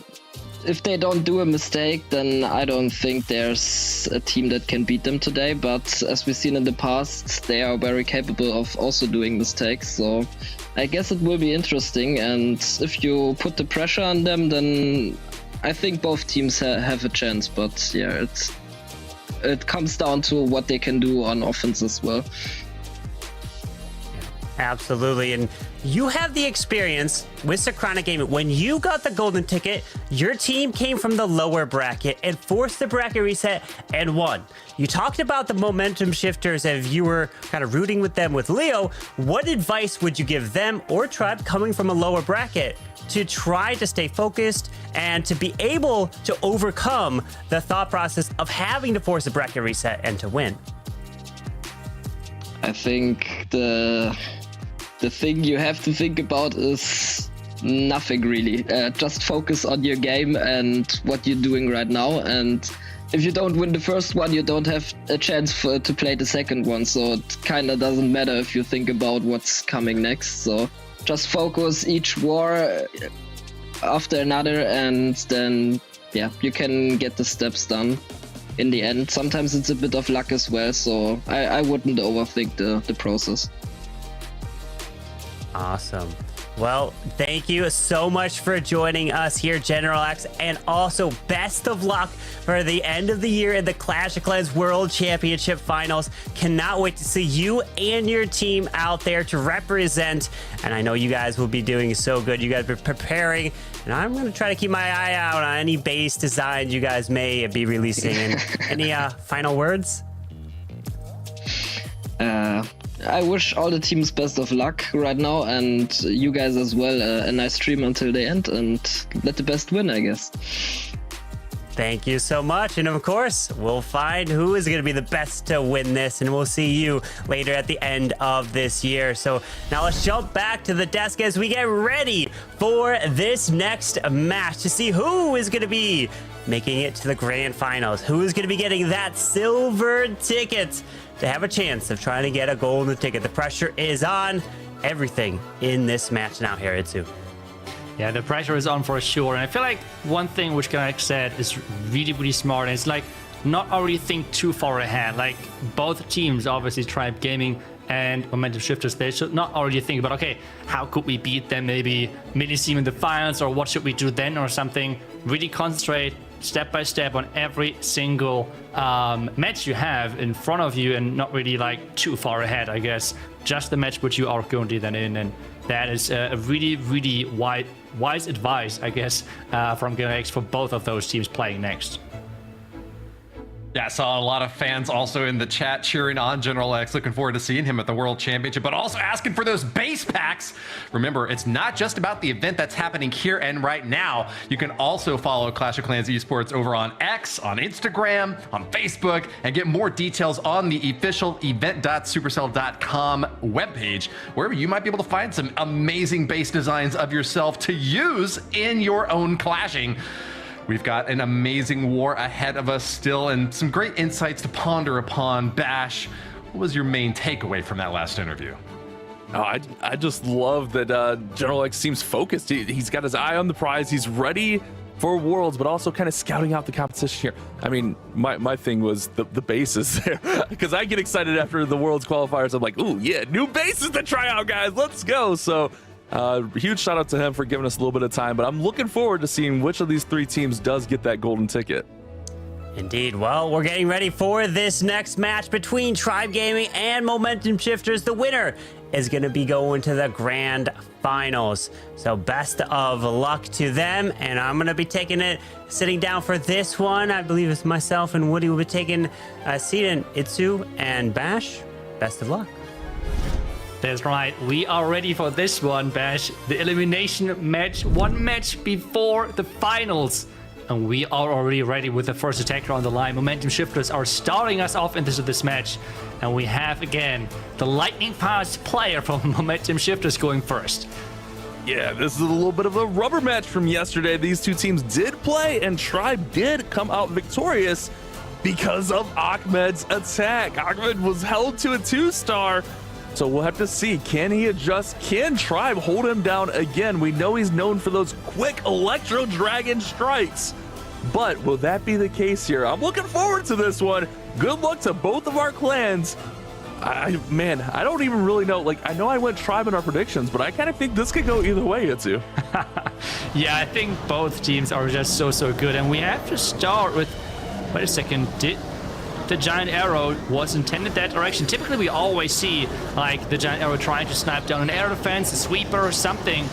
if they don't do a mistake, then I don't think there's a team that can beat them today. But as we've seen in the past, they are very capable of also doing mistakes. So I guess it will be interesting, and if you put the pressure on them, then I think both teams have a chance. But yeah, it comes down to what they can do on offense as well. Absolutely. And you have the experience with Synchronic Gaming. When you got the golden ticket, your team came from the lower bracket and forced the bracket reset and won. You talked about the Momentum Shifters as you were kind of rooting with them with Leo. What advice would you give them or Tribe coming from a lower bracket to try to stay focused and to be able to overcome the thought process of having to force a bracket reset and to win? I think the thing you have to think about is nothing really. Just focus on your game and what you're doing right now. And if you don't win the first one, you don't have a chance to play the second one. So it kind of doesn't matter if you think about what's coming next. So just focus each war after another, and then yeah, you can get the steps done in the end. Sometimes it's a bit of luck as well. So I wouldn't overthink the process. Awesome. Well, thank you so much for joining us here, General X, and also best of luck for the end of the year in the Clash of Clans World Championship Finals. Cannot wait to see you and your team out there to represent, and I know you guys will be doing so good. You guys are preparing, and I'm going to try to keep my eye out on any base designs you guys may be releasing. And any final words? I wish all the teams best of luck right now, and you guys as well a nice stream until the end, and let the best win, I guess. Thank you so much. And of course, we'll find who is going to be the best to win this, and we'll see you later at the end of this year. So now let's jump back to the desk as we get ready for this next match to see who is going to be making it to the grand finals, who is going to be getting that silver ticket to have a chance of trying to get a golden ticket. The pressure is on everything in this match now here, Itsu. Yeah, the pressure is on for sure. And I feel like one thing which Galax said is really, really smart. And it's like not already think too far ahead. Like both teams, obviously Tribe Gaming and Momentum Shifters, they should not already think about, okay, how could we beat them? Maybe Millesime in the finals, or what should we do then or something. Really concentrate step by step on every single match you have in front of you, and not really like too far ahead, I guess. Just the match which you are currently then in, and that is a really, really wise advice, I guess, from Galax for both of those teams playing next. Yeah, I saw a lot of fans also in the chat cheering on General X, looking forward to seeing him at the World Championship, but also asking for those base packs. Remember, it's not just about the event that's happening here and right now. You can also follow Clash of Clans Esports over on X, on Instagram, on Facebook, and get more details on the official event.supercell.com webpage, where you might be able to find some amazing base designs of yourself to use in your own clashing. We've got an amazing war ahead of us still and some great insights to ponder upon. Bash, what was your main takeaway from that last interview? Oh, I just love that General X seems focused. He's got his eye on the prize. He's ready for Worlds, but also kind of scouting out the competition here. I mean, my thing was the bases there, because I get excited after the Worlds qualifiers. I'm like, ooh, yeah, new bases to try out, guys. Let's go. So huge shout out to him for giving us a little bit of time, but I'm looking forward to seeing which of these three teams does get that golden ticket. Indeed. Well, we're getting ready for this next match between Tribe Gaming and Momentum Shifters. The winner is going to be going to the grand finals. So best of luck to them. And I'm going to be sitting down for this one. I believe it's myself and Woody will be taking a seat in Itsu and Bash. Best of luck. That's right, we are ready for this one, Bash. The elimination match, one match before the finals. And we are already ready with the first attacker on the line. Momentum Shifters are starting us off into this match. And we have, again, the lightning fast player from Momentum Shifters going first. Yeah, this is a little bit of a rubber match from yesterday. These two teams did play, and Tribe did come out victorious because of Ahmed's attack. Ahmed was held to a 2-star. So we'll have to see, can he adjust? Can Tribe hold him down again? We know he's known for those quick Electro Dragon strikes, but will that be the case here? I'm looking forward to this one. Good luck to both of our clans. Man, I don't even really know. Like, I know I went Tribe in our predictions, but I kind of think this could go either way, Itsu. Yeah, I think both teams are just so good. And we have to start with, wait a second, the giant arrow was intended that direction. Typically, we always see like the giant arrow trying to snipe down an air defense, a sweeper, or something.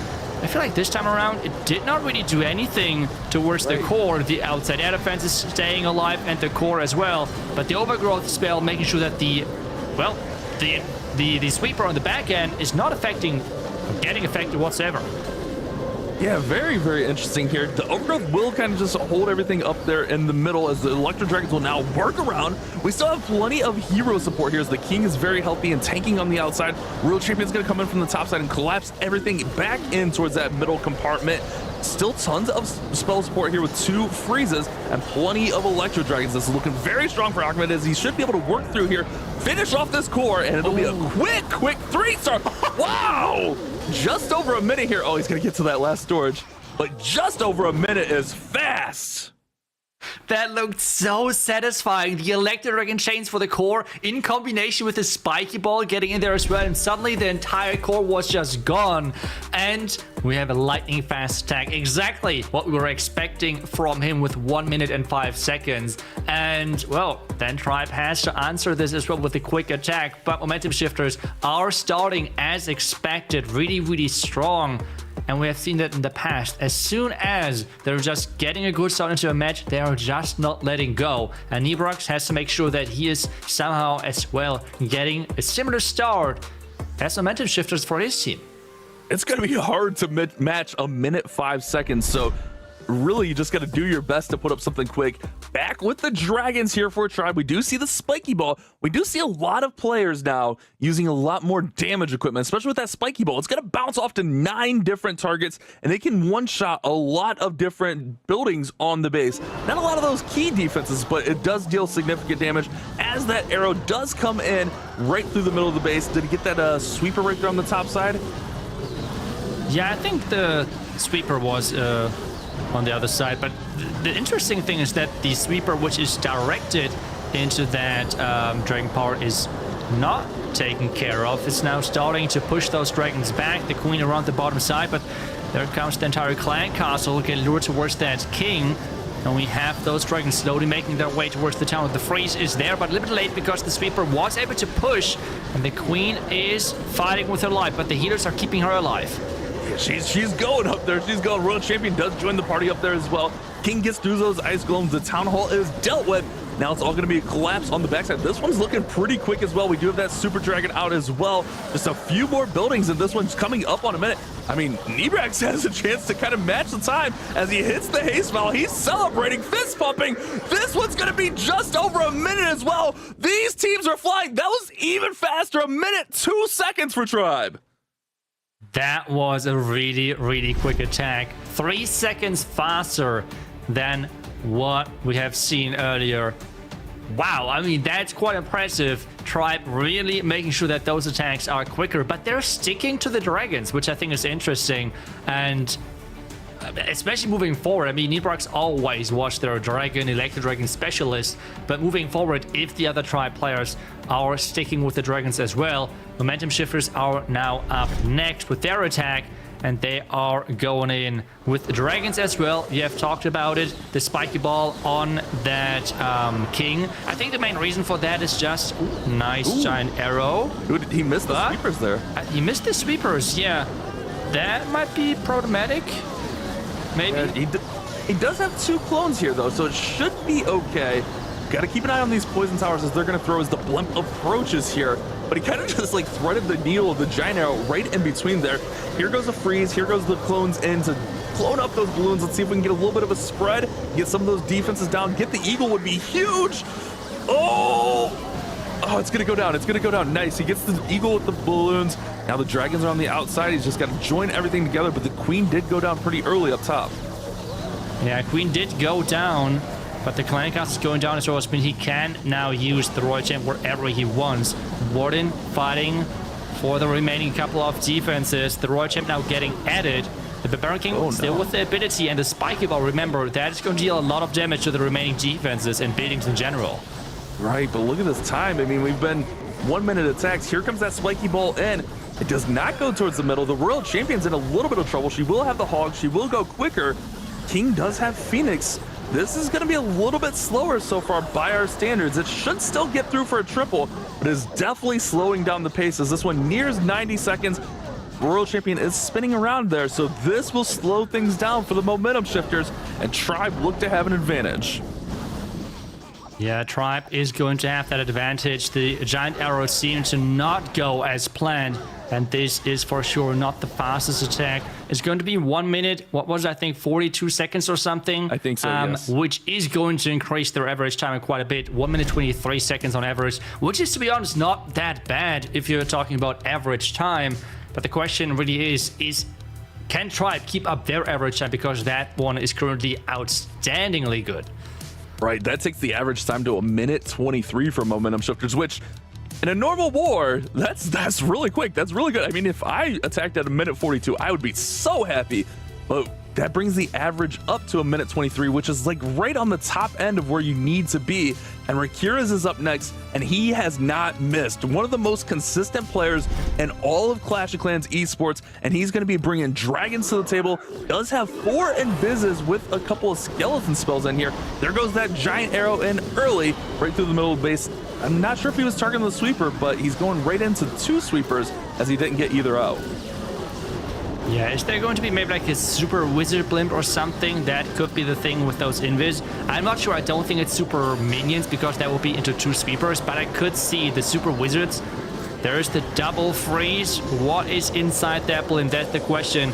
I feel like this time around, it did not really do anything towards the core. The outside air defense is staying alive, and the core as well. But the overgrowth spell, making sure that the sweeper on the back end is not getting affected whatsoever. Yeah, very, very interesting here. The Overgrowth will kind of just hold everything up there in the middle as the Electro Dragons will now work around. We still have plenty of hero support here as the King is very healthy and tanking on the outside. Real Champion's going to come in from the top side and collapse everything back in towards that middle compartment. Still tons of spell support here with 2 freezes and plenty of Electro Dragons. This is looking very strong for Ahmed as he should be able to work through here, finish off this core, and it'll be a quick 3-star. Wow! Just over a minute here. Oh, he's going to get to that last storage, but just over a minute is fast. That looked so satisfying. The Electro Dragon chains for the core in combination with the spiky ball getting in there as well. And suddenly the entire core was just gone. And we have a lightning fast attack. Exactly what we were expecting from him with 1 minute and 5 seconds. And well, then Tribe has to answer this as well with a quick attack. But Momentum Shifters are starting as expected. Really strong. And we have seen that in the past. As soon as they're just getting a good start into a match, they are just not letting go. And Nebrox has to make sure that he is somehow as well getting a similar start as Momentum Shifters for his team. It's going to be hard to match a minute 5 seconds. So really, you just got to do your best to put up something quick. Back with the Dragons here for Tribe. We do see the spiky ball. We do see a lot of players now using a lot more damage equipment, especially with that spiky ball. It's going to bounce off to 9 different targets, and it can one-shot a lot of different buildings on the base. Not a lot of those key defenses, but it does deal significant damage as that arrow does come in right through the middle of the base. Did he get that sweeper right there on the top side? Yeah, I think the sweeper was on the other side, but the interesting thing is that the sweeper, which is directed into that dragon power, is not taken care of. It's now starting to push those dragons back, the queen around the bottom side, but there comes the entire clan castle getting lured towards that king. And we have those dragons slowly making their way towards the town. The freeze is there, but a little bit late because the sweeper was able to push, and the queen is fighting with her life, but the healers are keeping her alive. Yeah, she's going up there. She's going. Royal Champion does join the party up there as well. King gets through those ice golems. The town hall is dealt with. Now it's all going to be a collapse on the backside. This one's looking pretty quick as well. We do have that Super Dragon out as well. Just a few more buildings, and this one's coming up on a minute. I mean, Nebrax has a chance to kind of match the time as he hits the haste foul. He's celebrating, fist pumping. This one's going to be just over a minute as well. These teams are flying. That was even faster. A minute, 2 seconds for Tribe. That was a really, really quick attack. 3 seconds faster than what we have seen earlier. Wow, I mean, that's quite impressive. Tribe really making sure that those attacks are quicker, but they're sticking to the dragons, which I think is interesting. And especially moving forward, I mean, Nebrax always watch their dragon, electro dragon specialist, but moving forward, if the other tribe players are sticking with the dragons as well, momentum shifters are now up next with their attack, and they are going in with the dragons as well. You have talked about it, the spiky ball on that king. I think the main reason for that is just nice giant arrow. He missed the sweepers there. He missed the sweepers, yeah. That might be problematic. Maybe. Yeah, he does have 2 clones here, though, so it should be okay. Got to keep an eye on these poison towers as they're going to throw as the blimp approaches here. But he kind of just like threaded the needle of the giant arrow right in between there. Here goes a freeze. Here goes the clones in to clone up those balloons. Let's see if we can get a little bit of a spread. Get some of those defenses down. Get the eagle would be huge. Oh, it's going to go down. It's going to go down. Nice. He gets the eagle with the balloons. Now the dragons are on the outside. He's just got to join everything together. But the queen did go down pretty early up top. Yeah, queen did go down. But the clan cast is going down as well, which means he can now use the Royal Champ wherever he wants. Warden fighting for the remaining couple of defenses. The Royal Champ now getting added. The Barbarian King still with the ability, and the spiky ball, remember, that is going to deal a lot of damage to the remaining defenses and buildings in general. Right, but look at this time. I mean, we've been 1 minute attacks. Here comes that spiky ball in. It does not go towards the middle. The Royal Champion's in a little bit of trouble. She will have the hog. She will go quicker. King does have Phoenix. This is going to be a little bit slower so far by our standards. It should still get through for a triple, but is definitely slowing down the pace as this one nears 90 seconds. Royal Champion is spinning around there, so this will slow things down for the momentum shifters, and Tribe look to have an advantage. Yeah, Tribe is going to have that advantage. The giant arrows seem to not go as planned, and this is for sure not the fastest attack. It's going to be 1 minute, what was it, I think 42 seconds or something? I think so, yes. Which is going to increase their average time quite a bit. 1 minute 23 seconds on average, which is, to be honest, not that bad if you're talking about average time. But the question really is can Tribe keep up their average time, because that one is currently outstandingly good. Right, that takes the average time to 1 minute 23 for momentum shifters, which in a normal war, that's really quick. That's really good. I mean, if I attacked at 1 minute 42, I would be so happy. But that brings the average up to 1 minute 23, which is like right on the top end of where you need to be. And Rakira's is up next, and he has not missed. One of the most consistent players in all of Clash of Clans esports, and he's going to be bringing dragons to the table. Does have 4 invises with a couple of skeleton spells in here. There goes that giant arrow in early, right through the middle of the base. I'm not sure if he was targeting the sweeper, but he's going right into 2 sweepers as he didn't get either out. Yeah, is there going to be maybe like a super wizard blimp or something? That could be the thing with those invis. I'm not sure. I don't think it's super minions, because that will be into 2 sweepers, but I could see the super wizards. There's the double freeze. What is inside that blimp? That's the question.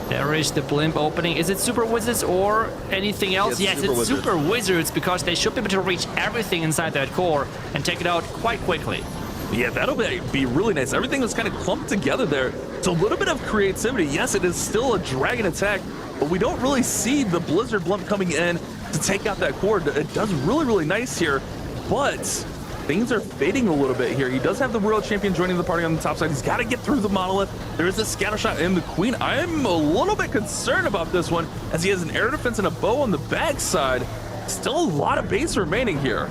There is the blimp opening. Is it super wizards or anything else? Yes, it's super wizards, because they should be able to reach everything inside that core and take it out quite quickly. Yeah, that'll be really nice. Everything was kind of clumped together there. It's a little bit of creativity. Yes, it is still a dragon attack, but we don't really see the Blizzard Blimp coming in to take out that core. It does really nice here, but things are fading a little bit here. He does have the World Champion joining the party on the top side. He's got to get through the monolith. There is a scatter shot in the Queen. I'm a little bit concerned about this one, as he has an air defense and a bow on the backside. Still a lot of base remaining here.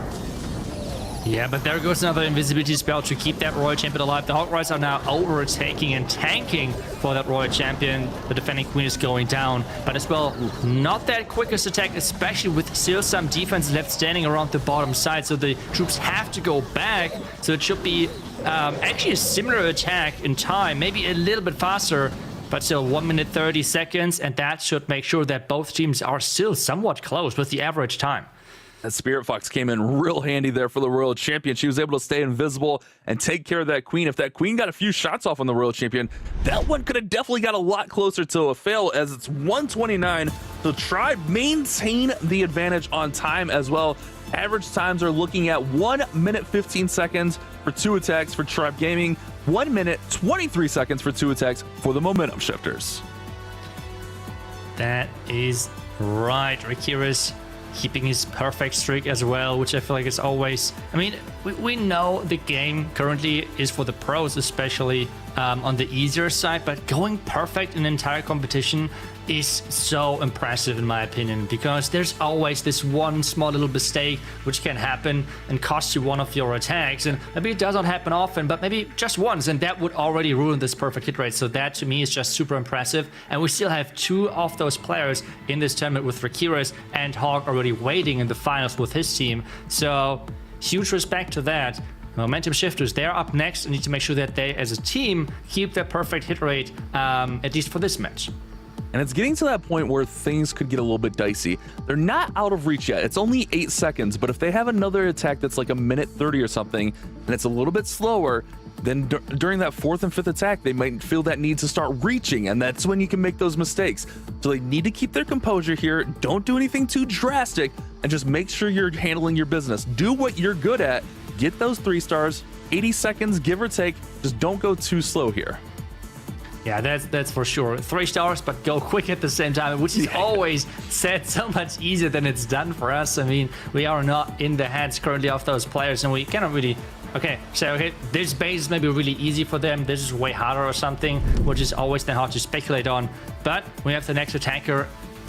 Yeah, but there goes another invisibility spell to keep that Royal Champion alive. The Hog Riders are now overtaking and tanking for that Royal Champion. The defending Queen is going down, but as well, not that quickest attack, especially with still some defense left standing around the bottom side, so the troops have to go back. So it should be actually a similar attack in time, maybe a little bit faster, but still 1 minute 30 seconds, and that should make sure that both teams are still somewhat close with the average time. That Spirit Fox came in real handy there for the Royal Champion. She was able to stay invisible and take care of that Queen. If that Queen got a few shots off on the Royal Champion, that one could have definitely got a lot closer to a fail, as it's 129. So Tribe maintain the advantage on time as well. Average times are looking at 1 minute 15 seconds for 2 attacks for Tribe Gaming, 1 minute 23 seconds for 2 attacks for the Momentum Shifters. That is right. Rakira's keeping his perfect streak as well, which I feel like is always... I mean, we know the game currently is for the pros, especially on the easier side, but going perfect in an entire competition is so impressive in my opinion, because there's always this one small little mistake which can happen and cost you one of your attacks, and maybe it doesn't happen often, but maybe just once, and that would already ruin this perfect hit rate. So that to me is just super impressive, and we still have 2 of those players in this tournament with Rakiras and Hawk already waiting in the finals with his team, so huge respect to that. Momentum Shifters, they're up next and need to make sure that they as a team keep their perfect hit rate, at least for this match. And it's getting to that point where things could get a little bit dicey. They're not out of reach yet. It's only 8 seconds, but if they have another attack that's like a minute 30 or something, and it's a little bit slower, then during that 4th and 5th attack, they might feel that need to start reaching, and that's when you can make those mistakes. So they need to keep their composure here. Don't do anything too drastic, and just make sure you're handling your business. Do what you're good at. Get those 3 stars, 80 seconds, give or take. Just don't go too slow here. Yeah, that's for sure. 3 stars, but go quick at the same time, which is always said so much easier than it's done for us. I mean, we are not in the heads currently of those players, and we cannot really... Okay, this base is maybe really easy for them. This is way harder or something, which is always then hard to speculate on. But we have the next attacker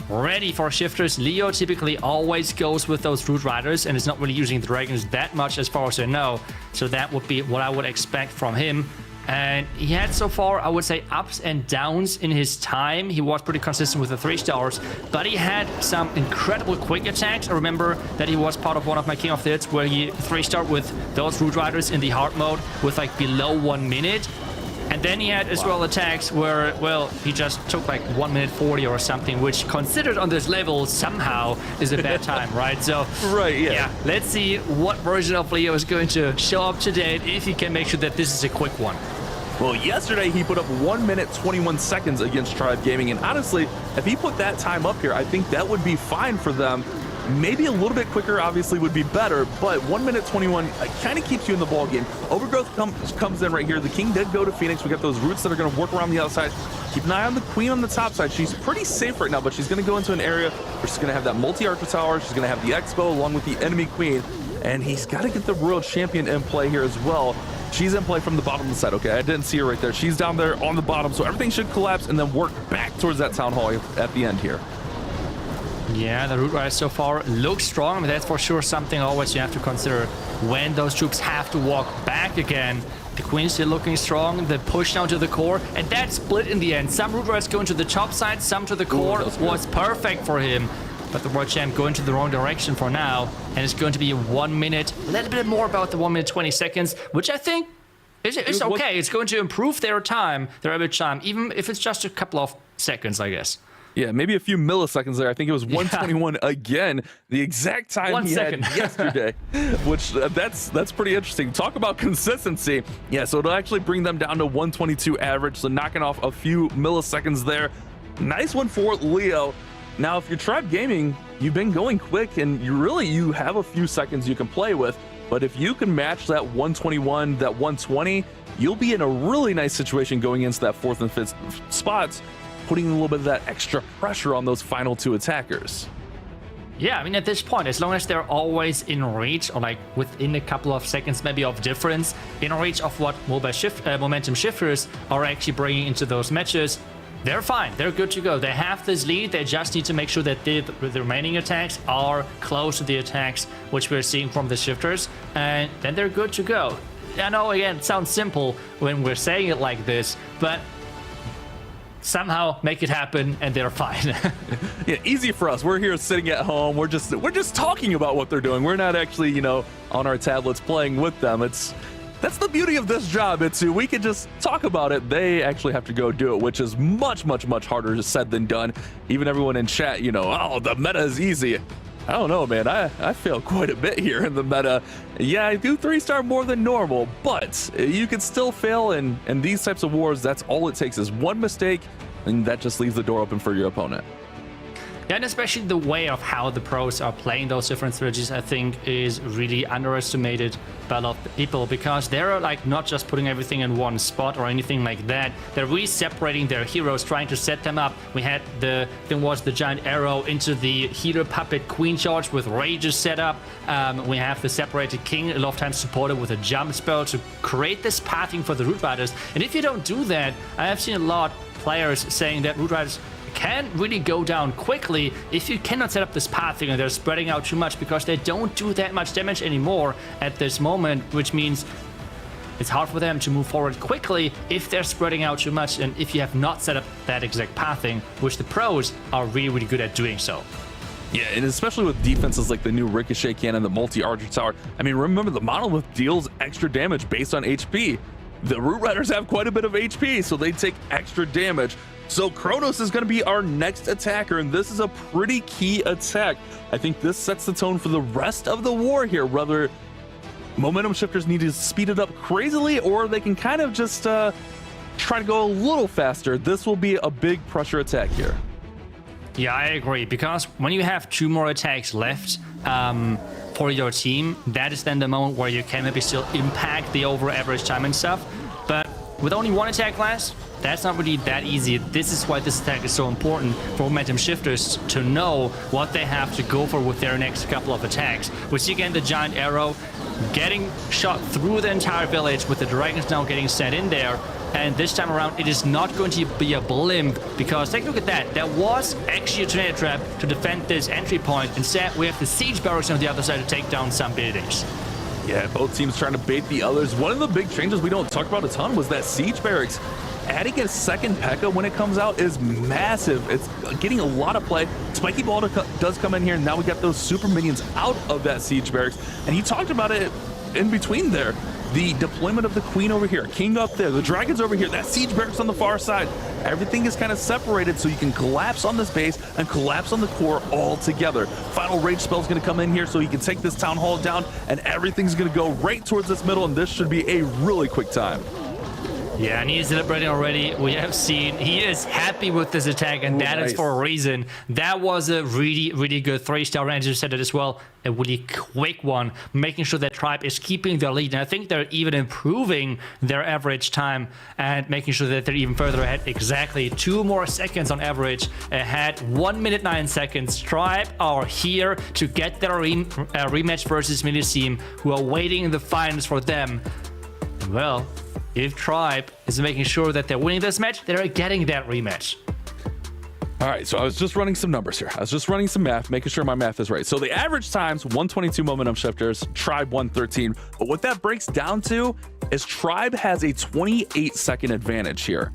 ready for Shifters. Leo typically always goes with those Root Riders and is not really using the Dragons that much as far as I know. So that would be what I would expect from him. And he had so far, I would say, ups and downs in his time. He was pretty consistent with the 3 stars, but he had some incredible quick attacks. I remember that he was part of one of my King of the Hits where he 3-starred with those Root Riders in the hard mode with like below 1 minute. And then he had as well attacks where, well, he just took like 1 minute 40 or something, which considered on this level somehow is a bad time, right? So, Right, yeah. Let's see what version of Leo is going to show up today, if he can make sure that this is a quick one. Well, yesterday he put up 1 minute 21 seconds against Tribe Gaming, and honestly, if he put that time up here, I think that would be fine for them. Maybe a little bit quicker obviously would be better, but 1 minute 21 kind of keeps you in the ball game. Overgrowth comes in right here. The King did go to Phoenix. We got those roots that are going to work around the outside. Keep an eye on the Queen on the top side. She's pretty safe right now, but she's going to go into an area where she's going to have that multi-archer tower. She's going to have the Expo along with the enemy Queen, and he's got to get the Royal Champion in play here as well. She's in play from the bottom of the side. Okay, I didn't see her right there. She's down there on the bottom, so everything should collapse and then work back towards that Town Hall at the end here. Yeah, the Root Riders so far look strong, but that's for sure something always you have to consider when those troops have to walk back again. The Queen's still looking strong, the push down to the core, and that split in the end. Some Root Riders going to the top side, some to the core. Was perfect for him. But the World Champ going to the wrong direction for now, and it's going to be 1 minute, a little bit more about the 1 minute 20 seconds, which I think is okay. It's going to improve their time, their average time, even if it's just a couple of seconds, I guess. Yeah, maybe a few milliseconds there. I think it was 121 again, the exact time 1 second. Had yesterday, which that's pretty interesting. Talk about consistency. Yeah, so it'll actually bring them down to 122 average, so knocking off a few milliseconds there. Nice one for Leo. Now, if you're Tribe Gaming, you've been going quick, and you have a few seconds you can play with. But if you can match that 121, that 120, you'll be in a really nice situation going into that 4th and 5th spots, putting a little bit of that extra pressure on those final 2 attackers. Yeah, I mean, at this point, as long as they're always in reach, or like within a couple of seconds maybe of difference, in reach of what Momentum Shifters are actually bringing into those matches, they're fine. They're good to go. They have this lead. They just need to make sure that the remaining attacks are close to the attacks which we're seeing from the Shifters, and then they're good to go. I know, again, it sounds simple when we're saying it like this, but somehow make it happen and they're fine. Yeah, easy for us. We're here sitting at home. We're just talking about what they're doing. We're not actually, on our tablets playing with them. That's the beauty of this job. We can just talk about it. They actually have to go do it, which is much, much, much harder said than done. Even everyone in chat, oh, the meta is easy. I don't know, man. I fail quite a bit here in the meta. Yeah, I do 3-star more than normal, but you can still fail, and in these types of wars, that's all it takes is one mistake, and that just leaves the door open for your opponent. Yeah, and especially the way of how the pros are playing those different strategies, I think, is really underestimated by a lot of people, because they're like not just putting everything in one spot or anything like that. They're really separating their heroes, trying to set them up. We had the giant arrow into the healer puppet queen charge with rages set up. We have the separated king, a lot of times supported with a jump spell to create this pathing for the root riders. And if you don't do that, I have seen a lot of players saying that root riders can really go down quickly if you cannot set up this pathing and they're spreading out too much, because they don't do that much damage anymore at this moment, which means it's hard for them to move forward quickly if they're spreading out too much and if you have not set up that exact pathing, which the pros are really, really good at doing so. Yeah, and especially with defenses like the new Ricochet Cannon, the multi-Archer Tower. I mean, remember, the Monolith deals extra damage based on HP. The Root Riders have quite a bit of HP, so they take extra damage. So Kronos is going to be our next attacker, and this is a pretty key attack. I think this sets the tone for the rest of the war here. Whether momentum shifters need to speed it up crazily, or they can kind of just try to go a little faster. This will be a big pressure attack here. Yeah, I agree, because when you have 2 more attacks left for your team, that is then the moment where you can maybe still impact the over average time and stuff. But with only 1 attack last, that's not really that easy. This is why this attack is so important for momentum shifters to know what they have to go for with their next couple of attacks. We see again the giant arrow getting shot through the entire village with the dragons now getting set in there. And this time around, it is not going to be a blimp, because take a look at that. There was actually a tornado trap to defend this entry point. Instead, we have the siege barracks on the other side to take down some buildings. Yeah, both teams trying to bait the others. One of the big changes we don't talk about a ton was that siege barracks. Adding a second P.E.K.K.A. when it comes out is massive. It's getting a lot of play. Spiky Ball does come in here, and now we got those super minions out of that siege barracks. And he talked about it in between there. The deployment of the queen over here, king up there, the dragons over here, that siege barracks on the far side. Everything is kind of separated so you can collapse on this base and collapse on the core all together. Final rage spell is going to come in here so he can take this town hall down, and everything's going to go right towards this middle, and this should be a really quick time. Yeah, and he's celebrating already. We have seen he is happy with this attack, and that is for a reason. That was a really, really good 3-star, and you said it as well, a really quick one, making sure that Tribe is keeping their lead. And I think they're even improving their average time and making sure that they're even further ahead. Exactly 2 more seconds on average ahead. 1 minute 9 seconds. Tribe are here to get their rematch versus Millesime, who are waiting in the finals for them. Well, if Tribe is making sure that they're winning this match, they're getting that rematch. All right, so I was just running some numbers here. I was just running some math, making sure my math is right. So the average times, 122 momentum shifters, Tribe 113. But what that breaks down to is Tribe has a 28-second advantage here.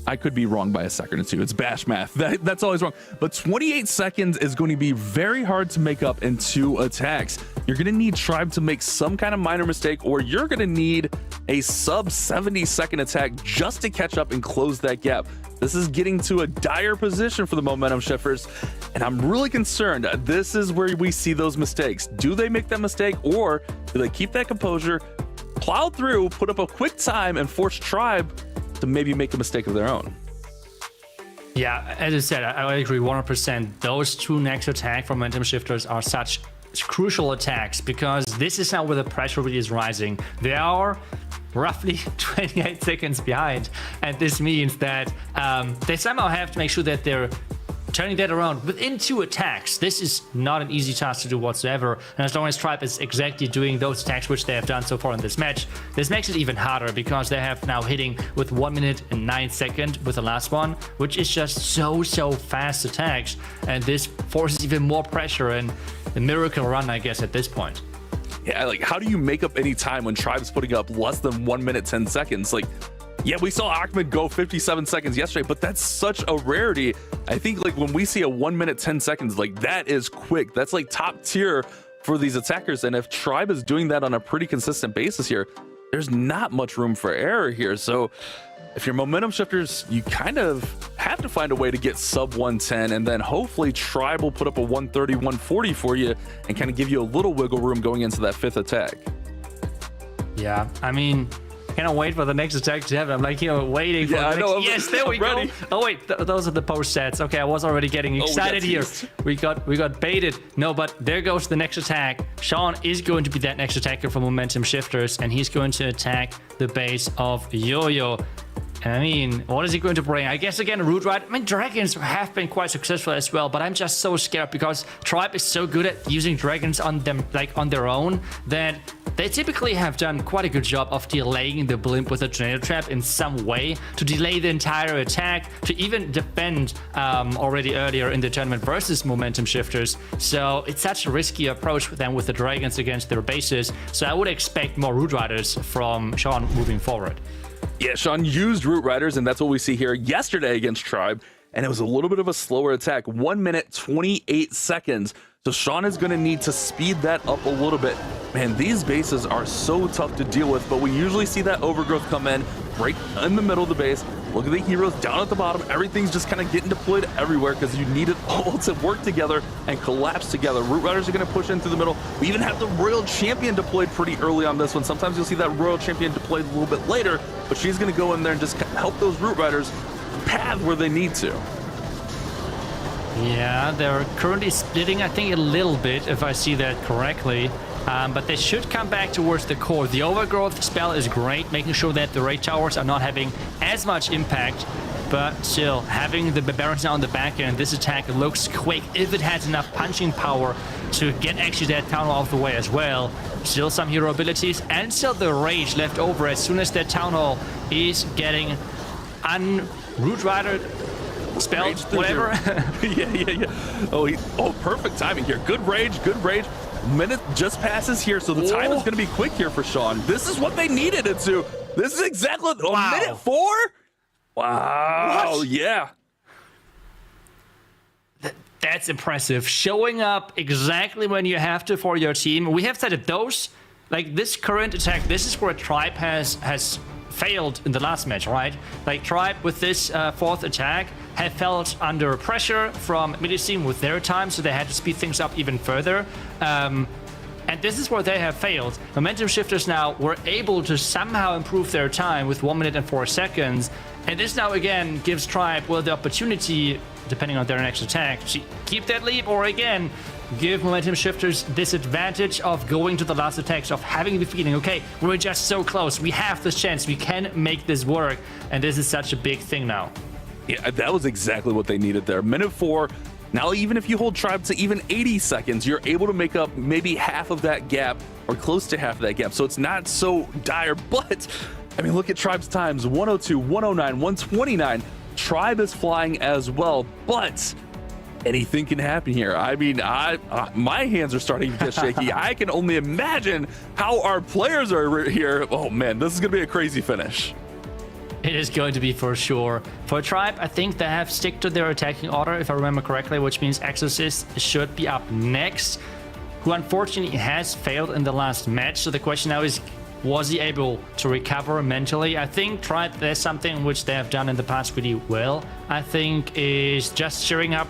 I could be wrong by a second or 2. It's bash math. That's always wrong. But 28 seconds is going to be very hard to make up in 2 attacks. You're going to need Tribe to make some kind of minor mistake, or you're going to need a sub 70-second attack just to catch up and close that gap. This is getting to a dire position for the momentum shifters, and I'm really concerned. This is where we see those mistakes. Do they make that mistake, or do they keep that composure, plow through, put up a quick time, and force Tribe to maybe make a mistake of their own? Yeah, as I said, I agree 100%. Those 2 next attack from momentum shifters are such crucial attacks, because this is now where the pressure really is rising. They are roughly 28 seconds behind, and this means that they somehow have to make sure that they're turning that around within 2 attacks. This is not an easy task to do whatsoever, and as long as Tribe is exactly doing those attacks which they have done so far in this match, this makes it even harder, because they have now hitting with 1 minute and 9 seconds with the last one, which is just so fast attacks, and this forces even more pressure and a miracle run, I guess, at this point. Yeah, like, how do you make up any time when Tribe's putting up less than 1 minute 10 seconds? Like, yeah, we saw Ahmed go 57 seconds yesterday, but that's such a rarity. I think, like, when we see a 1 minute 10 seconds, like, that is quick. That's like top tier for these attackers. And if Tribe is doing that on a pretty consistent basis here, there's not much room for error here. So if you're momentum shifters, you kind of have to find a way to get sub 110, and then hopefully Tribe will put up a 130, 140 for you and kind of give you a little wiggle room going into that 5th attack. Yeah, I mean, cannot wait for the next attack to happen. I'm like, waiting for the next... know. Yes, there we Ready. go. Oh wait, those are the post sets. Okay, I was already getting excited here. We got baited. No, but there goes the next attack. Sean is going to be that next attacker for momentum shifters, and he's going to attack the base of Yo-Yo. And I mean, what is he going to bring? I guess again, Root Ride. I mean, dragons have been quite successful as well, but I'm just so scared because Tribe is so good at using dragons on them, like on their own, that they typically have done quite a good job of delaying the blimp with a tornado trap in some way to delay the entire attack, to even defend already earlier in the tournament versus momentum shifters. So it's such a risky approach than with the dragons against their bases. So I would expect more Root Riders from Sean moving forward. Yeah, Sean used Root Riders, and that's what we see here yesterday against Tribe, and it was a little bit of a slower attack, 1 minute 28 seconds. So Sean is going to need to speed that up a little bit. Man, these bases are so tough to deal with, but we usually see that overgrowth come in right in the middle of the base. Look at the heroes down at the bottom. Everything's just kind of getting deployed everywhere because you need it all to work together and collapse together. Root Riders are going to push in through the middle. We even have the Royal Champion deployed pretty early on this one. Sometimes you'll see that Royal Champion deployed a little bit later, but she's going to go in there and just help those Root Riders path where they need to. Yeah, they're currently splitting, I think, a little bit, if I see that correctly. But they should come back towards the core. The overgrowth spell is great, making sure that the raid towers are not having as much impact. But still, having the Barbarians now on the back end, this attack looks quick if it has enough punching power to get actually that town hall out of the way as well. Still some hero abilities and still the rage left over as soon as that town hall is getting unroot rider spelled, whatever. yeah. Oh, perfect timing here. Good rage. Minute just passes here, so the time is going to be quick here for Sean. This is what they needed it to. This is exactly minute 4. Wow. What? Yeah. That's impressive. Showing up exactly when you have to for your team. We have said that those, like this current attack, this is where Tribe has failed in the last match, right? Like Tribe with this 4th attack have felt under pressure from Millesime with their time, so they had to speed things up even further. And this is where they have failed. Momentum shifters now were able to somehow improve their time with 1 minute and 4 seconds. And this now again gives Tribe, well, the opportunity, depending on their next attack, to keep that lead or again, give momentum shifters this advantage of going to the last attacks, of having the feeling, okay, we're just so close. We have this chance. We can make this work. And this is such a big thing now. Yeah, that was exactly what they needed there. Minute 4. Now, even if you hold Tribe to even 80 seconds, you're able to make up maybe half of that gap or close to half of that gap. So it's not so dire, but I mean, look at Tribe's times, 102, 109, 129. Tribe is flying as well, but anything can happen here. I mean, my hands are starting to get shaky. I can only imagine how our players are here. Oh man, this is going to be a crazy finish. It is going to be for sure. For Tribe, I think they have stick to their attacking order, if I remember correctly, which means Exorcist should be up next, who unfortunately has failed in the last match. So the question now is, was he able to recover mentally? I think Tribe, there's something which they have done in the past pretty well, I think, is just cheering up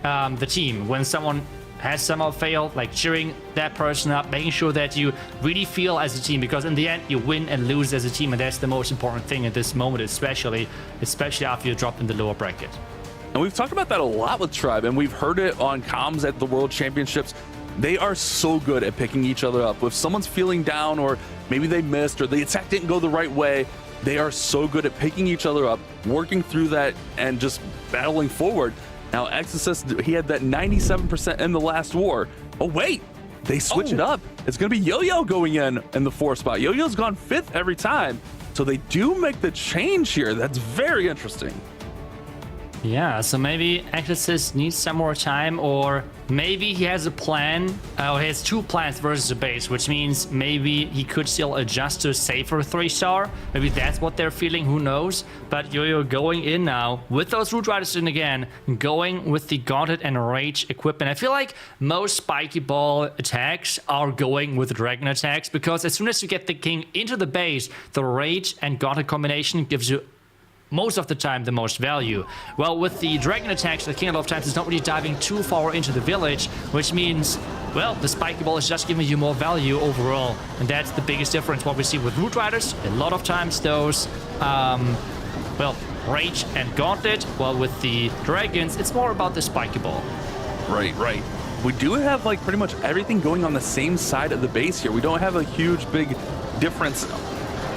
the team. When someone has somehow failed, like cheering that person up, making sure that you really feel as a team, because in the end you win and lose as a team, and that's the most important thing at this moment, especially after you drop in the lower bracket. And we've talked about that a lot with Tribe, and we've heard it on comms at the World Championships. They are so good at picking each other up. If someone's feeling down, or maybe they missed, or the attack didn't go the right way, they are so good at picking each other up, working through that, and just battling forward. Now, Exorcist, he had that 97% in the last war. Oh, wait, they switch it up. It's going to be Yo-Yo going in the 4th spot. Yo-Yo's gone 5th every time. So they do make the change here. That's very interesting. Yeah, so maybe Exorcist needs some more time, or maybe he has a plan, or he has 2 plans versus a base, which means maybe he could still adjust to a safer 3-star. Maybe that's what they're feeling, who knows? But Yo-Yo going in now with those Root Riders in again, going with the Gauntlet and Rage equipment. I feel like most Spiky Ball attacks are going with Dragon attacks, because as soon as you get the King into the base, the Rage and Gauntlet combination gives you most of the time the most value. Well, with the dragon attacks, the king a lot of times is not really diving too far into the village, which means, well, the spiky ball is just giving you more value overall. And that's the biggest difference. What we see with Root Riders, a lot of times those, well, Rage and Gauntlet, while with the dragons, it's more about the spiky ball. Right, right. We do have like pretty much everything going on the same side of the base here. We don't have a huge big difference.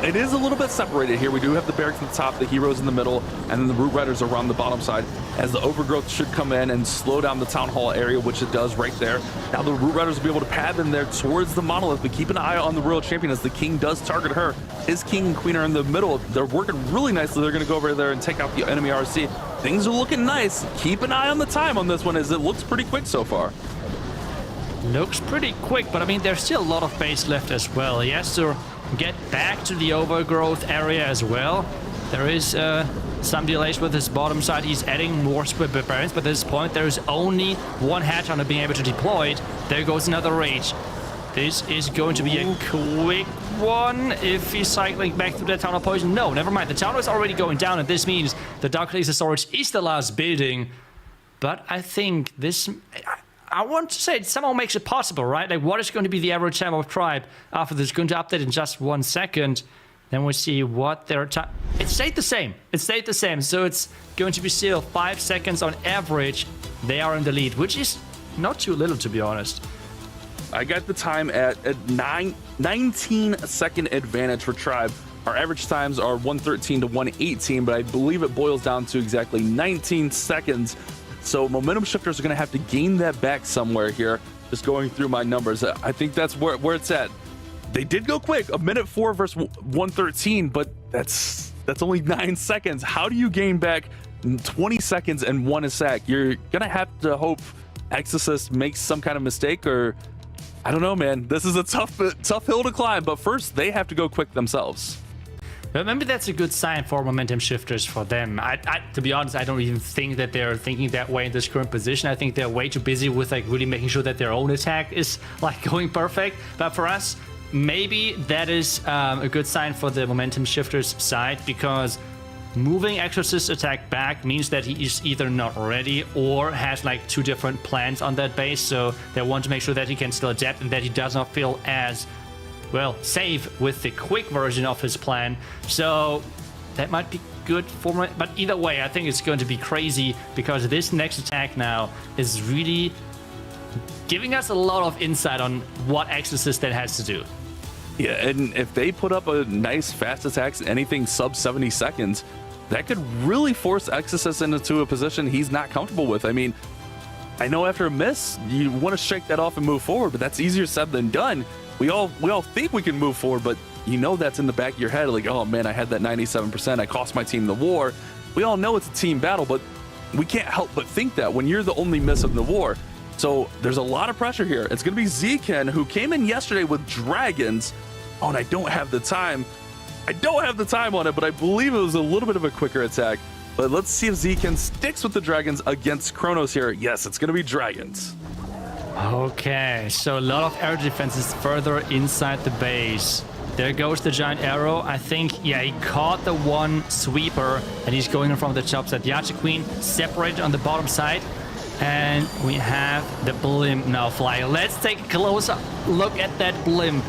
It is a little bit separated here. We do have the barracks at the top, the heroes in the middle, and then the Root Riders around the bottom side, as the overgrowth should come in and slow down the town hall area, which it does right there. Now the Root Riders will be able to pad them there towards the monolith, but keep an eye on the Royal Champion as the king does target her. His king and queen are in the middle. They're working really nicely. They're going to go over there and take out the enemy RC. Things are looking nice. Keep an eye on the time on this one, as it looks pretty quick so far. Looks pretty quick, but I mean, there's still a lot of base left as well. He has to get back to the overgrowth area as well. There is some delays with his bottom side. He's adding more Barbarians, but at this point, there is only one hatch on it being able to deploy it. There goes another Rage. This is going to be a quick one if he's cycling back through that Town of Poison. No, never mind. The town is already going down, and this means the Dark Laser Storage is the last building. But I think this... I want to say it somehow makes it possible, right? Like, what is going to be the average time of Tribe after this? Going to update in just 1 second. Then we see what their time... It stayed the same. It stayed the same. So it's going to be still 5 seconds on average. They are in the lead, which is not too little, to be honest. I got the time at 19-second advantage for Tribe. Our average times are 113 to 118, but I believe it boils down to exactly 19 seconds. So momentum shifters are going to have to gain that back somewhere here. Just going through my numbers, I think that's where it's at. They did go quick, a minute 4 versus 113, but that's only 9 seconds. How do you gain back 20 seconds and 1 a sack? You're going to have to hope Exorcist makes some kind of mistake, or I don't know, man. This is a tough hill to climb, but first they have to go quick themselves. But maybe that's a good sign for momentum shifters for them. To be honest, I don't even think that they're thinking that way in this current position. I think they're way too busy with like really making sure that their own attack is like going perfect. But for us, maybe that is a good sign for the momentum shifters side, because moving Exorcist attack back means that he is either not ready or has like 2 different plans on that base. So they want to make sure that he can still adapt and that he does not feel as, well, safe with the quick version of his plan. So that might be good for me. But either way, I think it's going to be crazy, because this next attack now is really giving us a lot of insight on what Exorcist then has to do. Yeah, and if they put up a nice fast attacks, anything sub 70 seconds, that could really force Exorcist into a position he's not comfortable with. I mean, I know after a miss, you want to shake that off and move forward, but that's easier said than done. We all think we can move forward, but you know that's in the back of your head, like, oh man, I had that 97%, I cost my team the war. We all know it's a team battle, but we can't help but think that when you're the only miss of the war. So there's a lot of pressure here. It's going to be Zken, who came in yesterday with dragons. Oh, and I don't have the time. I don't have the time on it, but I believe it was a little bit of a quicker attack. But let's see if Zken sticks with the dragons against Kronos here. Yes, it's going to be dragons. Okay, so a lot of air defenses further inside the base. There goes the giant arrow. I think, yeah, he caught the one sweeper, and he's going in from the top side. The Archer Queen separated on the bottom side. And we have the blimp now flying. Let's take a closer look at that blimp.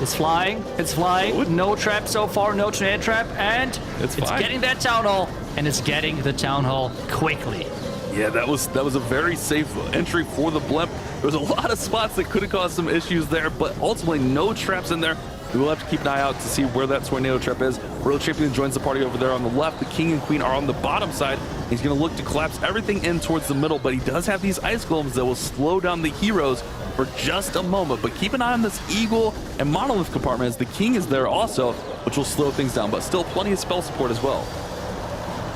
It's flying. It's flying. No trap so far. No tornado trap. And it's getting that town hall. And it's getting the town hall quickly. Yeah, that was a very safe entry for the blimp. There was a lot of spots that could have caused some issues there, but ultimately no traps in there. We will have to keep an eye out to see where that tornado trap is. Royal Champion joins the party over there on the left. The king and queen are on the bottom side. He's going to look to collapse everything in towards the middle, but he does have these ice golems that will slow down the heroes for just a moment. But keep an eye on this eagle and monolith compartment, as the king is there also, which will slow things down, but still plenty of spell support as well.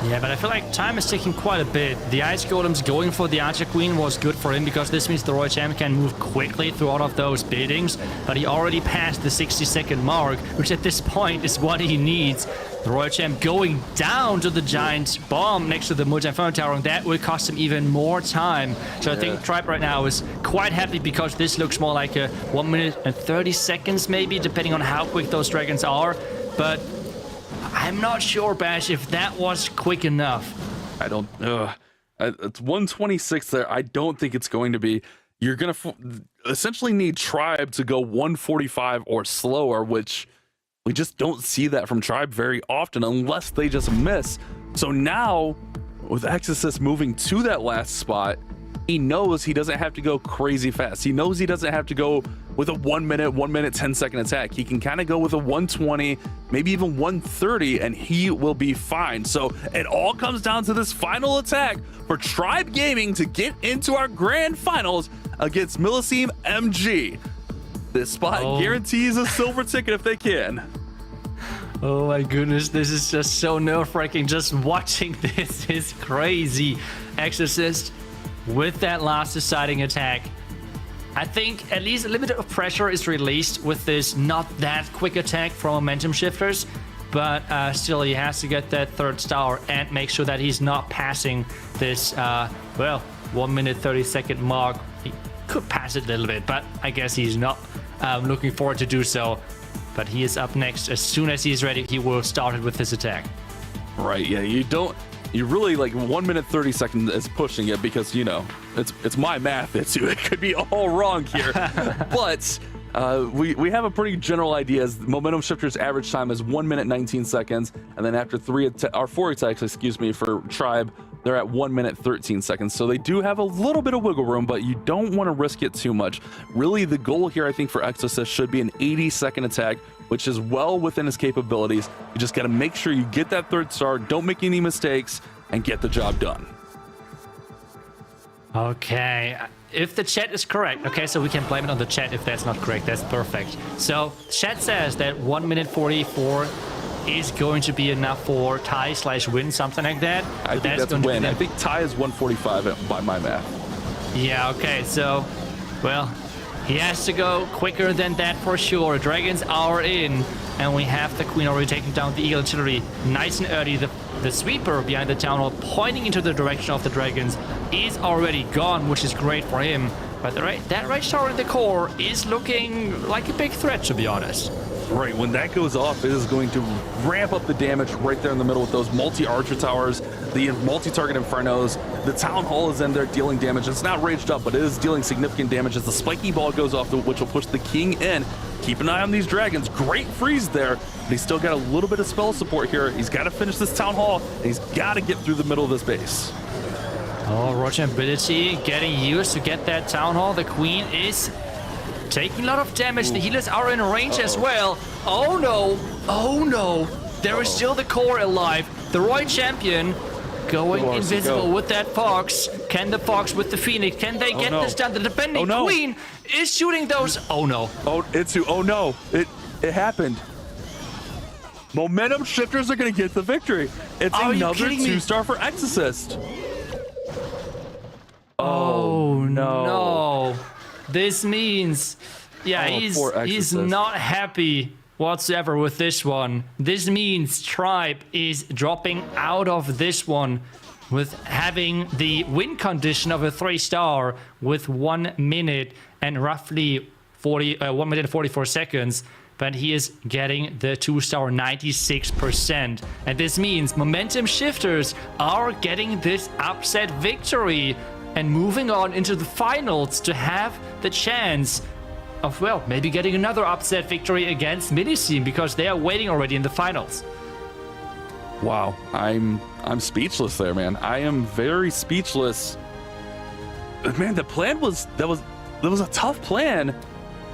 Yeah, but I feel like time is taking quite a bit. The Ice Golems going for the Archer Queen was good for him, because this means the Royal Champion can move quickly through all of those buildings. But he already passed the 60-second mark, which at this point is what he needs. The Royal Champ going down to the giant bomb next to the multi-inferno tower, and that will cost him even more time. So I think Tribe right now is quite happy, because this looks more like a 1 minute and 30 seconds maybe, depending on how quick those dragons are. But I'm not sure, Bash, if that was quick enough. I don't. It's 126 there. I don't think it's going to be. You're going to essentially need Tribe to go 145 or slower, which we just don't see that from Tribe very often unless they just miss. So now, with Exorcist moving to that last spot, he knows he doesn't have to go crazy fast. He knows he doesn't have to go with a 1 minute, 10 second attack. He can kind of go with a 120, maybe even 130, and he will be fine. So it all comes down to this final attack for Tribe Gaming to get into our grand finals against Millesime MG. This spot guarantees a silver ticket if they can. Oh my goodness, this is just so nerve-wracking. Just watching this is crazy. Exorcist with that last deciding attack. I think at least a little bit of pressure is released with this not that quick attack from Momentum Shifters, but still he has to get that 3rd star and make sure that he's not passing this, 1 minute 30 second mark. He could pass it a little bit, but I guess he's not looking forward to do so. But he is up next. As soon as he's ready, he will start it with his attack. Right, yeah, you really like 1 minute 30 seconds is pushing it because, you know, it's my math. It could be all wrong here. But we have a pretty general idea. As Momentum Shifter's average time is 1 minute 19 seconds. And then after 4 attacks, for Tribe, they're at 1 minute 13 seconds. So they do have a little bit of wiggle room, but you don't want to risk it too much. Really, the goal here, I think, for Exorcist should be an 80-second attack, which is well within his capabilities. You just got to make sure you get that 3rd star, don't make any mistakes, and get the job done. Okay, if the chat is correct, okay, so we can blame it on the chat if that's not correct. That's perfect. So chat says that 1 minute 44 is going to be enough for tie/win, something like that. I think that's win. I think tie is 145 by my math. Yeah, okay, so, well, he has to go quicker than that for sure. Dragons are in, and we have the Queen already taking down the Eagle Artillery nice and early. The sweeper behind the town hall pointing into the direction of the Dragons is already gone, which is great for him. But that right tower in the core is looking like a big threat, to be honest. Right, when that goes off, it is going to ramp up the damage right there in the middle with those multi-archer towers, the multi-target infernos. The town hall is in there dealing damage. It's not raged up, but it is dealing significant damage as the spiky ball goes off, which will push the king in. Keep an eye on these dragons. Great freeze there, but he's still got a little bit of spell support here. He's got to finish this town hall, and he's got to get through the middle of this base. Oh, Roger ability getting used to get that town hall. The queen is taking a lot of damage. The healers are in range as well. Oh no, oh no. There is still the core alive. The Roy Champion going invisible with that Fox. Can the Fox with the Phoenix, can they get this done? The defending Queen is shooting those. Oh no. Oh no, it happened. Momentum Shifters are going to get the victory. It's another 2-star for Exorcist. Oh no. This means, he's not happy whatsoever with this one. This means Tribe is dropping out of this one with having the win condition of a 3-star with 1 minute and roughly 1 minute and 44 seconds. But he is getting the 2-star 96%. And this means Momentum Shifters are getting this upset victory and moving on into the finals to have the chance of, well, maybe getting another upset victory against Millesime because they are waiting already in the finals. Wow, I'm speechless there, man. I am very speechless. Man, the plan was a tough plan.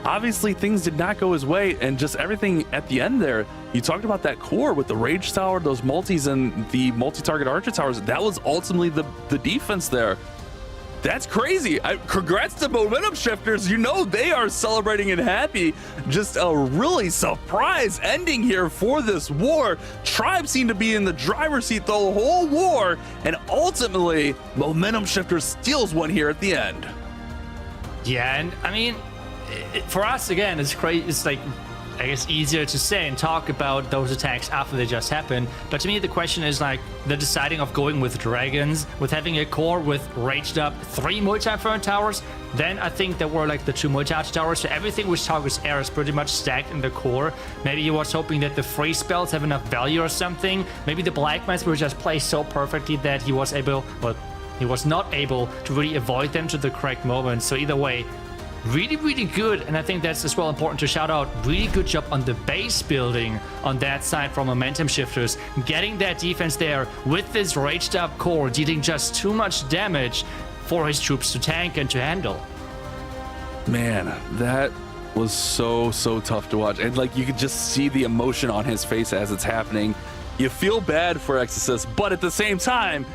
Obviously, things did not go his way, and just everything at the end there. You talked about that core with the Rage Tower, those multis, and the multi-target Archer Towers. That was ultimately the defense there. That's crazy. Congrats to Momentum Shifters. You know they are celebrating and happy. Just a really surprise ending here for this war. Tribe seemed to be in the driver's seat the whole war, and ultimately, Momentum Shifters steals one here at the end. Yeah, and I mean, for us, again, it's crazy. It's like I guess, easier to say and talk about those attacks after they just happened. But to me, the question is like the deciding of going with dragons, with having a core with raged up 3 multi-fern towers. Then I think there were like the 2 multi-arch towers. So everything which targets air is pretty much stacked in the core. Maybe he was hoping that the free spells have enough value or something. Maybe the black mines were just placed so perfectly that he was able, well, he was not able to really avoid them to the correct moment. So either way, really, really good. And I think that's as well important to shout out. Really good job on the base building on that side from Momentum Shifters. Getting that defense there with this raged up core, dealing just too much damage for his troops to tank and to handle. Man, that was so tough to watch. And like you could just see the emotion on his face as it's happening. You feel bad for Exorcist, but at the same time,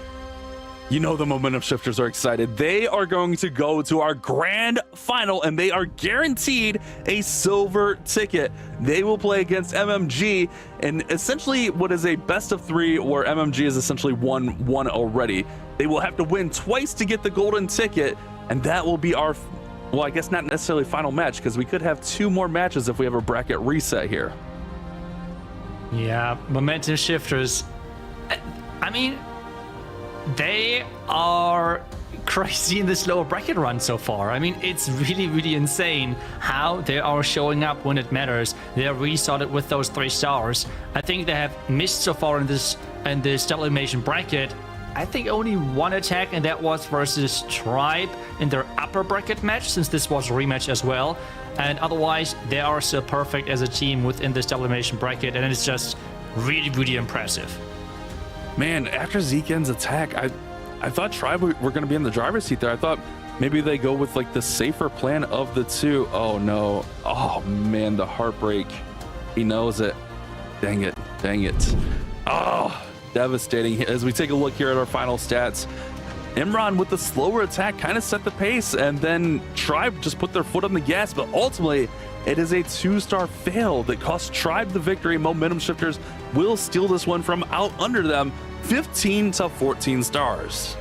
you know the Momentum Shifters are excited. They are going to go to our grand final, and they are guaranteed a silver ticket. They will play against MMG, and essentially what is a best of 3, where MMG is essentially won one already. They will have to win twice to get the golden ticket, and that will be our, well, I guess not necessarily final match, because we could have 2 more matches if we have a bracket reset here. Yeah, Momentum Shifters. I mean, they are crazy in this lower bracket run so far. I mean, it's really, really insane how they are showing up when it matters. They are really solid with those 3 stars. I think they have missed so far in this double elimination bracket. I think only 1 attack, and that was versus Tribe in their upper bracket match, since this was a rematch as well. And otherwise, they are still perfect as a team within this double elimination bracket, and it's just really, really impressive. Man, after Zeken's attack, I thought Tribe were going to be in the driver's seat there. I thought maybe they go with like the safer plan of the 2. Oh no. Oh man, the heartbreak. He knows it. Dang it. Dang it. Oh, devastating. As we take a look here at our final stats, Imran with the slower attack kind of set the pace, and then Tribe just put their foot on the gas, but ultimately it is a 2-star fail that cost Tribe the victory. Momentum Shifters will steal this one from out under them, 15 to 14 stars.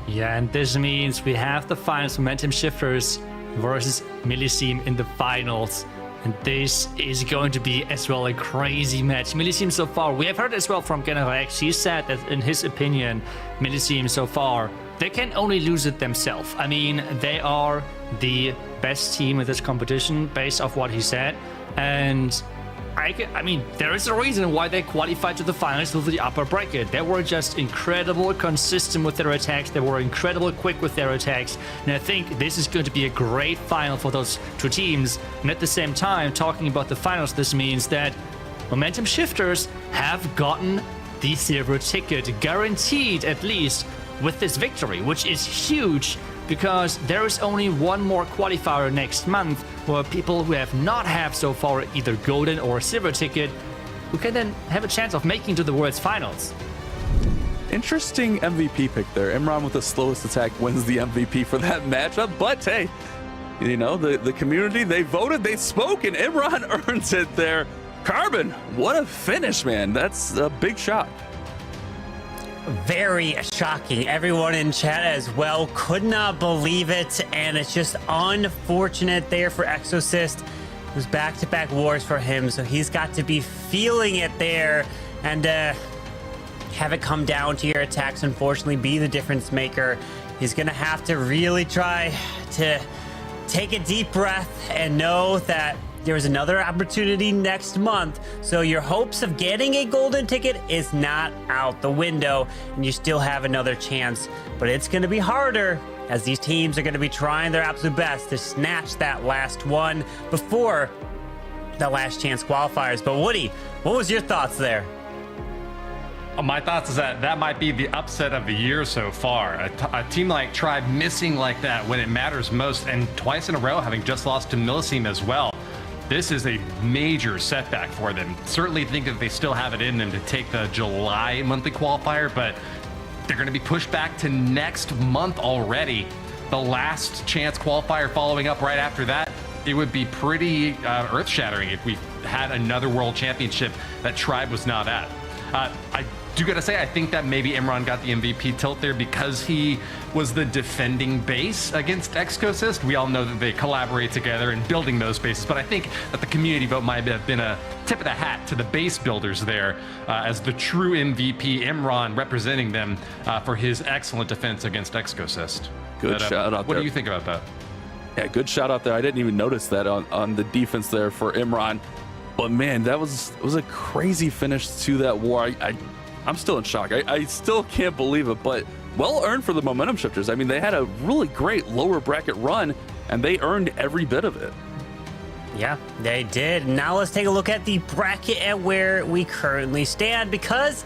Yeah, and this means we have the finals, Momentum Shifters versus Millesime in the finals. And this is going to be as well a crazy match. Millesime so far, we have heard as well from Generex, he said that in his opinion, Millesime so far, they can only lose it themselves. I mean, they are the best team in this competition based off what he said. And I mean, there is a reason why they qualified to the finals with the upper bracket. They were just incredible, consistent with their attacks. They were incredible quick with their attacks. And I think this is going to be a great final for those 2 teams. And at the same time, talking about the finals, this means that Momentum Shifters have gotten the silver ticket, guaranteed at least with this victory, which is huge, because there is only 1 more qualifier next month where people who have not had so far either golden or silver ticket, who can then have a chance of making to the World's Finals. Interesting MVP pick there. Imran with the slowest attack wins the MVP for that matchup, but hey, you know, the community, they voted, they spoke, and Imran earns it there. Carbon, what a finish, man. That's a big shot. Very shocking. Everyone in chat as well could not believe it, and it's just unfortunate there for Exorcist. It was back-to-back wars for him, so he's got to be feeling it there, and have it come down to your attacks, unfortunately, be the difference maker. He's gonna have to really try to take a deep breath and know that there's another opportunity next month, so your hopes of getting a golden ticket is not out the window, and you still have another chance. But it's going to be harder, as these teams are going to be trying their absolute best to snatch that last one before the last chance qualifiers. But Woody, what was your thoughts there? My thoughts is that might be the upset of the year so far. A team like Tribe missing like that when it matters most, and twice in a row having just lost to Millesime as well. This is a major setback for them. Certainly think that they still have it in them to take the July monthly qualifier, but they're going to be pushed back to next month already. The last chance qualifier following up right after that, it would be pretty earth-shattering if we had another world championship that Tribe was not at. I do gotta say, I think that maybe Imran got the MVP tilt there because he was the defending base against Excosist. We all know that they collaborate together in building those bases, but I think that the community vote might have been a tip of the hat to the base builders there as the true MVP, Imran representing them for his excellent defense against Excosist. Good shout out there. What do you think about that? Yeah, good shout out there. I didn't even notice that on the defense there for Imran. But man, it was a crazy finish to that war. I'm still in shock. I still can't believe it, but well earned for the momentum shifters. I mean, they had a really great lower bracket run, and they earned every bit of it. Yeah, they did. Now let's take a look at the bracket and where we currently stand, because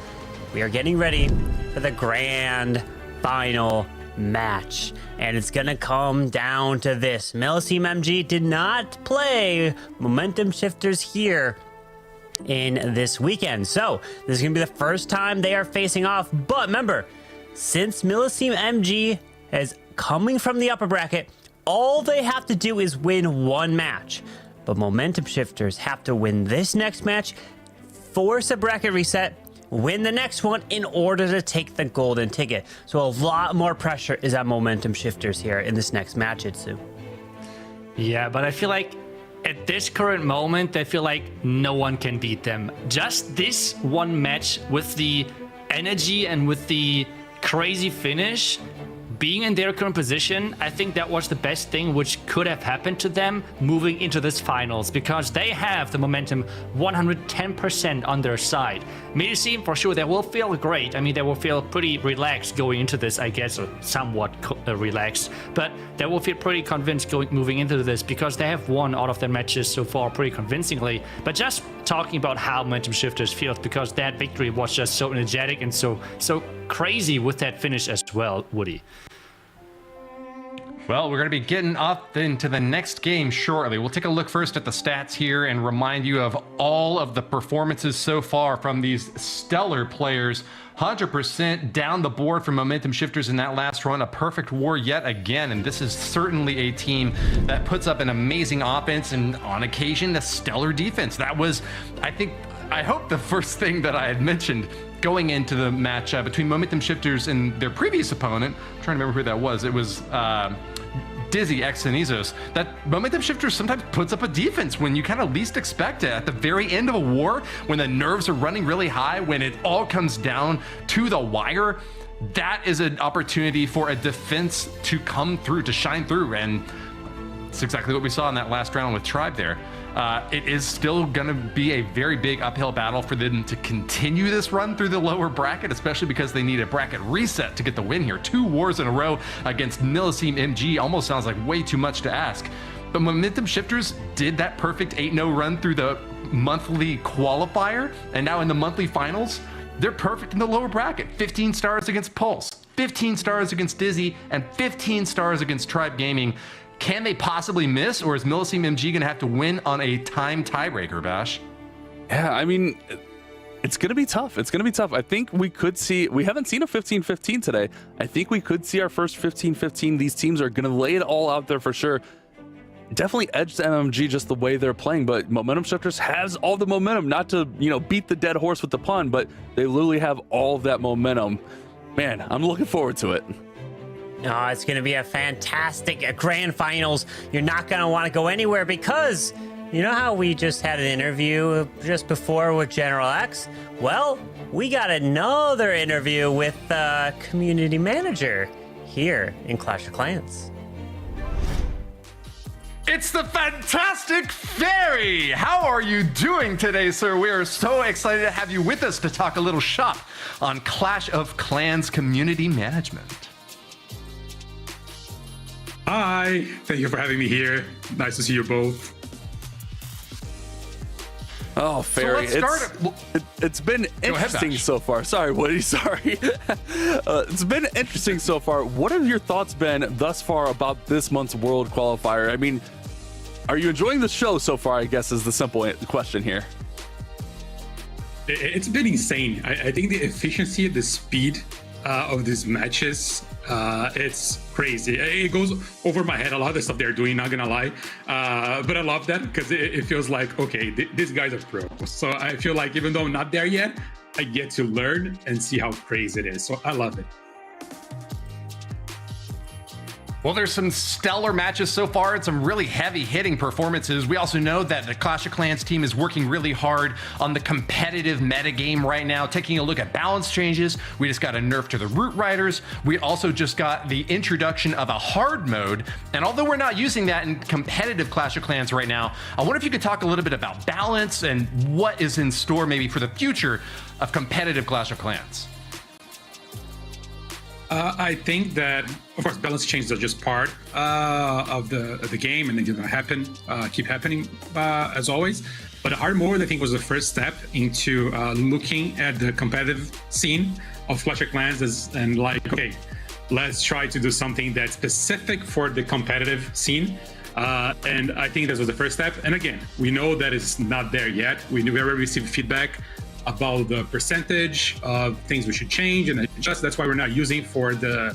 we are getting ready for the grand final match. And it's gonna come down to this. Millesime MG did not play momentum shifters here in this weekend, so this is gonna be the first time they are facing off. But remember, since Millesime MG is coming from the upper bracket, all they have to do is win one match. But momentum shifters have to win this next match, force a bracket reset, win the next one in order to take the golden ticket. So a lot more pressure is on momentum shifters here in this next match, Itsu. Yeah, but I feel like at this current moment, I feel like no one can beat them. Just this one match with the energy and with the crazy finish, being in their current position, I think that was the best thing which could have happened to them moving into this finals, because they have the momentum 110% on their side. Millesime, for sure, they will feel great. I mean, they will feel pretty relaxed going into this, I guess, or somewhat relaxed, but they will feel pretty convinced moving into this because they have won all of their matches so far pretty convincingly. But just talking about how momentum shifters feel, because that victory was just so energetic and so crazy with that finish as well, Woody. Well, we're going to be getting up into the next game shortly. We'll take a look first at the stats here and remind you of all of the performances so far from these stellar players. 100% down the board for momentum shifters in that last run. A perfect war yet again, and this is certainly a team that puts up an amazing offense and on occasion a stellar defense. That was, I hope the first thing that I had mentioned going into the match between momentum shifters and their previous opponent. I'm trying to remember who that was. It was Dizi X Cenizos. That momentum shifters sometimes puts up a defense when you kind of least expect it. At the very end of a war, when the nerves are running really high, when it all comes down to the wire, that is an opportunity for a defense to come through, to shine through. And it's exactly what we saw in that last round with Tribe there. It is still going to be a very big uphill battle for them to continue this run through the lower bracket, especially because they need a bracket reset to get the win here. 2 wars in a row against Millesime MG almost sounds like way too much to ask. But momentum shifters did that perfect 8-0 run through the monthly qualifier, and now in the monthly finals, they're perfect in the lower bracket. 15 stars against Pulse, 15 stars against Dizi, and 15 stars against Tribe Gaming. Can they possibly miss, or is Millesime MG going to have to win on a time tiebreaker, Bash? Yeah, I mean, it's going to be tough. It's going to be tough. I think we haven't seen a 15-15 today. I think we could see our first 15-15. These teams are going to lay it all out there for sure. Definitely edge to MMG just the way they're playing, but momentum shifters has all the momentum, not to, beat the dead horse with the pun, but they literally have all of that momentum. Man, I'm looking forward to it. Oh, it's going to be a fantastic grand finals. You're not going to want to go anywhere, because you know how we just had an interview just before with General X? Well, we got another interview with the community manager here in Clash of Clans. It's the fantastic Fairy! How are you doing today, sir? We are so excited to have you with us to talk a little shop on Clash of Clans community management. Hi, thank you for having me here. Nice to see you both. Oh, Fairy, it's been interesting ahead, so far. Sorry, Woody, sorry. It's been interesting so far. What have your thoughts been thus far about this month's World Qualifier? I mean, are you enjoying the show so far, I guess, is the simple question here. It's been insane. I think the efficiency, the speed of these matches, it's crazy. It goes over my head, a lot of the stuff they're doing, not gonna lie, but I love that because it feels like, okay, these guys are pro. So I feel like even though I'm not there yet, I get to learn and see how crazy it is. So I love it. Well, there's some stellar matches so far and some really heavy-hitting performances. We also know that the Clash of Clans team is working really hard on the competitive metagame right now, taking a look at balance changes. We just got a nerf to the Root Riders. We also just got the introduction of a hard mode. And although we're not using that in competitive Clash of Clans right now, I wonder if you could talk a little bit about balance and what is in store maybe for the future of competitive Clash of Clans. I think that, of course, balance changes are just part of the game, and they're going to happen, keep happening as always. But the hard mode, I think, was the first step into looking at the competitive scene of Clash of Clans and like, okay, let's try to do something that's specific for the competitive scene. And I think this was the first step. And again, we know that it's not there yet. We already received feedback about the percentage of things we should change and adjust. That's why we're not using for the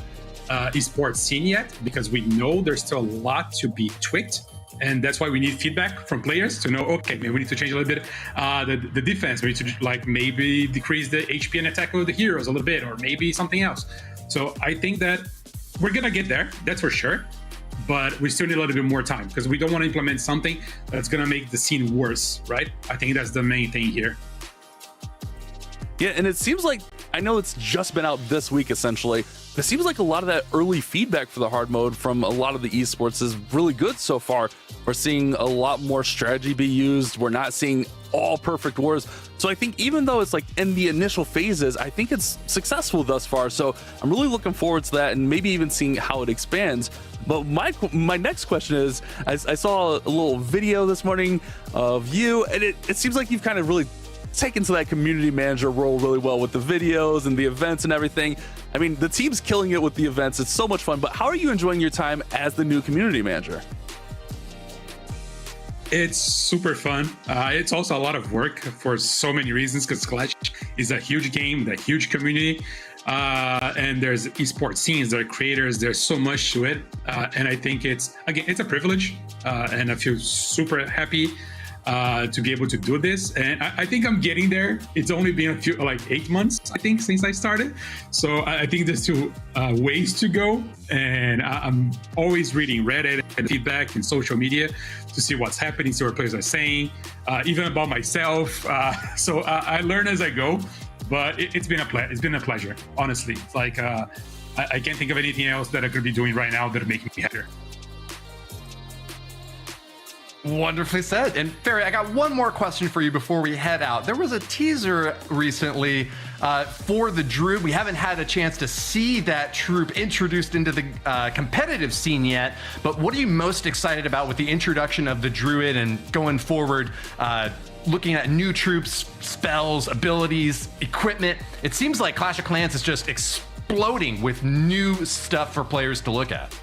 esports scene yet, because we know there's still a lot to be tweaked. And that's why we need feedback from players to know, okay, maybe we need to change a little bit the defense. We need to like maybe decrease the HP and attack of the heroes a little bit, or maybe something else. So I think that we're gonna get there, that's for sure. But we still need a little bit more time because we don't want to implement something that's gonna make the scene worse, right? I think that's the main thing here. Yeah, and it seems like, I know it's just been out this week essentially, but it seems like a lot of that early feedback for the hard mode from a lot of the esports is really good so far. We're seeing a lot more strategy be used. We're not seeing all perfect wars. So I think even though it's like in the initial phases, I think it's successful thus far. So I'm really looking forward to that and maybe even seeing how it expands. But my next question is, I saw a little video this morning of you, and it seems like you've kind of really taken to that community manager role really well with the videos and the events and everything. I mean, the team's killing it with the events. It's so much fun, but how are you enjoying your time as the new community manager? It's super fun. It's also a lot of work for so many reasons, because Clash is a huge game, a huge community, and there's esports scenes, there are creators, there's so much to it, and I think it's a privilege, and I feel super happy to be able to do this, and I think I'm getting there. It's only been a few, like 8 months, I think, since I started. So I think there's still ways to go, and I'm always reading Reddit and feedback and social media to see what's happening, see what players are saying, even about myself. So I learn as I go, but it's been a pleasure, honestly. It's like I can't think of anything else that I could be doing right now that are making me happier. Wonderfully said. And Ferry, I got one more question for you before we head out. There was a teaser recently for the Druid. We haven't had a chance to see that troop introduced into the competitive scene yet, but what are you most excited about with the introduction of the Druid and going forward, looking at new troops, spells, abilities, equipment? It seems like Clash of Clans is just exploding with new stuff for players to look at.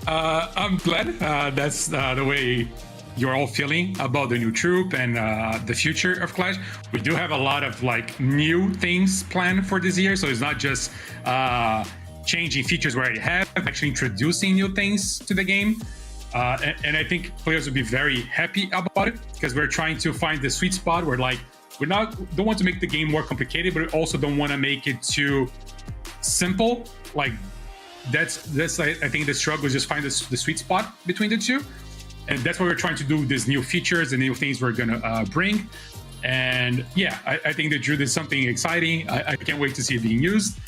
I'm glad that's the way you're all feeling about the new troop and the future of Clash. We do have a lot of like new things planned for this year, so it's not just changing features we already have, actually introducing new things to the game. And I think players will be very happy about it, because we're trying to find the sweet spot where like don't want to make the game more complicated, but we also don't want to make it too simple. Like that's I think the struggle is just find the sweet spot between the two, and that's why we're trying to do these new features and new things we're gonna bring. And yeah, I think the Druid is something exciting. I can't wait to see it being used.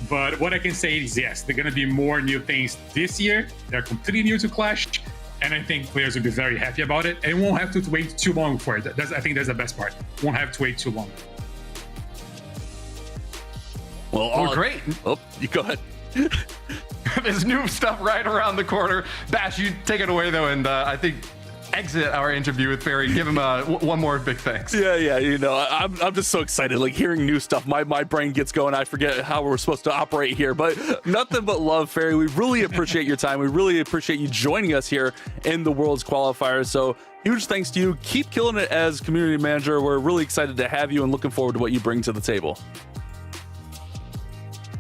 But what I can say is yes, there are gonna be more new things this year. They're completely new to Clash, and I think players will be very happy about it, and won't have to wait too long for it. I think that's the best part. Won't have to wait too long. Well, great. Oh, you go ahead. There's new stuff right around the corner. Bash, you take it away though, and I think exit our interview with Ferry. Give him one more big thanks. Yeah, you know, I'm just so excited, like hearing new stuff. My brain gets going. I forget how we're supposed to operate here, but nothing but love, Ferry. We really appreciate your time. We really appreciate you joining us here in the World's Qualifiers. So huge thanks to you. Keep killing it as community manager. We're really excited to have you and looking forward to what you bring to the table.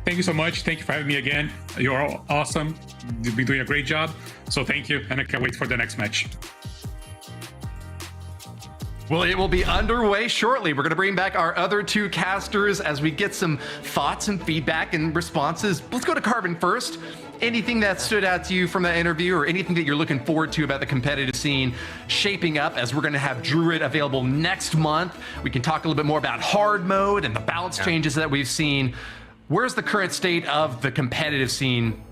Thank you so much. Thank you for having me again. You're all awesome. You've been doing a great job. So thank you, and I can't wait for the next match. Well, it will be underway shortly. We're going to bring back our other two casters as we get some thoughts and feedback and responses. Let's go to Carbon first. Anything that stood out to you from that interview, or anything that you're looking forward to about the competitive scene shaping up, as we're going to have Druid available next month? We can talk a little bit more about hard mode and the balance changes that we've seen. Where's the current state of the competitive scene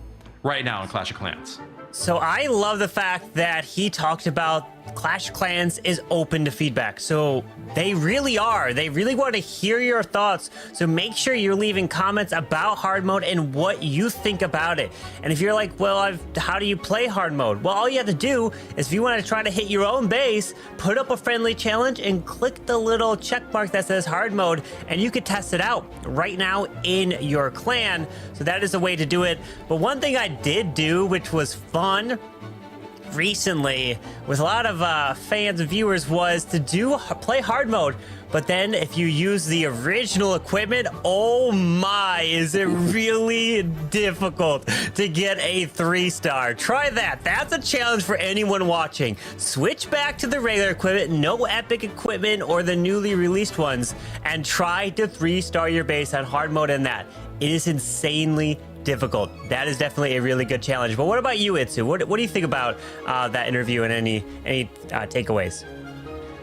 right now in Clash of Clans? So I love the fact that he talked about Clash of Clans is open to feedback. So they really are. They really want to hear your thoughts. So make sure you're leaving comments about hard mode and what you think about it. And if you're like, well, how do you play hard mode? Well, all you have to do is, if you want to try to hit your own base, put up a friendly challenge and click the little check mark that says hard mode, and you could test it out right now in your clan. So that is a way to do it. But one thing I did do, which was fun recently with a lot of fans and viewers, was to play hard mode. But then if you use the original equipment, oh my, is it really difficult to get a 3-star. Try that. That's a challenge for anyone watching. Switch back to the regular equipment, no epic equipment or the newly released ones, and try to 3-star your base on hard mode in that. It is insanely difficult. That is definitely a really good challenge. But what about you, Itsu? What do you think about that interview and any takeaways?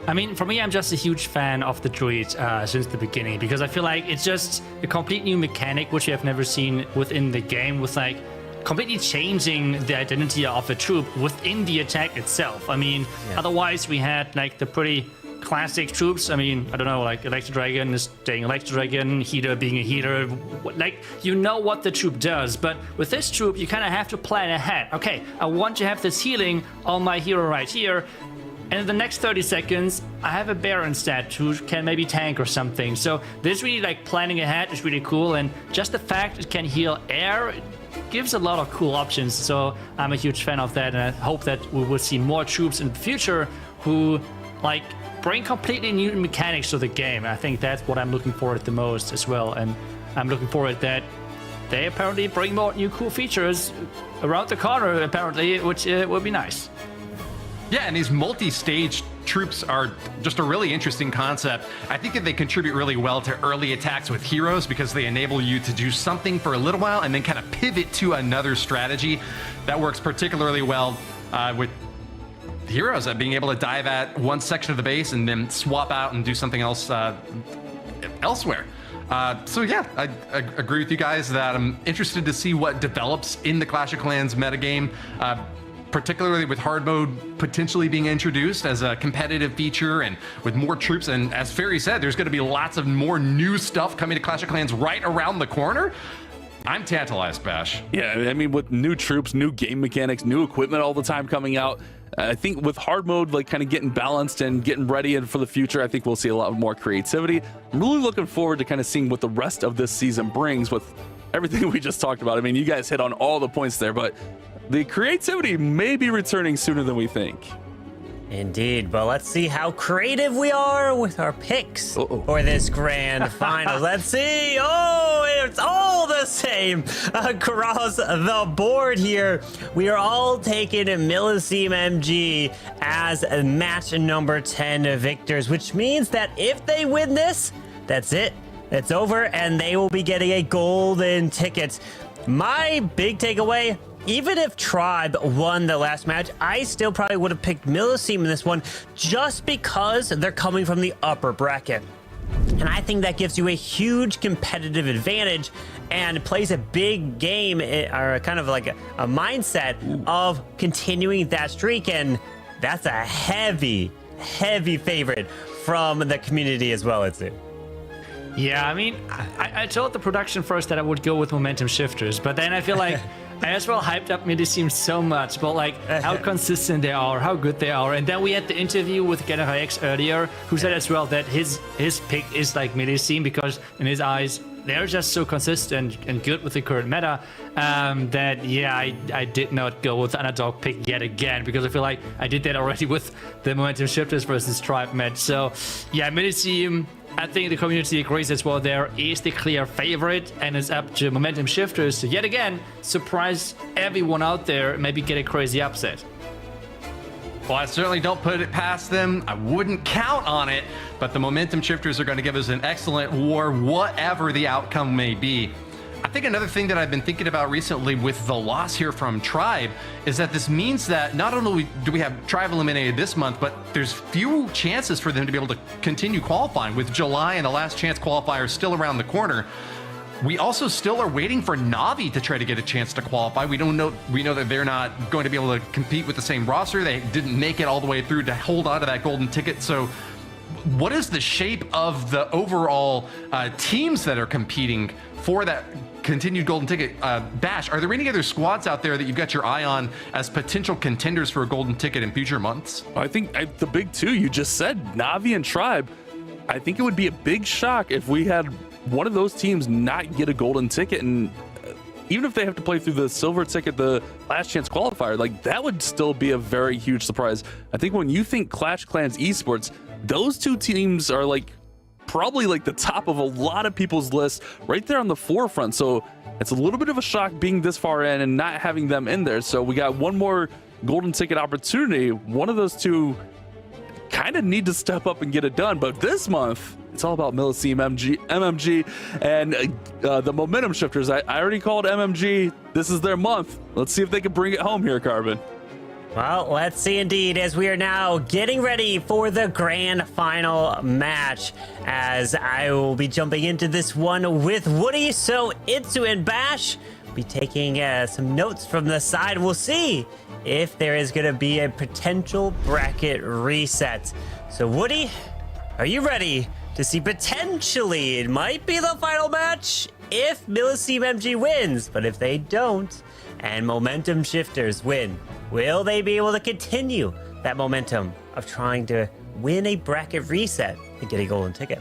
I mean, for me, I'm just a huge fan of the Druid since the beginning, because I feel like it's just a complete new mechanic which we have never seen within the game, with like completely changing the identity of a troop within the attack itself. I mean, otherwise we had like the pretty classic troops. I mean, I don't know, like Electro Dragon is staying Electro Dragon, Heater being a Heater, like, you know what the troop does. But with this troop, you kind of have to plan ahead. Okay, I want to have this healing on my hero right here, and in the next 30 seconds, I have a bear instead who can maybe tank or something. So this really, like, planning ahead is really cool, and just the fact it can heal air, it gives a lot of cool options. So I'm a huge fan of that, and I hope that we will see more troops in the future who, like, bring completely new mechanics to the game. I think that's what I'm looking forward the most as well, and I'm looking forward that they apparently bring more new cool features around the corner, apparently, which will be nice. Yeah, and these multi-stage troops are just a really interesting concept. I think that they contribute really well to early attacks with heroes, because they enable you to do something for a little while and then kind of pivot to another strategy. That works particularly well with heroes, at being able to dive at one section of the base and then swap out and do something else elsewhere. So yeah, I agree with you guys that I'm interested to see what develops in the Clash of Clans metagame, particularly with hard mode potentially being introduced as a competitive feature and with more troops. And as Ferry said, there's going to be lots of more new stuff coming to Clash of Clans right around the corner. I'm tantalized, Bash. Yeah, I mean, with new troops, new game mechanics, new equipment all the time coming out, I think with hard mode, like, kind of getting balanced and getting ready and for the future, I think we'll see a lot more creativity. I'm really looking forward to kind of seeing what the rest of this season brings with everything we just talked about. I mean, you guys hit on all the points there, but the creativity may be returning sooner than we think. Indeed, but let's see how creative we are with our picks for this grand final. Let's see. Oh, it's all the same across the board here. We are all taking Millesime MG as match number 10 victors, which means that if they win this, that's it. It's over, and they will be getting a golden ticket. My big takeaway: even if Tribe won the last match, I still probably would have picked Millesime in this one, just because they're coming from the upper bracket. And I think that gives you a huge competitive advantage and plays a big game, or kind of like a mindset of continuing that streak. And that's a heavy favorite from the community as well, it's it. Yeah, I mean, I told the production first that I would go with momentum shifters, but then I feel like I as well hyped up Millesime so much about like how consistent they are, how good they are. And then we had the interview with General X earlier, who said as well that his pick is like Millesime, because in his eyes they're just so consistent and good with the current meta, that yeah, I did not go with the underdog pick yet again, because I feel like I did that already with the momentum shifters versus Tribe match. So yeah, Millesime, I think the community agrees as well, there is the clear favorite, and it's up to momentum shifters to yet again surprise everyone out there, maybe get a crazy upset. Well, I certainly don't put it past them. I wouldn't count on it, but the momentum shifters are going to give us an excellent war, whatever the outcome may be. I think another thing that I've been thinking about recently with the loss here from Tribe is that this means that not only do we have Tribe eliminated this month, but there's few chances for them to be able to continue qualifying with July and the last chance qualifier still around the corner. We also still are waiting for Na'Vi to try to get a chance to qualify. We know that they're not going to be able to compete with the same roster. They didn't make it all the way through to hold on to that golden ticket. So what is the shape of the overall teams that are competing for that continued golden ticket? Bash, are there any other squads out there that you've got your eye on as potential contenders for a golden ticket in future months? I think the big two you just said, Na'Vi and Tribe. I think it would be a big shock if we had one of those teams not get a golden ticket, and even if they have to play through the silver ticket, the last chance qualifier, like that would still be a very huge surprise. I think when you think Clash Clans Esports, those two teams are like probably like the top of a lot of people's list, right there on the forefront. So it's a little bit of a shock being this far in and not having them in there. So we got one more golden ticket opportunity. One of those two kind of need to step up and get it done. But this month, it's all about Millesime MMG and the momentum shifters. I already called MMG. This is their month. Let's see if they can bring it home here, Carbon. Well, let's see indeed, as we are now getting ready for the grand final match, as I will be jumping into this one with Woody. So Itsu and Bash will be taking some notes from the side. We'll see if there is going to be a potential bracket reset. So Woody, are you ready to see potentially it might be the final match if Millesime MG wins? But if they don't and momentum shifters win, will they be able to continue that momentum of trying to win a bracket reset to get a golden ticket?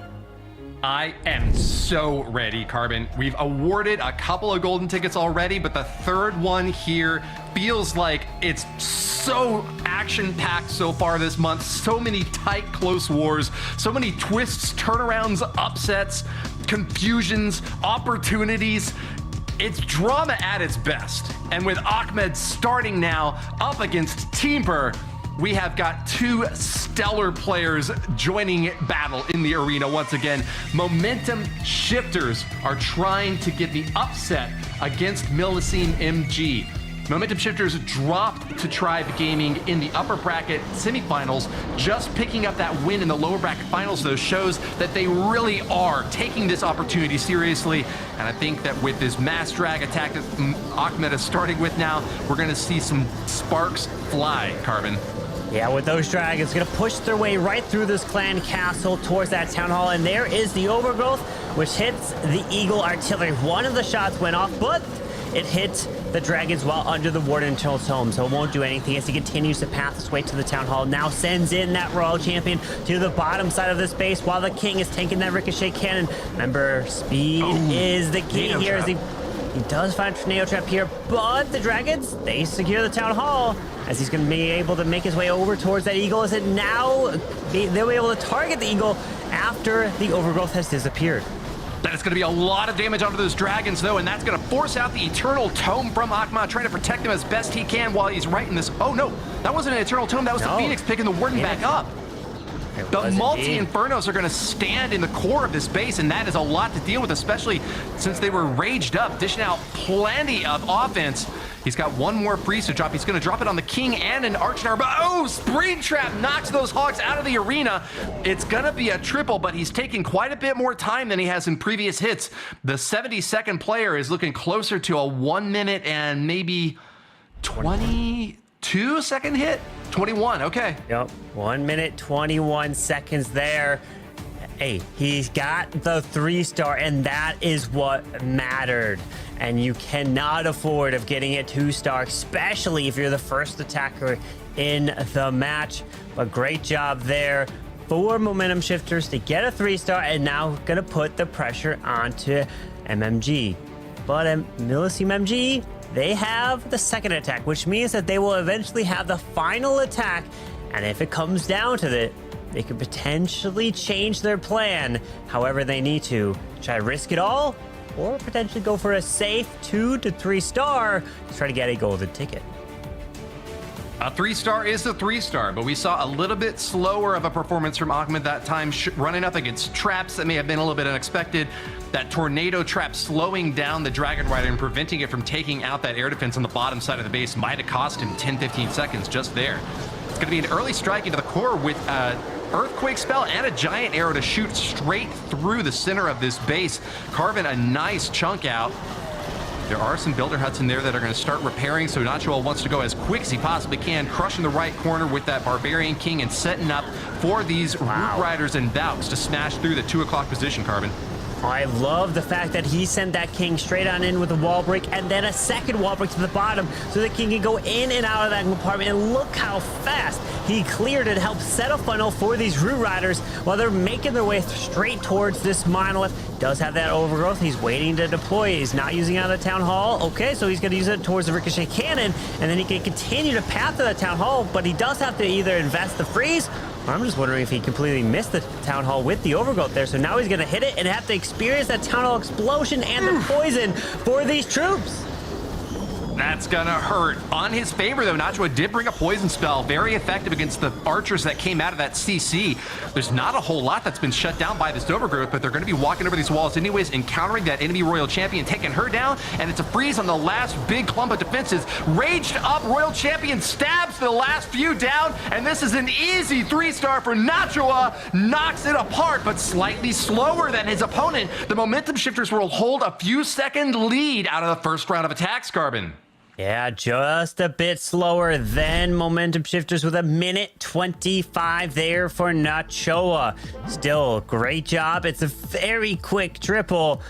I am so ready, Carbon. We've awarded a couple of golden tickets already, but the third one here feels like it's so action-packed so far this month. So many tight, close wars, so many twists, turnarounds, upsets, confusions, opportunities. It's drama at its best. And with Ahmed starting now up against Teamper, we have got two stellar players joining battle in the arena once again. Momentum shifters are trying to get the upset against Millesime MG. Momentum shifters dropped to Tribe Gaming in the upper bracket semifinals. Just picking up that win in the lower bracket finals, though, shows that they really are taking this opportunity seriously. And I think that with this mass drag attack that Ahmed is starting with now, we're going to see some sparks fly, Carbon. Yeah, with those dragons going to push their way right through this clan castle towards that town hall, and there is the overgrowth, which hits the Eagle artillery. One of the shots went off, but it hit the dragons while under the Warden Turtle's home, so it won't do anything as he continues to path his way to the town hall. Now sends in that Royal Champion to the bottom side of this base while the King is tanking that Ricochet cannon. Remember, speed is the key here as he does find a tornado trap here, but the dragons, they secure the town hall as he's going to be able to make his way over towards that Eagle. As it now, they'll be able to target the Eagle after the overgrowth has disappeared. That is going to be a lot of damage onto those dragons, though, and that's going to force out the Eternal Tome from Ahmed, trying to protect him as best he can while he's right in this. Oh, no, that wasn't an Eternal Tome. That was the Phoenix picking the Warden back up. The multi-infernos are going to stand in the core of this base, and that is a lot to deal with, especially since they were raged up, dishing out plenty of offense. He's got one more freeze to drop. He's going to drop it on the King and an Archnar, but Spring Trap knocks those Hogs out of the arena. It's going to be a triple, but he's taking quite a bit more time than he has in previous hits. The 72nd player is looking closer to a 1 minute and maybe 22-second hit. 21, okay. Yep, 1 minute, 21 seconds there. Hey, he's got the 3-star, and that is what mattered. And you cannot afford of getting a 2-star, especially if you're the first attacker in the match. But great job there for momentum shifters to get a 3-star, and now gonna put the pressure onto MMG. But Millesime MG, they have the second attack, which means that they will eventually have the final attack. And if it comes down to it, they could potentially change their plan however they need to try to risk it all, or potentially go for a safe 2 to 3 star to try to get a golden ticket. A 3-star is a 3-star, but we saw a little bit slower of a performance from Ahmed that time, running up against traps that may have been a little bit unexpected. That tornado trap slowing down the Dragon Rider and preventing it from taking out that air defense on the bottom side of the base might have cost him 10-15 seconds just there. It's going to be an early strike into the core with Earthquake spell and a giant arrow to shoot straight through the center of this base, carving a nice chunk out. There are some builder huts in there that are going to start repairing, so Nacho wants to go as quick as he possibly can, crushing the right corner with that Barbarian King and setting up for these Root Riders and Valks to smash through the 2 o'clock position, Carbon. I love the fact that he sent that King straight on in with a wall break and then a second wall break to the bottom so the King can go in and out of that compartment. And look how fast he cleared it, helped set a funnel for these Root Riders while they're making their way straight towards this monolith. Does have that overgrowth. He's waiting to deploy. He's not using it on the Town Hall. Okay, so he's going to use it towards the Ricochet Cannon, and then he can continue to path to the Town Hall, but he does have to either invest the freeze, or I'm just wondering if he completely missed the Town Hall with the overgrowth there. So now he's going to hit it and have to experience that Town Hall explosion and the poison for these troops. That's gonna hurt. On his favor, though, Nacho did bring a poison spell, very effective against the archers that came out of that CC. There's not a whole lot that's been shut down by this overgrowth, but they're gonna be walking over these walls anyways, encountering that enemy Royal Champion, taking her down, and it's a freeze on the last big clump of defenses. Raged up Royal Champion stabs the last few down, and this is an easy 3-star for Nacho. Knocks it apart, but slightly slower than his opponent. The momentum shifters will hold a few second lead out of the first round of attacks, Carbon. Yeah, just a bit slower than Momentum Shifters with a minute 25 there for Nachoa. Still, great job. It's a very quick triple,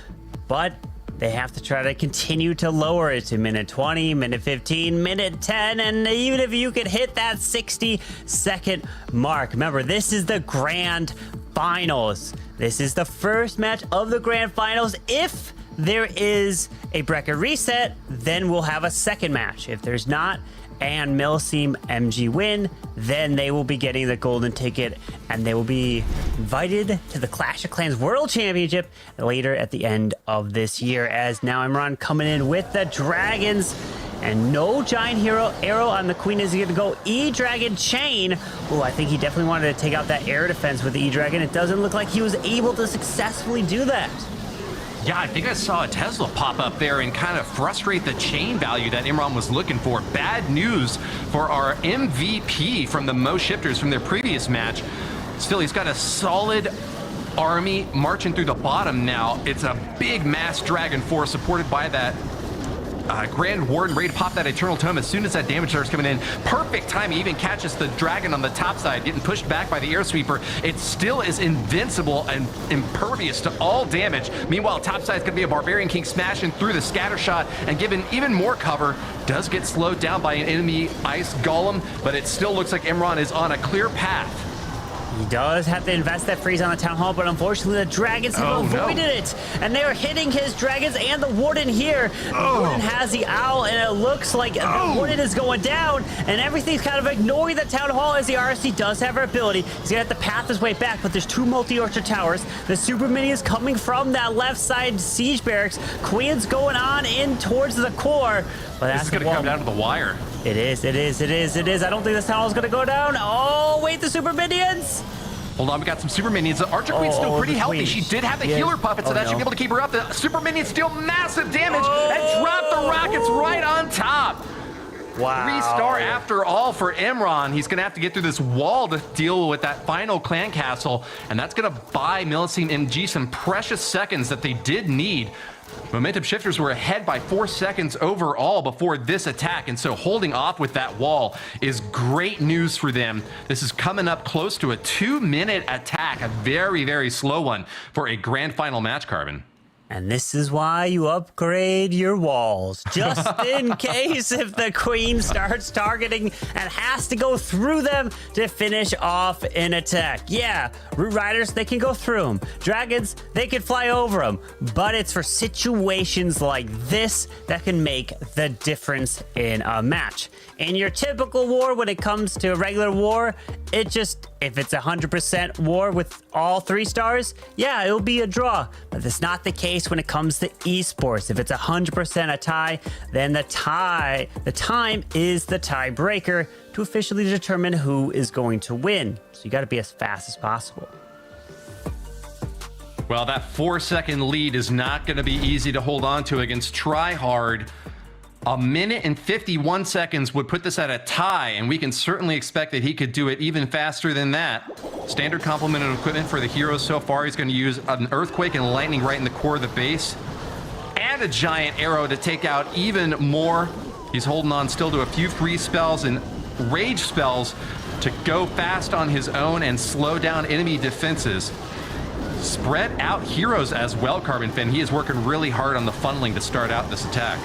but they have to try to continue to lower it to minute 20, minute 15, minute 10, and even if you could hit that 60-second mark. Remember, this is the Grand Finals. This is the first match of the Grand Finals. If there is a bracket reset, then we'll have a second match. If there's not, and Millesime MG win, then they will be getting the golden ticket and they will be invited to the Clash of Clans World Championship later at the end of this year. As now Imran coming in with the dragons and no giant hero arrow on the Queen. Is he gonna go E-Dragon Chain? Oh, I think he definitely wanted to take out that air defense with the E-Dragon. It doesn't look like he was able to successfully do that. Yeah, I think I saw a Tesla pop up there and kind of frustrate the chain value that Imran was looking for. Bad news for our MVP from the Mo Shifters from their previous match. Still, he's got a solid army marching through the bottom now. It's a big mass dragon force supported by that Grand Warden ready to pop that Eternal Tome as soon as that damage starts coming in. Perfect time. He even catches the dragon on the top side, getting pushed back by the air sweeper. It still is invincible and impervious to all damage. Meanwhile, top side is going to be a Barbarian King smashing through the scatter shot and giving even more cover. Does get slowed down by an enemy Ice Golem, but it still looks like Imran is on a clear path. He does have to invest that freeze on the Town Hall, but unfortunately the dragons have avoided it. And they are hitting his dragons and the Warden here. The Warden has the owl, and it looks like the Warden is going down, and everything's kind of ignoring the Town Hall as the RSC does have her ability. He's going to have to path his way back, but there's 2 multi-archer towers. The Super Mini is coming from that left side siege barracks. Queen's going on in towards the core. But that's this is going to come down to the wire. It is. I don't think this Town Hall is going to go down. Oh, wait, the Super Minions. Hold on, we got some Super Minions. The Archer Queen's still pretty healthy. She did have the healer puppet, so that should be able to keep her up. The Super Minions still massive damage and drop the rockets right on top. Wow. 3-star after all for Imran. He's going to have to get through this wall to deal with that final clan castle, and that's going to buy Millesime MG some precious seconds that they did need. Momentum Shifters were ahead by 4 seconds overall before this attack, and so holding off with that wall is great news for them. This is coming up close to a 2-minute attack, a very, very slow one for a grand final match, Carbon. And this is why you upgrade your walls, just in case if the Queen starts targeting and has to go through them to finish off an attack. Yeah, Root Riders, they can go through them. Dragons, they can fly over them. But it's for situations like this that can make the difference in a match. In your typical war, when it comes to a regular war, it just If it's 100% war with all 3 stars, yeah, it'll be a draw. But that's not the case when it comes to esports. If it's 100% a tie, then the time is the tiebreaker to officially determine who is going to win. So you got to be as fast as possible. Well, that 4-second lead is not going to be easy to hold on to against Tryhard. A minute and 51 seconds would put this at a tie, and we can certainly expect that he could do it even faster than that. Standard complement of equipment for the heroes so far. He's going to use an Earthquake and Lightning right in the core of the base, and a Giant Arrow to take out even more. He's holding on still to a few freeze spells and rage spells to go fast on his own and slow down enemy defenses. Spread out heroes as well, Carbon Fin. He is working really hard on the funneling to start out this attack.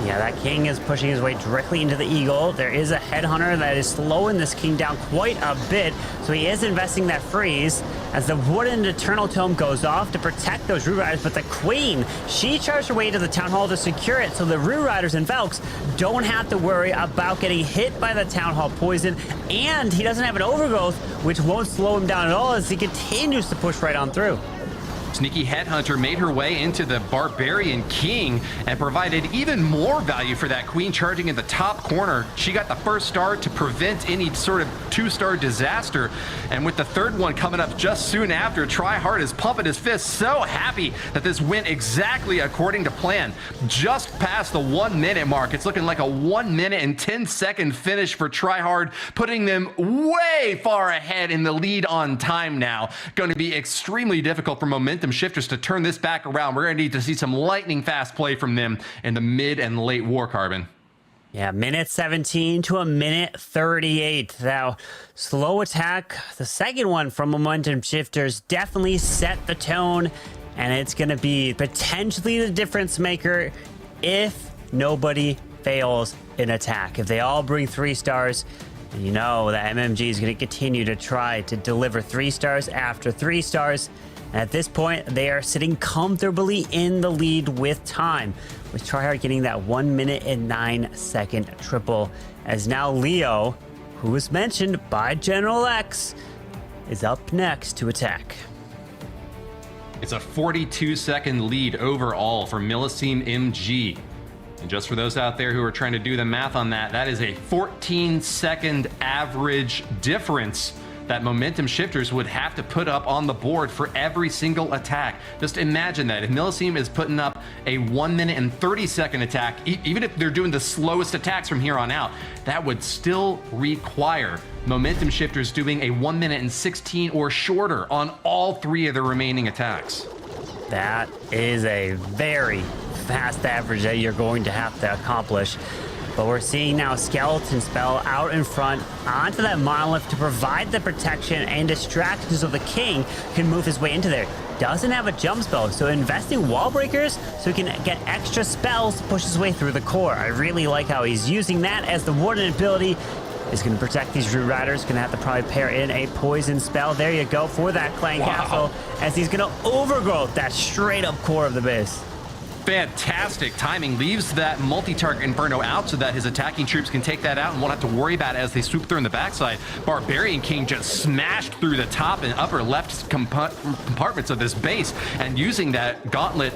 Yeah, that king is pushing his way directly into the eagle. There is a headhunter that is slowing this king down quite a bit, so he is investing that freeze as the wooden eternal tome goes off to protect those Root Riders. But the queen, she charged her way to the town hall to secure it, so the Root Riders and Valks don't have to worry about getting hit by the town hall poison, and he doesn't have an overgrowth, which won't slow him down at all as he continues to push right on through. Sneaky Headhunter made her way into the Barbarian King and provided even more value for that queen charging in the top corner. She got the first star to prevent any sort of 2-star disaster. And with the third one coming up just soon after, Tryhard is pumping his fist, so happy that this went exactly according to plan. Just past the 1 minute mark. It's looking like a 1 minute and 10-second finish for Tryhard, putting them way far ahead in the lead on time now. Going to be extremely difficult for Momentum Shifters to turn this back around. We're going to need to see some lightning fast play from them in the mid and late war, Carbon. Yeah, minute 17 to a minute 38. Now, slow attack, the second one from Momentum Shifters, definitely set the tone, and it's going to be potentially the difference maker if nobody fails an attack. If they all bring 3 stars, and you know that MMG is going to continue to try to deliver 3 stars after 3 stars. At this point, they are sitting comfortably in the lead with time, with Tryhard getting that 1 minute and 9-second triple. As now Leo, who was mentioned by General X, is up next to attack. It's a 42-second lead overall for Millesime MG. And just for those out there who are trying to do the math on that, that is a 14-second average difference that Momentum Shifters would have to put up on the board for every single attack. Just imagine that. If Millesime is putting up a 1 minute and 30-second attack, even if they're doing the slowest attacks from here on out, that would still require Momentum Shifters doing a 1 minute and 16 or shorter on all 3 of the remaining attacks. That is a very fast average that you're going to have to accomplish. But we're seeing now Skeleton Spell out in front onto that Monolith to provide the protection and distraction so the King can move his way into there. Doesn't have a jump spell, so investing Wall Breakers so he can get extra spells to push his way through the core. I really like how he's using that as the Warden ability. Is going to protect these Root Riders. Going to have to probably pair in a poison spell. There you go for that Clan Castle, as he's going to overgrowth that straight up core of the base. Fantastic timing. Leaves that multi-target Inferno out so that his attacking troops can take that out and won't have to worry about it as they swoop through in the backside. Barbarian King just smashed through the top and upper left compartments of this base, and using that gauntlet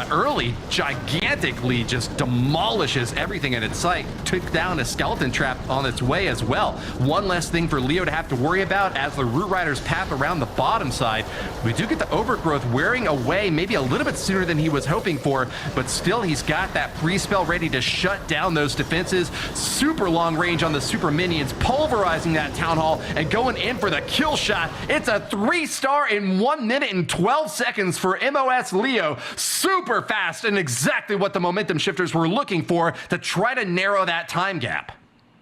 early, gigantically just demolishes everything in its sight. Took down a skeleton trap on its way as well. One less thing for Leo to have to worry about as the Root Riders path around the bottom side. We do get the overgrowth wearing away maybe a little bit sooner than he was hoping for, but still he's got that free spell ready to shut down those defenses. Super long range on the super minions, pulverizing that town hall and going in for the kill shot. It's a 3-star in 1 minute and 12 seconds for MOS Leo. Super fast, and exactly what the Momentum Shifters were looking for to try to narrow that time gap.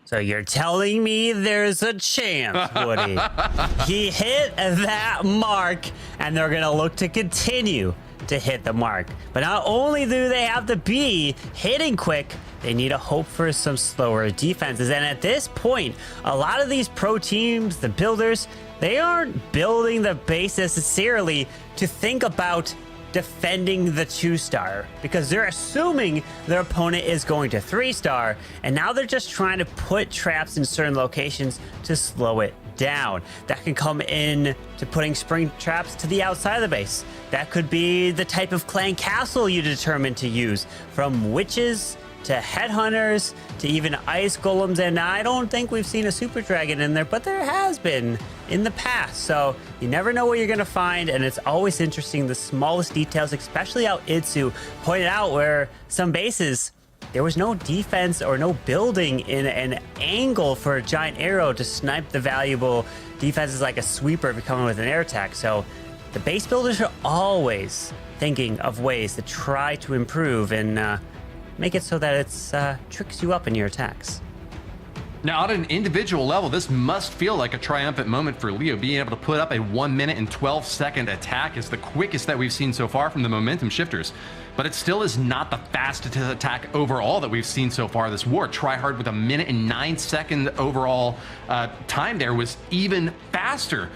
So you're telling me there's a chance, Woody? He hit that mark, and they're going to look to continue to hit the mark. But not only do they have to be hitting quick, they need to hope for some slower defenses. And at this point, a lot of these pro teams, the builders, they aren't building the base necessarily to think about defending the 2-star, because they're assuming their opponent is going to 3-star, and now they're just trying to put traps in certain locations to slow it down. That can come in to putting spring traps to the outside of the base. That could be the type of clan castle you determine to use, from witches to headhunters to even ice golems. And I don't think we've seen a super dragon in there, but there has been in the past. So you never know what you're going to find, and it's always interesting, the smallest details, especially how Itsu pointed out where some bases there was no defense or no building in an angle for a giant arrow to snipe the valuable defenses like a sweeper if you're coming with an air attack. So the base builders are always thinking of ways to try to improve and make it so that it's tricks you up in your attacks. Now, on an individual level, this must feel like a triumphant moment for Leo. Being able to put up a 1 minute and 12 second attack is the quickest that we've seen so far from the momentum shifters. But it still is not the fastest attack overall that we've seen so far this war. Tryhard with a 1 minute and 9 second overall time there was even faster.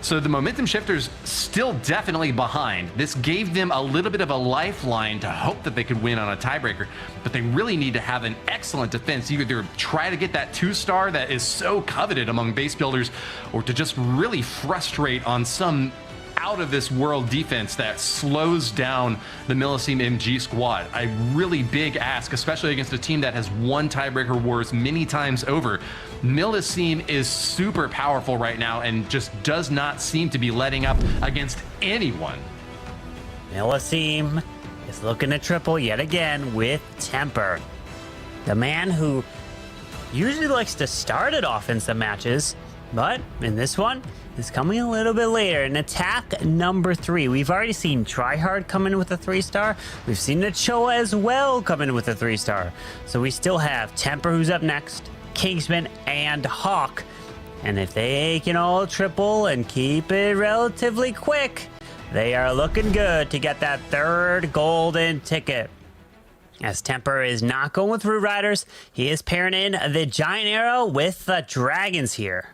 So the momentum shifters still definitely behind. This gave them a little bit of a lifeline to hope that they could win on a tiebreaker, but they really need to have an excellent defense, either try to get that 2-star that is so coveted among base builders, or to just really frustrate on some out of this world defense that slows down the Millesime MG squad. A really big ask, especially against a team that has won tiebreaker wars many times over. Millesime is super powerful right now and just does not seem to be letting up against anyone. Millesime is looking to triple yet again with Temper. The man who usually likes to start it off in some matches, but in this one, is coming a little bit later. In attack number 3, we've already seen Tryhard come in with a 3-star. We've seen Nachoa as well come in with a 3-star. So we still have Temper, who's up next, Kingsman, and Hawk. And if they can all triple and keep it relatively quick, they are looking good to get that 3rd golden ticket. As Temper is not going with Root Riders, he is pairing in the Giant Arrow with the Dragons here.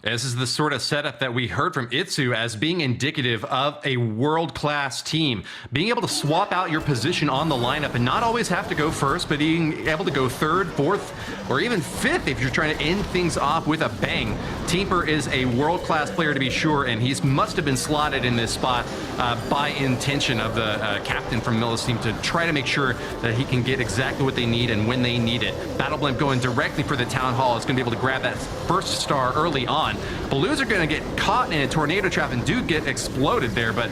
This is the sort of setup that we heard from Itsu as being indicative of a world-class team. Being able to swap out your position on the lineup and not always have to go first, but being able to go 3rd, 4th, or even 5th if you're trying to end things off with a bang. Temper is a world-class player to be sure, and he must have been slotted in this spot by intention of the captain from Millesime to try to make sure that he can get exactly what they need and when they need it. Battle Blimp going directly for the Town Hall is going to be able to grab that 1st star early on. Blues are going to get caught in a tornado trap and do get exploded there, but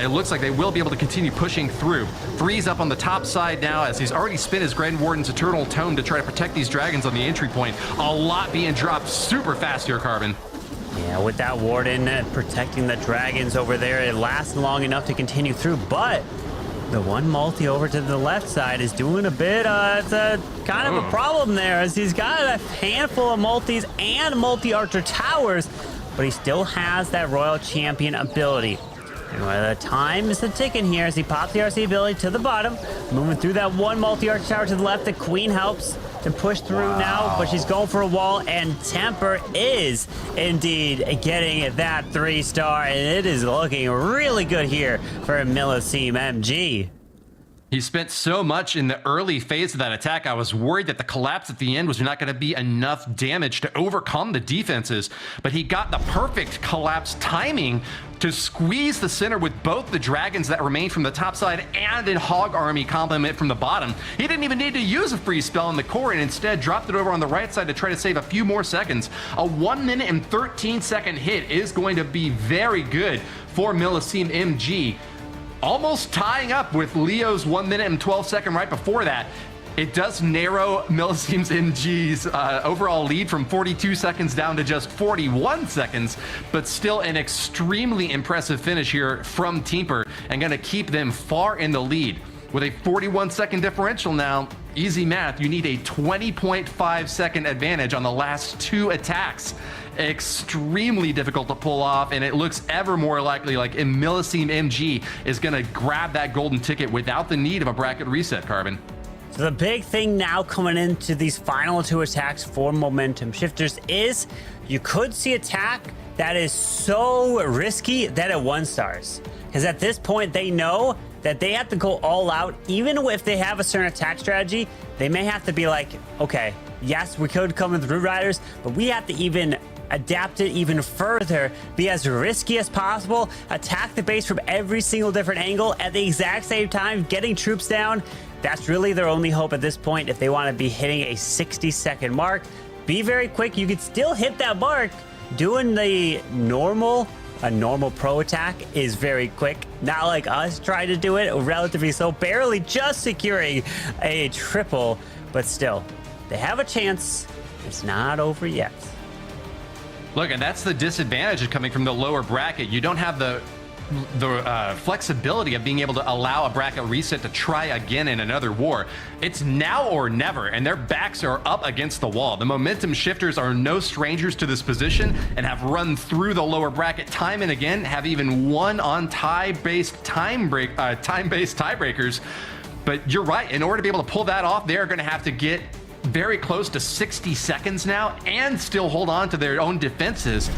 it looks like they will be able to continue pushing through. Freeze up on the top side now as he's already spent his Grand Warden's Eternal Tome to try to protect these dragons on the entry point. A lot being dropped super fast here, Carbon. Yeah, with that Warden protecting the dragons over there, it lasts long enough to continue through, but the one multi over to the left side is doing a bit, it's a kind of a problem there, as he's got a handful of multis and multi-archer towers, but he still has that Royal Champion ability. And the time is ticking here as he pops the RC ability to the bottom, moving through that one multi-archer tower to the left. The Queen helps to push through now, but she's going for a wall, and Temper is indeed getting that 3-star, and it is looking really good here for Millesime MG. He spent so much in the early phase of that attack, I was worried that the collapse at the end was not going to be enough damage to overcome the defenses, but he got the perfect collapse timing to squeeze the center with both the dragons that remain from the top side and a hog army complement from the bottom. He didn't even need to use a free spell in the core and instead dropped it over on the right side to try to save a few more seconds. A 1 minute and 13 second hit is going to be very good for Millesime MG. Almost tying up with Leo's 1 minute and 12 second right before that. It does narrow Millesime's MG's overall lead from 42 seconds down to just 41 seconds, but still an extremely impressive finish here from Temper and going to keep them far in the lead. With a 41 second differential now, easy math, you need a 20.5 second advantage on the last 2 attacks. Extremely difficult to pull off, and it looks ever more likely like Millesime MG is going to grab that golden ticket without the need of a bracket reset, Carbon. So the big thing now coming into these final 2 attacks for momentum shifters is you could see attack that is so risky that it 1-stars. Because at this point, they know that they have to go all out. Even if they have a certain attack strategy, they may have to be like, okay, yes, we could come with Root Riders, but we have to even adapt it even further, be as risky as possible, attack the base from every single different angle at the exact same time, getting troops down. That's really their only hope at this point if they want to be hitting a 60-second mark. Be very quick. You could still hit that mark. Doing the normal, a normal pro attack is very quick. Not like us trying to do it relatively slow, barely just securing a triple, but still, they have a chance. It's not over yet. Look, and that's the disadvantage of coming from the lower bracket. You don't have the flexibility of being able to allow a bracket reset to try again in another war. It's now or never, and their backs are up against the wall. The momentum shifters are no strangers to this position and have run through the lower bracket time and again, have even won on time-based tiebreakers. But you're right, in order to be able to pull that off, they're going to have to get very close to 60 seconds now and still hold on to their own defenses.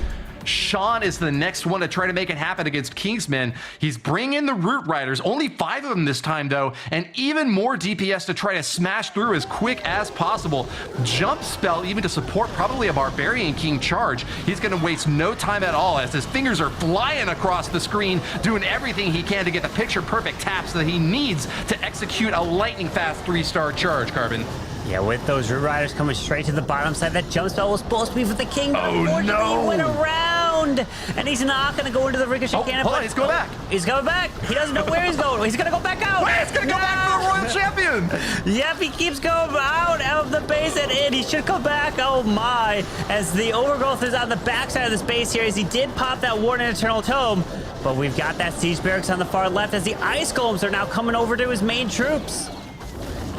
Sean is the next one to try to make it happen against Kingsmen. He's bringing in the Root Riders, only 5 of them this time though, and even more DPS to try to smash through as quick as possible. Jump spell even to support probably a Barbarian King charge. He's going to waste no time at all as his fingers are flying across the screen, doing everything he can to get the picture perfect taps that he needs to execute a lightning fast 3-star charge, Carbon. Yeah, with those Root Riders coming straight to the bottom side, that jump spell was supposed to be for the King, but unfortunately he went around, and he's not going to go into the Ricochet cannon. Hold on, he's going back. He's coming back. He doesn't know where he's going. He's going to go back out. Wait, he's going to go back to the Royal Champion. Yep, he keeps going out of the base and in. He should come back. Oh my, as the Overgrowth is on the backside of this base here, as he did pop that Warden Eternal Tome, but we've got that Siege Barracks on the far left as the Ice Golems are now coming over to his main troops.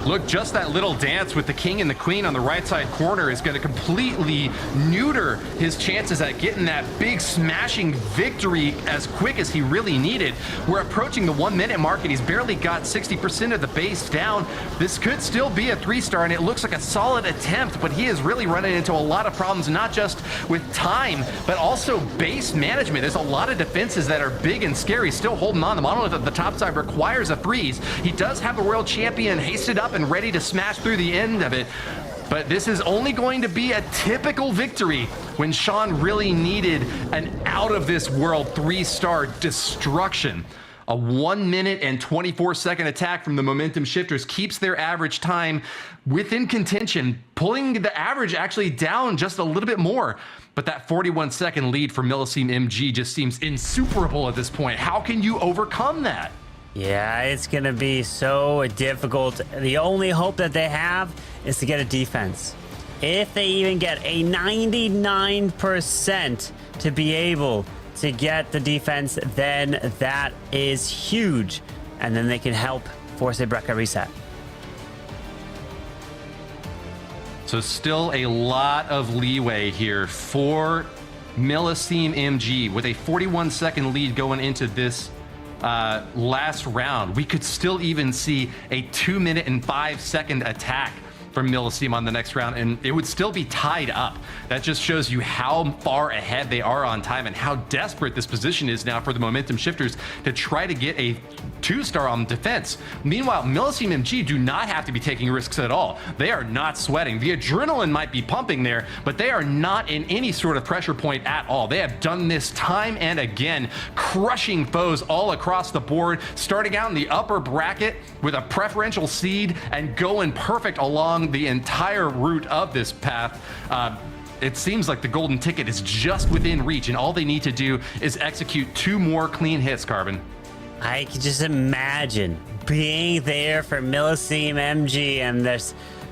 Look, just that little dance with the King and the Queen on the right side corner is going to completely neuter his chances at getting that big smashing victory as quick as he really needed. We're approaching the 1-minute mark and he's barely got 60% of the base down. This could still be a 3-star and it looks like a solid attempt, but he is really running into a lot of problems, not just with time, but also base management. There's a lot of defenses that are big and scary, still holding on. The Monolith at the top side requires a freeze. He does have the Royal Champion hasted up and ready to smash through the end of it, but this is only going to be a typical victory when Sean really needed an out of this world 3-star destruction. A 1 minute and 24-second attack from the momentum shifters keeps their average time within contention, pulling the average actually down just a little bit more. But that 41-second lead for Millesime MG just seems insuperable at this point. How can you overcome that? Yeah, it's going to be so difficult. The only hope that they have is to get a defense. If they even get a 99% to be able to get the defense, then that is huge. And then they can help force a bracket reset. So still a lot of leeway here for Millesime MG with a 41-second lead going into this last round. We could still even see a 2 minute and 5 second attack from Millesime on the next round, and it would still be tied up. That just shows you how far ahead they are on time and how desperate this position is now for the momentum shifters to try to get a 2-star on defense. Meanwhile, Millesime MG do not have to be taking risks at all. They are not sweating. The adrenaline might be pumping there, but they are not in any sort of pressure point at all. They have done this time and again, crushing foes all across the board, starting out in the upper bracket with a preferential seed and going perfect along the entire route of this path. It seems like the golden ticket is just within reach, and all they need to do is execute 2 more clean hits, Carbon. I can just imagine being there for Millesime MG and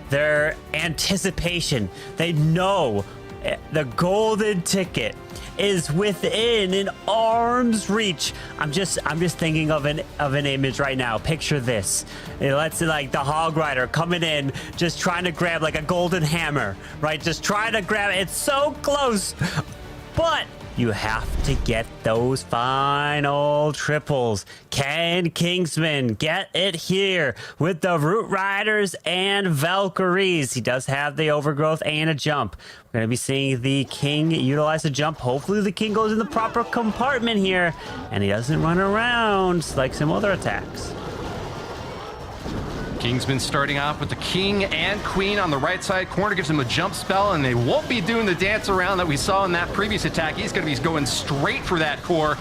their anticipation. They know the golden ticket is within an arm's reach. I'm just thinking of an image right now. Picture this. Let's say like the Hog Rider coming in, just trying to grab like a golden hammer, right? Just trying to grab it. It's so close, but you have to get those final triples. Can Kingsman get it here with the Root Riders and Valkyries? He does have the Overgrowth and a jump. We're going to be seeing the King utilize a jump. Hopefully the King goes in the proper compartment here and he doesn't run around like some other attacks. Kingsman starting off with the king and queen on the right side corner, gives him a jump spell, and they won't be doing the dance around that we saw in that previous attack. He's going to be going straight for that core.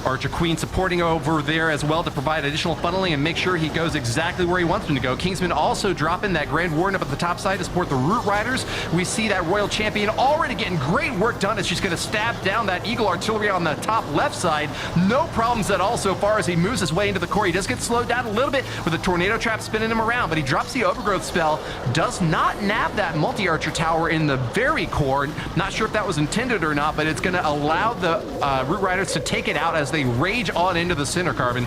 Archer Queen supporting over there as well to provide additional funneling and make sure he goes exactly where he wants him to go. Kingsman also dropping that Grand Warden up at the top side to support the Root Riders. We see that Royal Champion already getting great work done as she's going to stab down that Eagle Artillery on the top left side. No problems at all so far as he moves his way into the core. He does get slowed down a little bit with a Tornado Trap spinning him around, but he drops the Overgrowth spell, does not nab that Multi-Archer Tower in the very core. Not sure if that was intended or not, but it's going to allow the Root Riders to take it out as they rage on into the center, Carbon.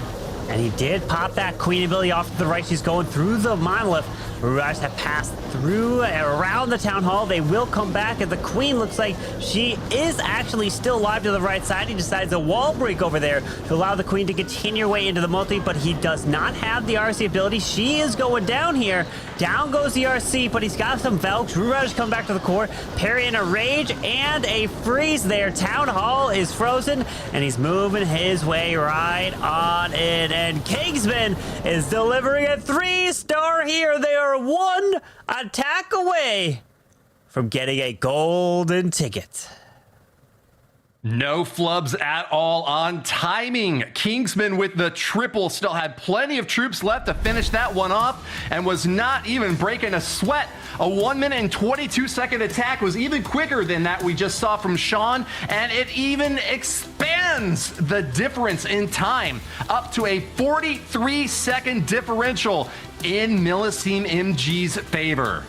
And he did pop that queen ability off to the right. She's going through the monolith. Root Riders have passed through around the town hall. They will come back, and the queen looks like she is actually still alive to the right side. He decides a wall break over there to allow the queen to continue her way into the multi, but he does not have the RC ability. She is going down here. Down goes the RC, but he's got some Velks. Root Riders come back to the core. Parry in a rage and a freeze there. Town hall is frozen, and he's moving his way right on in. And Kingsman is delivering a 3-star here. They are one attack away from getting a golden ticket. No flubs at all on timing. Kingsman with the triple still had plenty of troops left to finish that one off and was not even breaking a sweat. A 1 minute and 22-second attack was even quicker than that we just saw from Sean, and it even expands the difference in time up to a 43-second differential in Millesime MG's favor.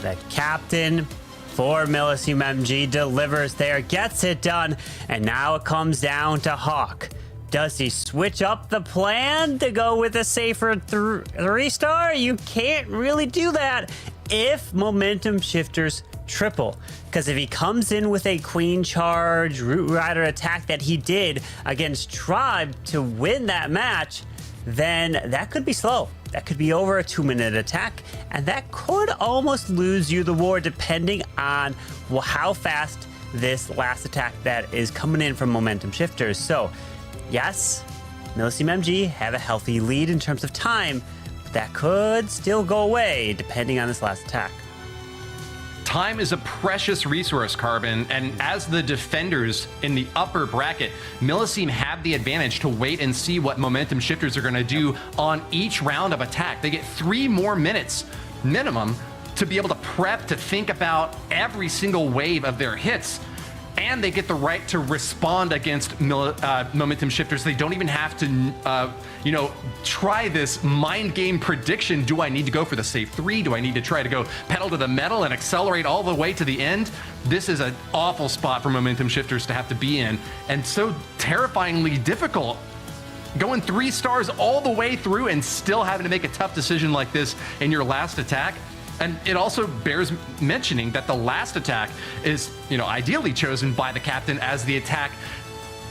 The captain for Millesime MG delivers there, gets it done, and now it comes down to Hawk. Does he switch up the plan to go with a safer 3-star? You can't really do that if momentum shifters triple, because if he comes in with a queen charge Root Rider attack that he did against Tribe to win that match, then that could be slow. That could be over a 2-minute attack, and that could almost lose you the war depending on how fast this last attack that is coming in from momentum shifters. So yes, Millesime MG have a healthy lead in terms of time, but that could still go away depending on this last attack. Time is a precious resource, Carbon, and as the defenders in the upper bracket, Millesime have the advantage to wait and see what momentum shifters are going to do on each round of attack. They get 3 more minutes minimum to be able to prep, to think about every single wave of their hits, and they get the right to respond against momentum shifters. They don't even have to, try this mind game prediction. Do I need to go for the safe 3? Do I need to try to go pedal to the metal and accelerate all the way to the end? This is an awful spot for momentum shifters to have to be in, and so terrifyingly difficult. Going 3 stars all the way through and still having to make a tough decision like this in your last attack. And it also bears mentioning that the last attack is, ideally chosen by the captain as the attack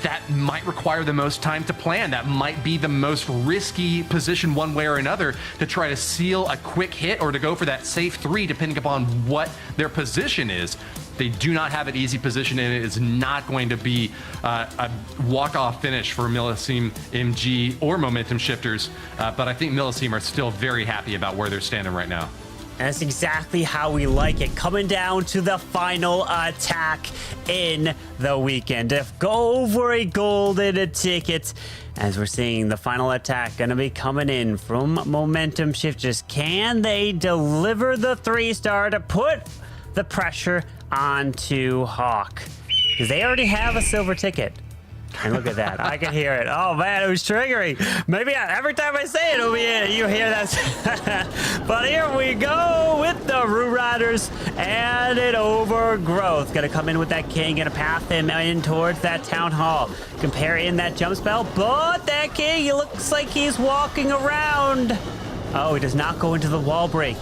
that might require the most time to plan. That might be the most risky position one way or another, to try to seal a quick hit or to go for that safe 3, depending upon what their position is. They do not have an easy position, and it is not going to be a walk-off finish for Millesime MG or momentum shifters. But I think Millesime are still very happy about where they're standing right now. And that's exactly how we like it. Coming down to the final attack in the weekend. To go for a golden ticket, as we're seeing the final attack going to be coming in from momentum shifters. Can they deliver the 3-star to put the pressure onto Hawk? Because they already have a silver ticket. And look at that. I can hear it. Oh, man, it was triggering. Maybe every time I say it, it'll be you hear that. But here we go with the Root Riders and an Overgrowth. Going to come in with that king. Going to path him in towards that town hall. Comparing that jump spell. But that king, he looks like he's walking around. Oh, he does not go into the wall break.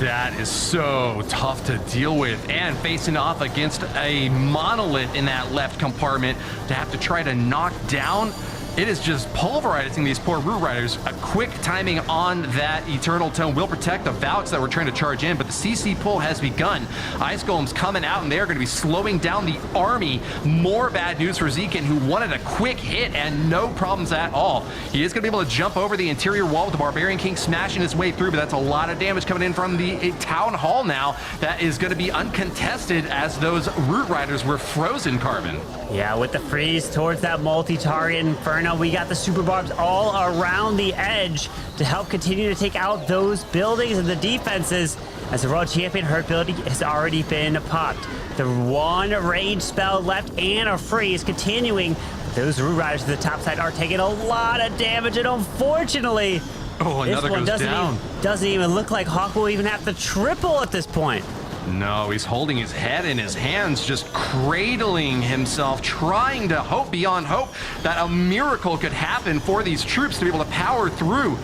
That is so tough to deal with, and facing off against a monolith in that left compartment to have to try to knock down It is just pulverizing these poor Root Riders. A quick timing on that Eternal Tome will protect the Valks that were trying to charge in, but the CC pull has begun. Ice Golem's coming out, and they're going to be slowing down the army. More bad news for Zekin, who wanted a quick hit and no problems at all. He is going to be able to jump over the interior wall with the Barbarian King smashing his way through, but that's a lot of damage coming in from the Town Hall now. That is going to be uncontested as those Root Riders were frozen, Carbon. Yeah, with the freeze towards that multi-target Inferno, we got the Super Barbs all around the edge to help continue to take out those buildings and the defenses, as the World Champion Hurt ability has already been popped. The one rage spell left and a freeze continuing. Those Root Riders to the top side are taking a lot of damage, and unfortunately, Another this one goes down. doesn't even look like Hawk will even have to triple at this point. No, he's holding his head in his hands, just cradling himself, trying to hope beyond hope that a miracle could happen for these troops to be able to power through.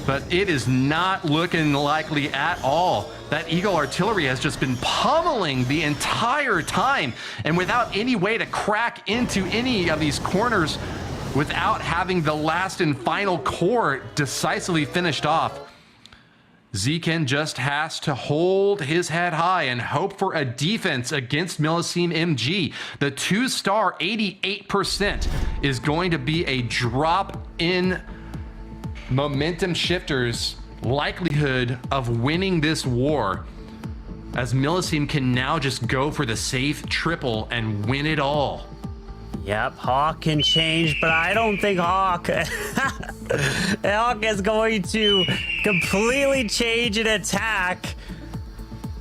But it is not looking likely at all. That Eagle artillery has just been pummeling the entire time, and without any way to crack into any of these corners, without having the last and final core decisively finished off. Zekin just has to hold his head high and hope for a defense against Millesime MG. The 2-star 88% is going to be a drop in momentum shifters' likelihood of winning this war, as Millesime can now just go for the safe triple and win it all. Yep, Hawk can change, but I don't think Hawk is going to completely change an attack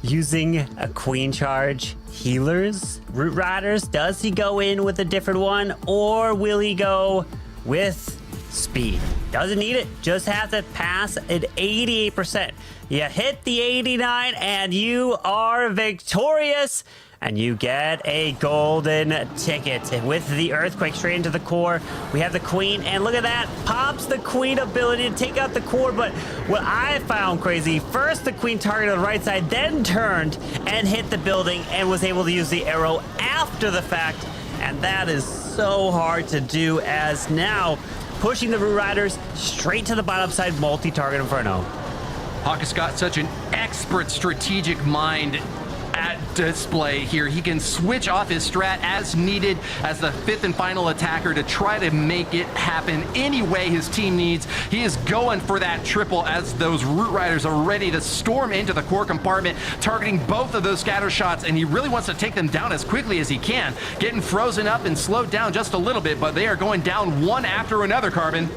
using a Queen charge. Healers, Root Riders, does he go in with a different one, or will he go with speed? Doesn't need it, just have to pass at 88%. You hit the 89 and you are victorious. And you get a golden ticket with the Earthquake straight into the core. We have the Queen, and look at that. Pops the Queen ability to take out the core. But what I found crazy, first the Queen targeted the right side, then turned and hit the building and was able to use the arrow after the fact. And that is so hard to do, as now pushing the Root Riders straight to the bottom side multi-target Inferno. Hawk has got such an expert strategic mind at display here. He can switch off his strat as needed as the 5th and final attacker to try to make it happen any way his team needs. He is going for that triple as those Root Riders are ready to storm into the core compartment, targeting both of those scatter shots, and he really wants to take them down as quickly as he can. Getting frozen up and slowed down just a little bit, but they are going down one after another, Carbon.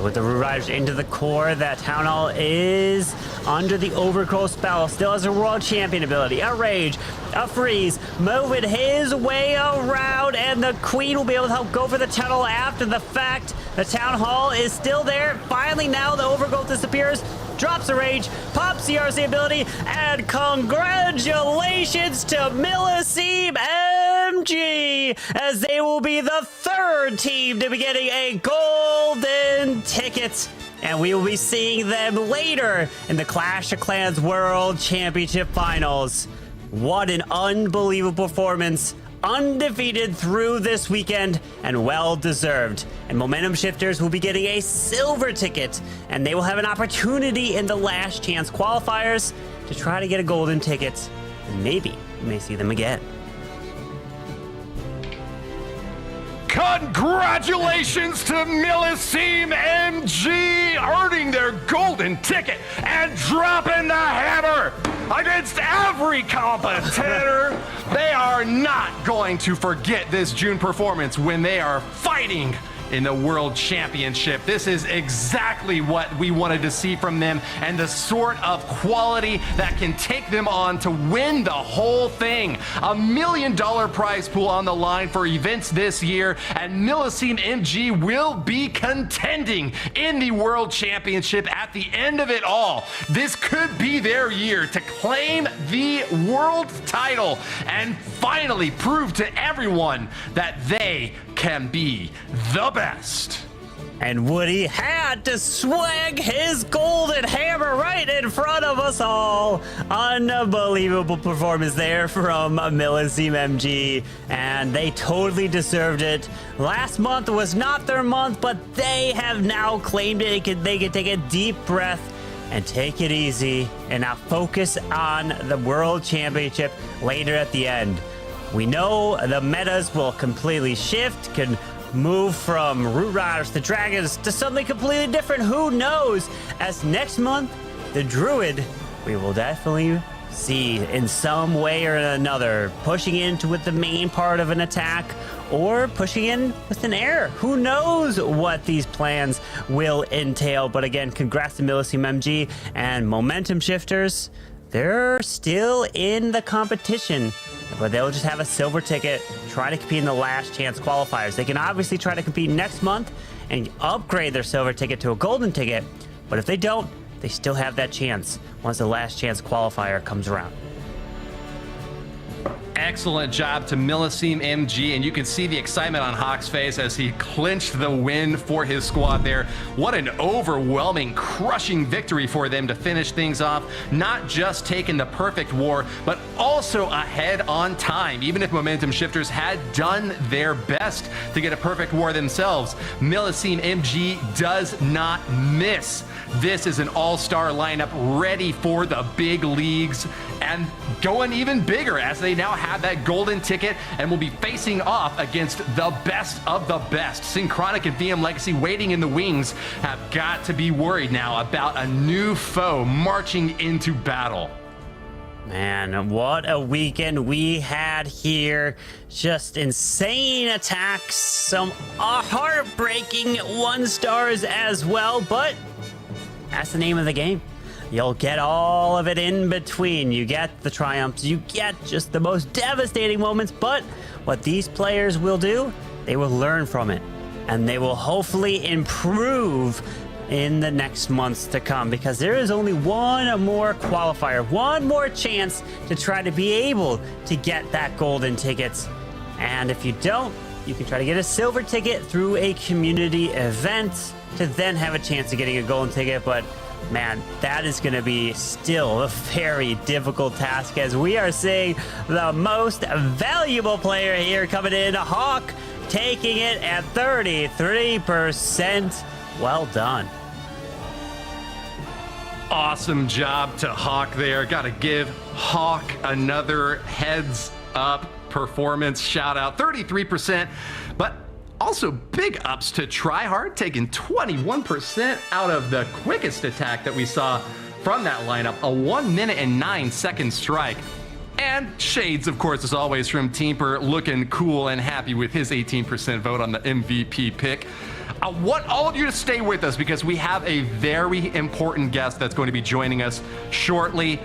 With the Root Riders into the core, that Town Hall is under the Overgrowth spell. Still has a World Champion ability, a Rage, a Freeze, moving his way around, and the Queen will be able to help go for the tunnel after the fact. The Town Hall is still there. Finally, now the Overgrowth disappears, drops a Rage, pops the RC ability, and congratulations to Millesime MG, as they will be the 3rd team to be getting a golden ticket. And we will be seeing them later in the Clash of Clans World Championship Finals. What an unbelievable performance. Undefeated through this weekend, and well deserved. And Momentum Shifters will be getting a silver ticket, and they will have an opportunity in the last chance qualifiers to try to get a golden ticket. And maybe we may see them again. Congratulations to Millesime MG earning their golden ticket and dropping the hammer against every competitor. They are not going to forget this June performance when they are fighting in the World Championship. This is exactly what we wanted to see from them, and the sort of quality that can take them on to win the whole thing. $1 million prize pool on the line for events this year, and Millesime MG will be contending in the World Championship at the end of it all. This could be their year to claim the world title and finally prove to everyone that they can be the best. And Woody had to swag his golden hammer right in front of us all. Unbelievable performance there from Millesime MG, and they totally deserved it. Last month was not their month, but they have now claimed it. They can take a deep breath and take it easy and now focus on the World Championship later at the end. We know the metas will completely shift, can move from Root Riders to Dragons to something completely different. Who knows? As next month, the Druid, we will definitely see in some way or another pushing into with the main part of an attack or pushing in with an air. Who knows what these plans will entail? But again, congrats to Millesime MG and Momentum Shifters. They're still in the competition, but they'll just have a silver ticket, try to compete in the last chance qualifiers. They can obviously try to compete next month and upgrade their silver ticket to a golden ticket, but if they don't, they still have that chance once the last chance qualifier comes around. Excellent job to Millesime MG, and you can see the excitement on Hawk's face as he clinched the win for his squad there. What an overwhelming, crushing victory for them to finish things off, not just taking the perfect war, but also ahead on time. Even if Momentum Shifters had done their best to get a perfect war themselves, Millesime MG does not miss. This is an all-star lineup ready for the big leagues and going even bigger as they now have that golden ticket and will be facing off against the best of the best. Synchronic and VM Legacy waiting in the wings have got to be worried now about a new foe marching into battle. Man, what a weekend we had here. Just insane attacks, some heartbreaking 1-stars as well, but that's the name of the game. You'll get all of it in between. You get the triumphs, you get just the most devastating moments, but what these players will do, they will learn from it, and they will hopefully improve in the next months to come, because there is only one more qualifier, one more chance to try to be able to get that golden ticket. And if you don't, you can try to get a silver ticket through a community event to then have a chance of getting a golden ticket. But man, that is going to be still a very difficult task, as we are seeing the most valuable player here coming in, Hawk, taking it at 33%. Well done. Awesome job to Hawk there. Got to give Hawk another heads up performance shout out. 33%, but also big ups to Tryhard, taking 21% out of the quickest attack that we saw from that lineup. A 1 minute and 9 second strike. And Shades, of course, as always, from Teamper, looking cool and happy with his 18% vote on the MVP pick. I want all of you to stay with us because we have a very important guest that's going to be joining us shortly.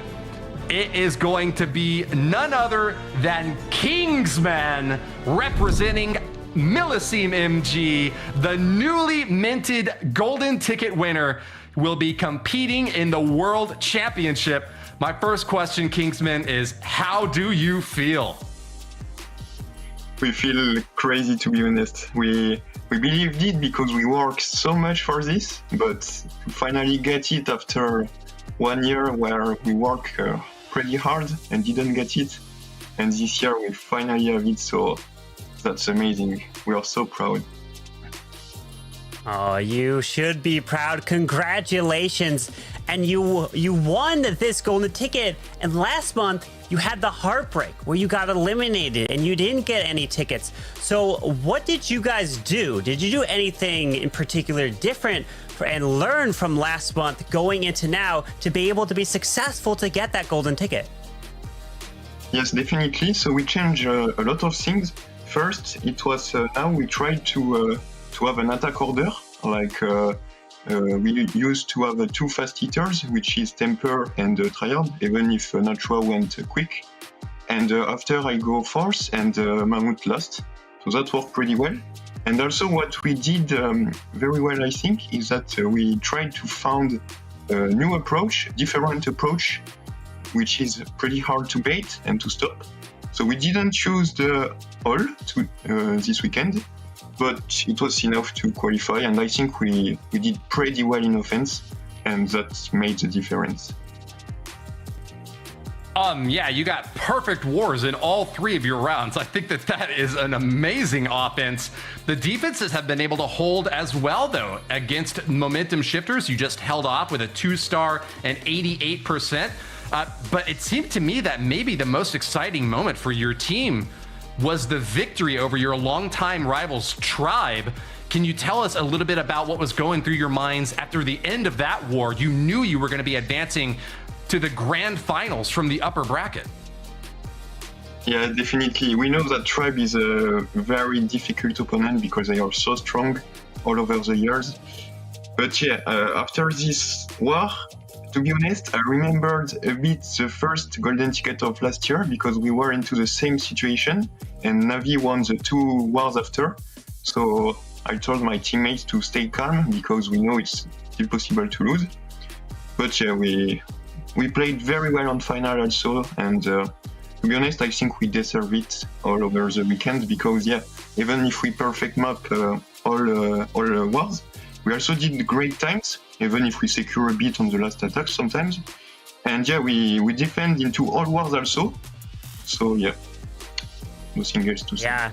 It is going to be none other than Kingsman, representing Millesime MG, the newly minted golden ticket winner, will be competing in the World Championship. My first question, Kingsman, is how do you feel? We feel crazy, to be honest. We believed it because we worked so much for this, but to finally get it after 1 year where we worked pretty hard and didn't get it, and this year we finally have it, so that's amazing. We are so proud. Oh, you should be proud. Congratulations. And you won this golden ticket. And last month, you had the heartbreak where you got eliminated and you didn't get any tickets. So what did you guys do? Did you do anything in particular different and learn from last month going into now to be able to be successful to get that golden ticket? Yes, definitely. So we changed a lot of things. First, it was now we tried to have an attack order, like we used to have 2 fast hitters, which is Temper and Tryhard, even if Natural went quick. And after I go fourth and Mammoth last. So that worked pretty well. And also what we did very well, I think, is that we tried to find a new approach, different approach, which is pretty hard to bait and to stop. So we didn't choose the all this weekend. but it was enough to qualify, and I think we did pretty well in offense, and that made the difference. Yeah, you got perfect wars in all 3 of your rounds. I think that is an amazing offense. The defenses have been able to hold as well, though, against momentum shifters. You just held off with a 2-star and 88%. But it seemed to me that maybe the most exciting moment for your team was the victory over your longtime rivals, Tribe. Can you tell us a little bit about what was going through your minds after the end of that war? You knew you were going to be advancing to the grand finals from the upper bracket. Yeah, definitely. We know that Tribe is a very difficult opponent because they are so strong all over the years. But yeah, after this war, to be honest, I remembered a bit the first golden ticket of last year because we were into the same situation and Navi won the 2 wars after. So I told my teammates to stay calm because we know it's still possible to lose. But yeah, we played very well on final also, and to be honest, I think we deserve it all over the weekend because yeah, even if we perfect map all wars, we also did great times, even if we secure a bit on the last attack sometimes. And yeah, we defend into all wars also. So yeah, nothing else to say. Yeah,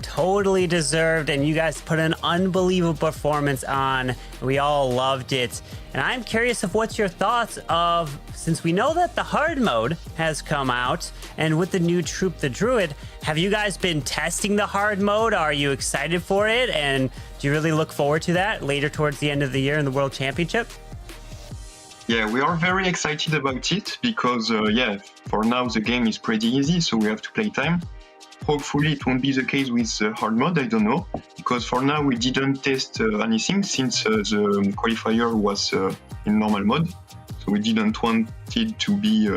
totally deserved, and you guys put an unbelievable performance on. We all loved it. And I'm curious of what's your thoughts of, since we know that the hard mode has come out, and with the new troop, the Druid, have you guys been testing the hard mode? Are you excited for it? And do you really look forward to that later towards the end of the year in the World Championship? Yeah, we are very excited about it because, yeah, for now the game is pretty easy, so we have to play time. Hopefully it won't be the case with hard mode, I don't know, because for now we didn't test anything since the qualifier was in normal mode. So we didn't want it to be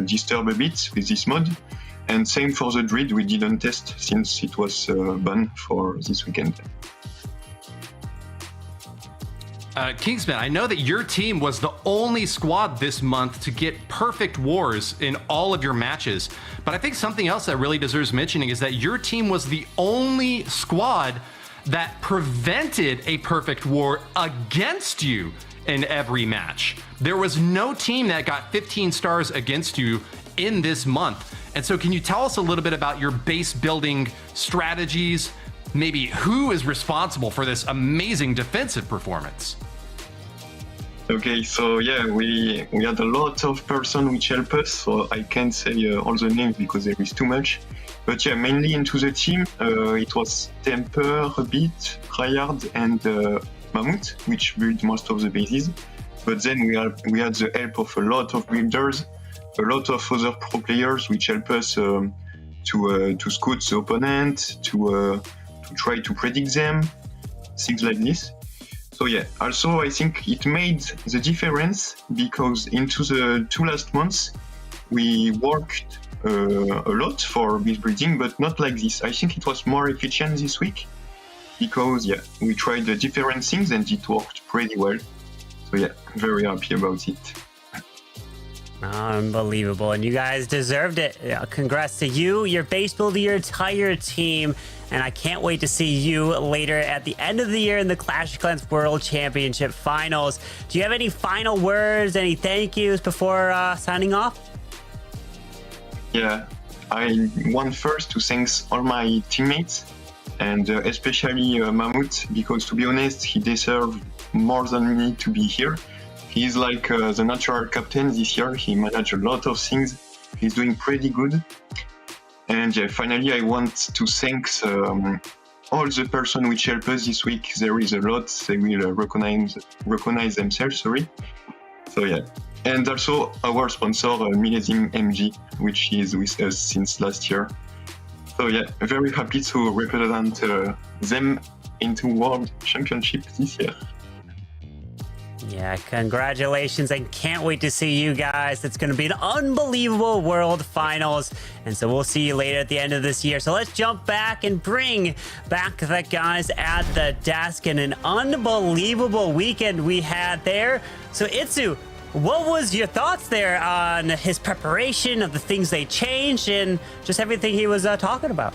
disturb a bit with this mod. And same for the Druid, we didn't test since it was banned for this weekend. Kingsman, I know that your team was the only squad this month to get perfect wars in all of your matches, but I think something else that really deserves mentioning is that your team was the only squad that prevented a perfect war against you in every match. There was no team that got 15 stars against you in this month. And so can you tell us a little bit about your base building strategies? Maybe who is responsible for this amazing defensive performance? Okay, so yeah, we had a lot of person which help us, so I can't say all the names because there is too much. But yeah, mainly into the team, it was Temper a bit, Rayard and Mammoth, which built most of the bases. But then we had the help of a lot of builders, a lot of other pro players which help us to scout the opponent, to try to predict them, things like this. So yeah, also I think it made the difference because into the 2 last months we worked a lot for base building, but not like this. I think it was more efficient this week because yeah, we tried the different things and it worked pretty well. So yeah, very happy about it. Unbelievable, and you guys deserved it. Congrats to you, your base builder, your entire team, and I can't wait to see you later at the end of the year in the Clash of Clans World Championship Finals. Do you have any final words, any thank yous before signing off? Yeah, I want first to thank all my teammates and especially Mammoth, because to be honest, he deserved more than me to be here. He's like the natural captain this year. He managed a lot of things. He's doing pretty good. And yeah, finally, I want to thank all the person which helped us this week. There is a lot. They will recognize themselves. Sorry. So yeah, and also our sponsor Millesime MG, which is with us since last year. So yeah, very happy to represent them into World Championship this year. Yeah, congratulations, and can't wait to see you guys. It's going to be an unbelievable World Finals, and so we'll see you later at the end of this year. So let's jump back and bring back the guys at the desk, and an unbelievable weekend we had there. So Itsu, what was your thoughts there on his preparation, of the things they changed, and just everything he was talking about?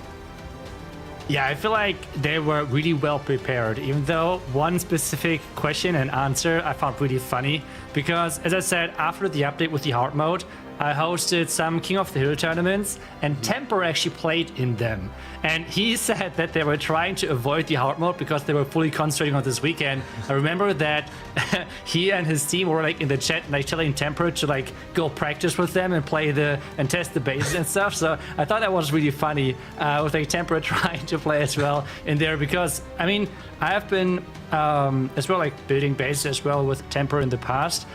Yeah, I feel like they were really well prepared, even though one specific question and answer I found really funny. Because, as I said, after the update with the hard mode, I hosted some King of the Hill tournaments, and Temper actually played in them. And he said that they were trying to avoid the hard mode because they were fully concentrating on this weekend. I remember that he and his team were like in the chat, like telling Temper to like go practice with them and play and test the bases and stuff. So I thought that was really funny with like Temper trying to play as well in there, because I mean, I have been as well like building bases as well with Temper in the past.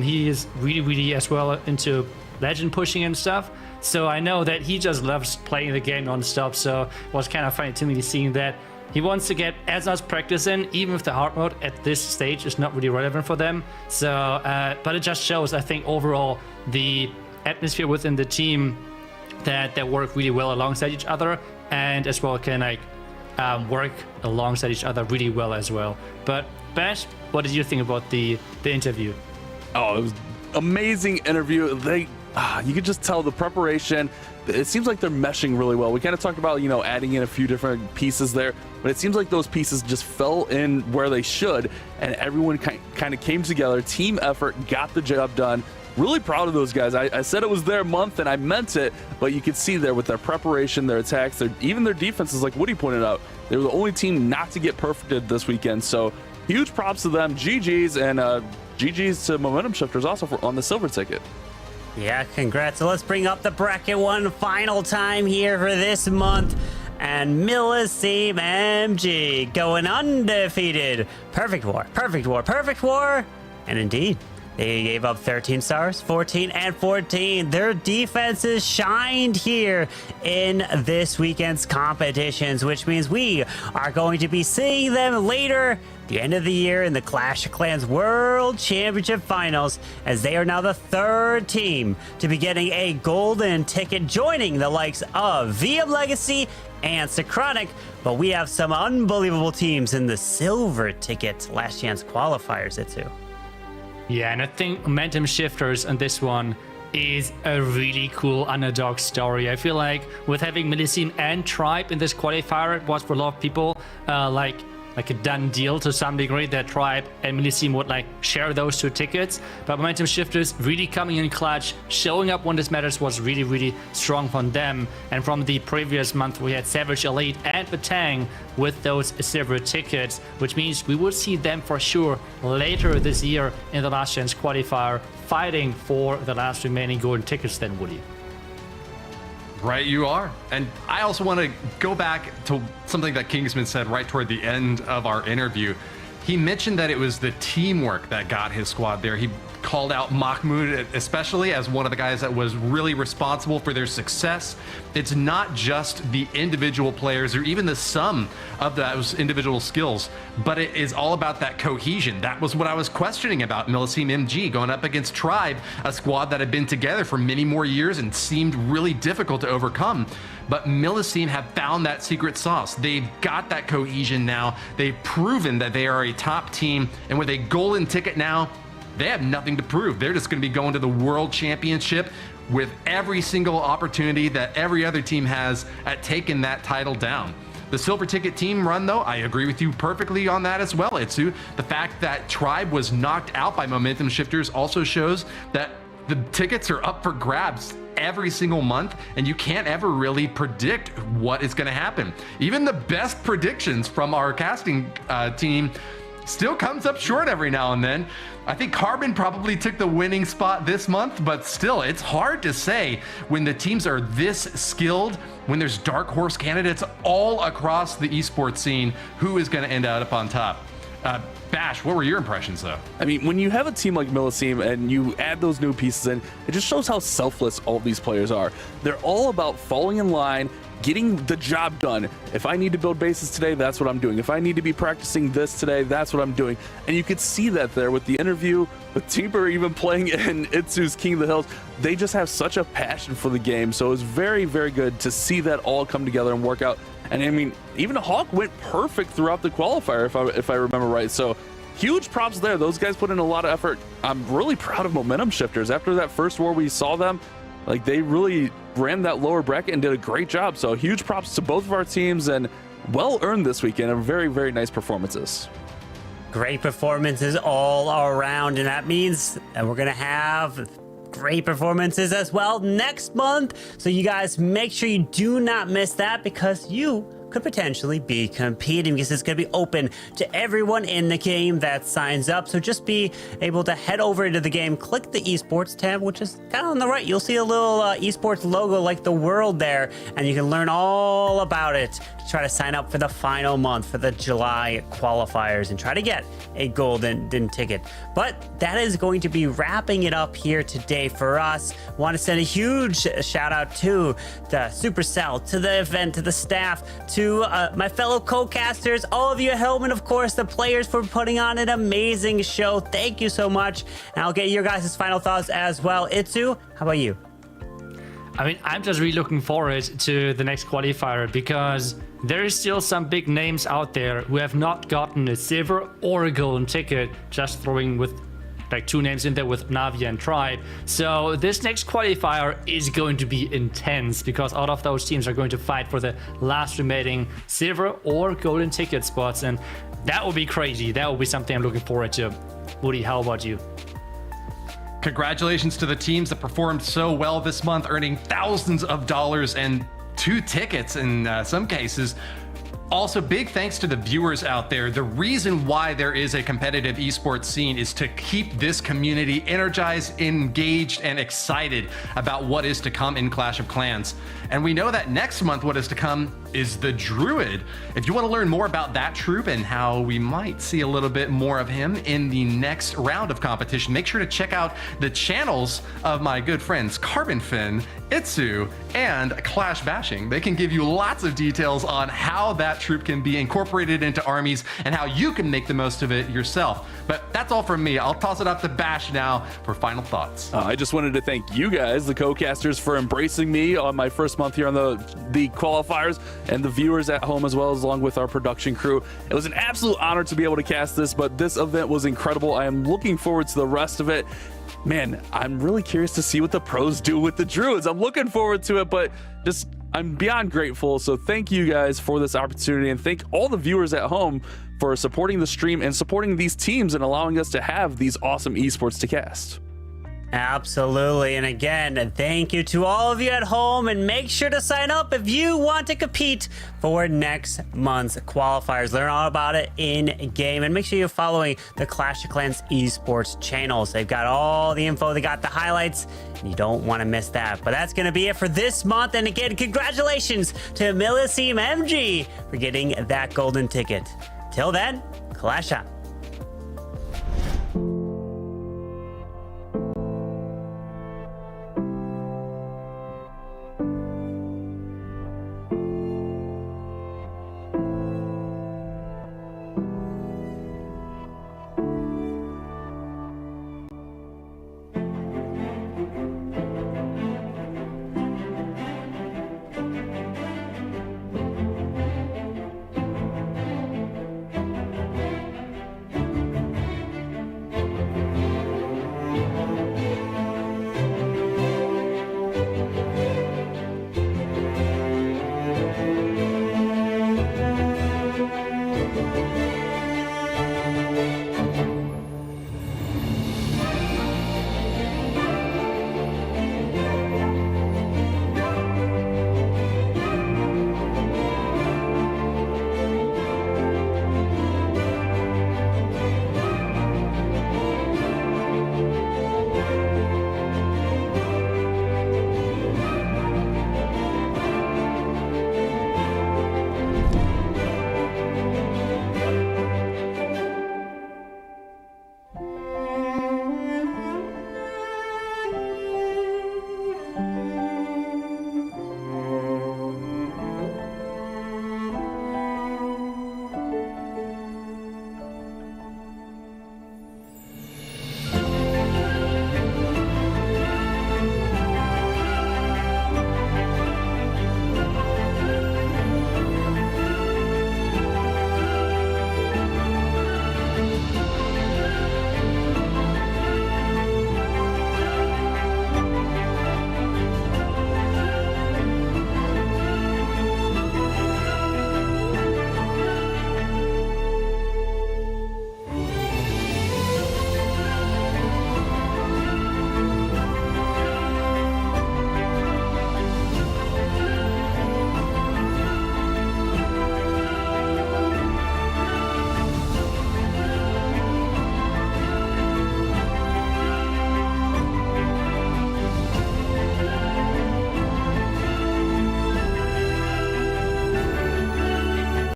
He is really as well into legend pushing and stuff. So I know that he just loves playing the game non-stop. So it was kind of funny to me seeing that he wants to get as much practice in, even if the hard mode at this stage is not really relevant for them. So, but it just shows, I think, overall the atmosphere within the team that they work really well alongside each other, and as well can like work alongside each other really well as well. But Bash, what did you think about the interview? Oh, it was amazing interview. You could just tell the preparation. It seems like they're meshing really well. We kind of talked about, adding in a few different pieces there, but it seems like those pieces just fell in where they should, and everyone kind of came together. Team effort, got the job done. Really proud of those guys. I said it was their month, and I meant it, but you could see there with their preparation, their attacks, even their defenses, like Woody pointed out, they were the only team not to get perfected this weekend. So huge props to them. GG's, and GG's to Momentum Shifters also on the silver ticket. Yeah, congrats. So let's bring up the bracket one final time here for this month. And Millesime MG going undefeated. Perfect war. And indeed, they gave up 13 stars, 14 and 14. Their defenses shined here in this weekend's competitions, which means we are going to be seeing them later the end of the year in the Clash of Clans World Championship Finals, as they are now the third team to be getting a golden ticket, joining the likes of VM Legacy and Synchronic. But we have some unbelievable teams in the silver ticket last chance qualifiers, Itsu. Yeah, and I think Momentum Shifters on this one is a really cool underdog story. I feel like with having Millesime and Tribe in this qualifier, it was for a lot of people like a done deal to some degree that Tribe and Millesime would like share those two tickets. But Momentum Shifters really coming in clutch, showing up when this matters was really strong from them. And from the previous month, we had Savage Elite and Batang with those silver tickets, which means we will see them for sure later this year in the last chance qualifier, fighting for the last remaining golden tickets then, Woody. Right, you are. And I also want to go back to something that Kingsman said right toward the end of our interview. He mentioned that it was the teamwork that got his squad there. He called out Mahmoud especially as one of the guys that was really responsible for their success. It's not just the individual players or even the sum of those individual skills, but it is all about that cohesion. That was what I was questioning about Millesime MG going up against Tribe, a squad that had been together for many more years and seemed really difficult to overcome. But Millesime have found that secret sauce. They've got that cohesion now. They've proven that they are a top team, and with a golden ticket now, they have nothing to prove. They're just going to be going to the World Championship with every single opportunity that every other team has at taking that title down. The silver ticket team run, though, I agree with you perfectly on that as well, Itsu. The fact that Tribe was knocked out by Momentum Shifters also shows that the tickets are up for grabs every single month, and you can't ever really predict what is going to happen. Even the best predictions from our casting team still comes up short every now and then. I think Carbon probably took the winning spot this month, but still, it's hard to say when the teams are this skilled, when there's dark horse candidates all across the esports scene, who is going to end up on top. Bash, what were your impressions, though? I mean, when you have a team like Millesime and you add those new pieces in, it just shows how selfless all of these players are. They're all about falling in line, getting the job done. If I need to build bases today, that's what I'm doing. If I need to be practicing this today, that's what I'm doing. And you could see that there with the interview, with Timber even playing in Itsu's King of the Hills. They just have such a passion for the game. So it was very good to see that all come together and work out. And I mean, even Hawk went perfect throughout the qualifier, if I remember right. So huge props there. Those guys put in a lot of effort. I'm really proud of Momentum Shifters. After that first war we saw them, like they really ran that lower bracket and did a great job. So huge props to both of our teams, and well earned this weekend, and very, very nice performances. Great performances all around, and that means that we're gonna have great performances as well next month. So you guys make sure you do not miss that, because you could potentially be competing, because it's going to be open to everyone in the game that signs up. So just be able to head over into the game, click the esports tab, which is kind of on the right. You'll see a little esports logo like the world there, and you can learn all about it to try to sign up for the final month for the July qualifiers and try to get a golden ticket. But that is going to be wrapping it up here today for us. Want to send a huge shout out to the Supercell, to the event, to the staff, to my fellow co-casters, all of you at home, and of course the players for putting on an amazing show. Thank you so much. And I'll get your guys' final thoughts as well. Itsu, how about you? I mean, I'm just really looking forward to the next qualifier, because there is still some big names out there who have not gotten a silver or a golden ticket, just throwing with like 2 names in there with Navi and Tribe. So this next qualifier is going to be intense, because all of those teams are going to fight for the last remaining silver or golden ticket spots, and that will be crazy. That will be something I'm looking forward to. Woody, how about you? Congratulations to the teams that performed so well this month, earning thousands of dollars and 2 tickets in some cases. Also, big thanks to the viewers out there. The reason why there is a competitive esports scene is to keep this community energized, engaged, and excited about what is to come in Clash of Clans. And we know that next month what is to come is the Druid. If you want to learn more about that troop and how we might see a little bit more of him in the next round of competition, make sure to check out the channels of my good friends Carbon Fin, Itsu, and Clash Bashing. They can give you lots of details on how that troop can be incorporated into armies and how you can make the most of it yourself. But that's all from me. I'll toss it up to Bash now for final thoughts. I just wanted to thank you guys, the co-casters, for embracing me on my first month here on the qualifiers, and the viewers at home as well, as along with our production crew. It was an absolute honor to be able to cast this, but this event was incredible. I am looking forward to the rest of it. Man, I'm really curious to see what the pros do with the Druids. I'm looking forward to it, but just I'm beyond grateful. So thank you guys for this opportunity, and thank all the viewers at home for supporting the stream and supporting these teams and allowing us to have these awesome esports to cast. Absolutely. And again, thank you to all of you at home, and make sure to sign up if you want to compete for next month's qualifiers. Learn all about it in game, and make sure you're following the Clash of Clans esports channels. They've got all the info, they got the highlights, and you don't want to miss that. But that's going to be it for this month. And again, congratulations to Millesime MG for getting that golden ticket. Till then, Clash on.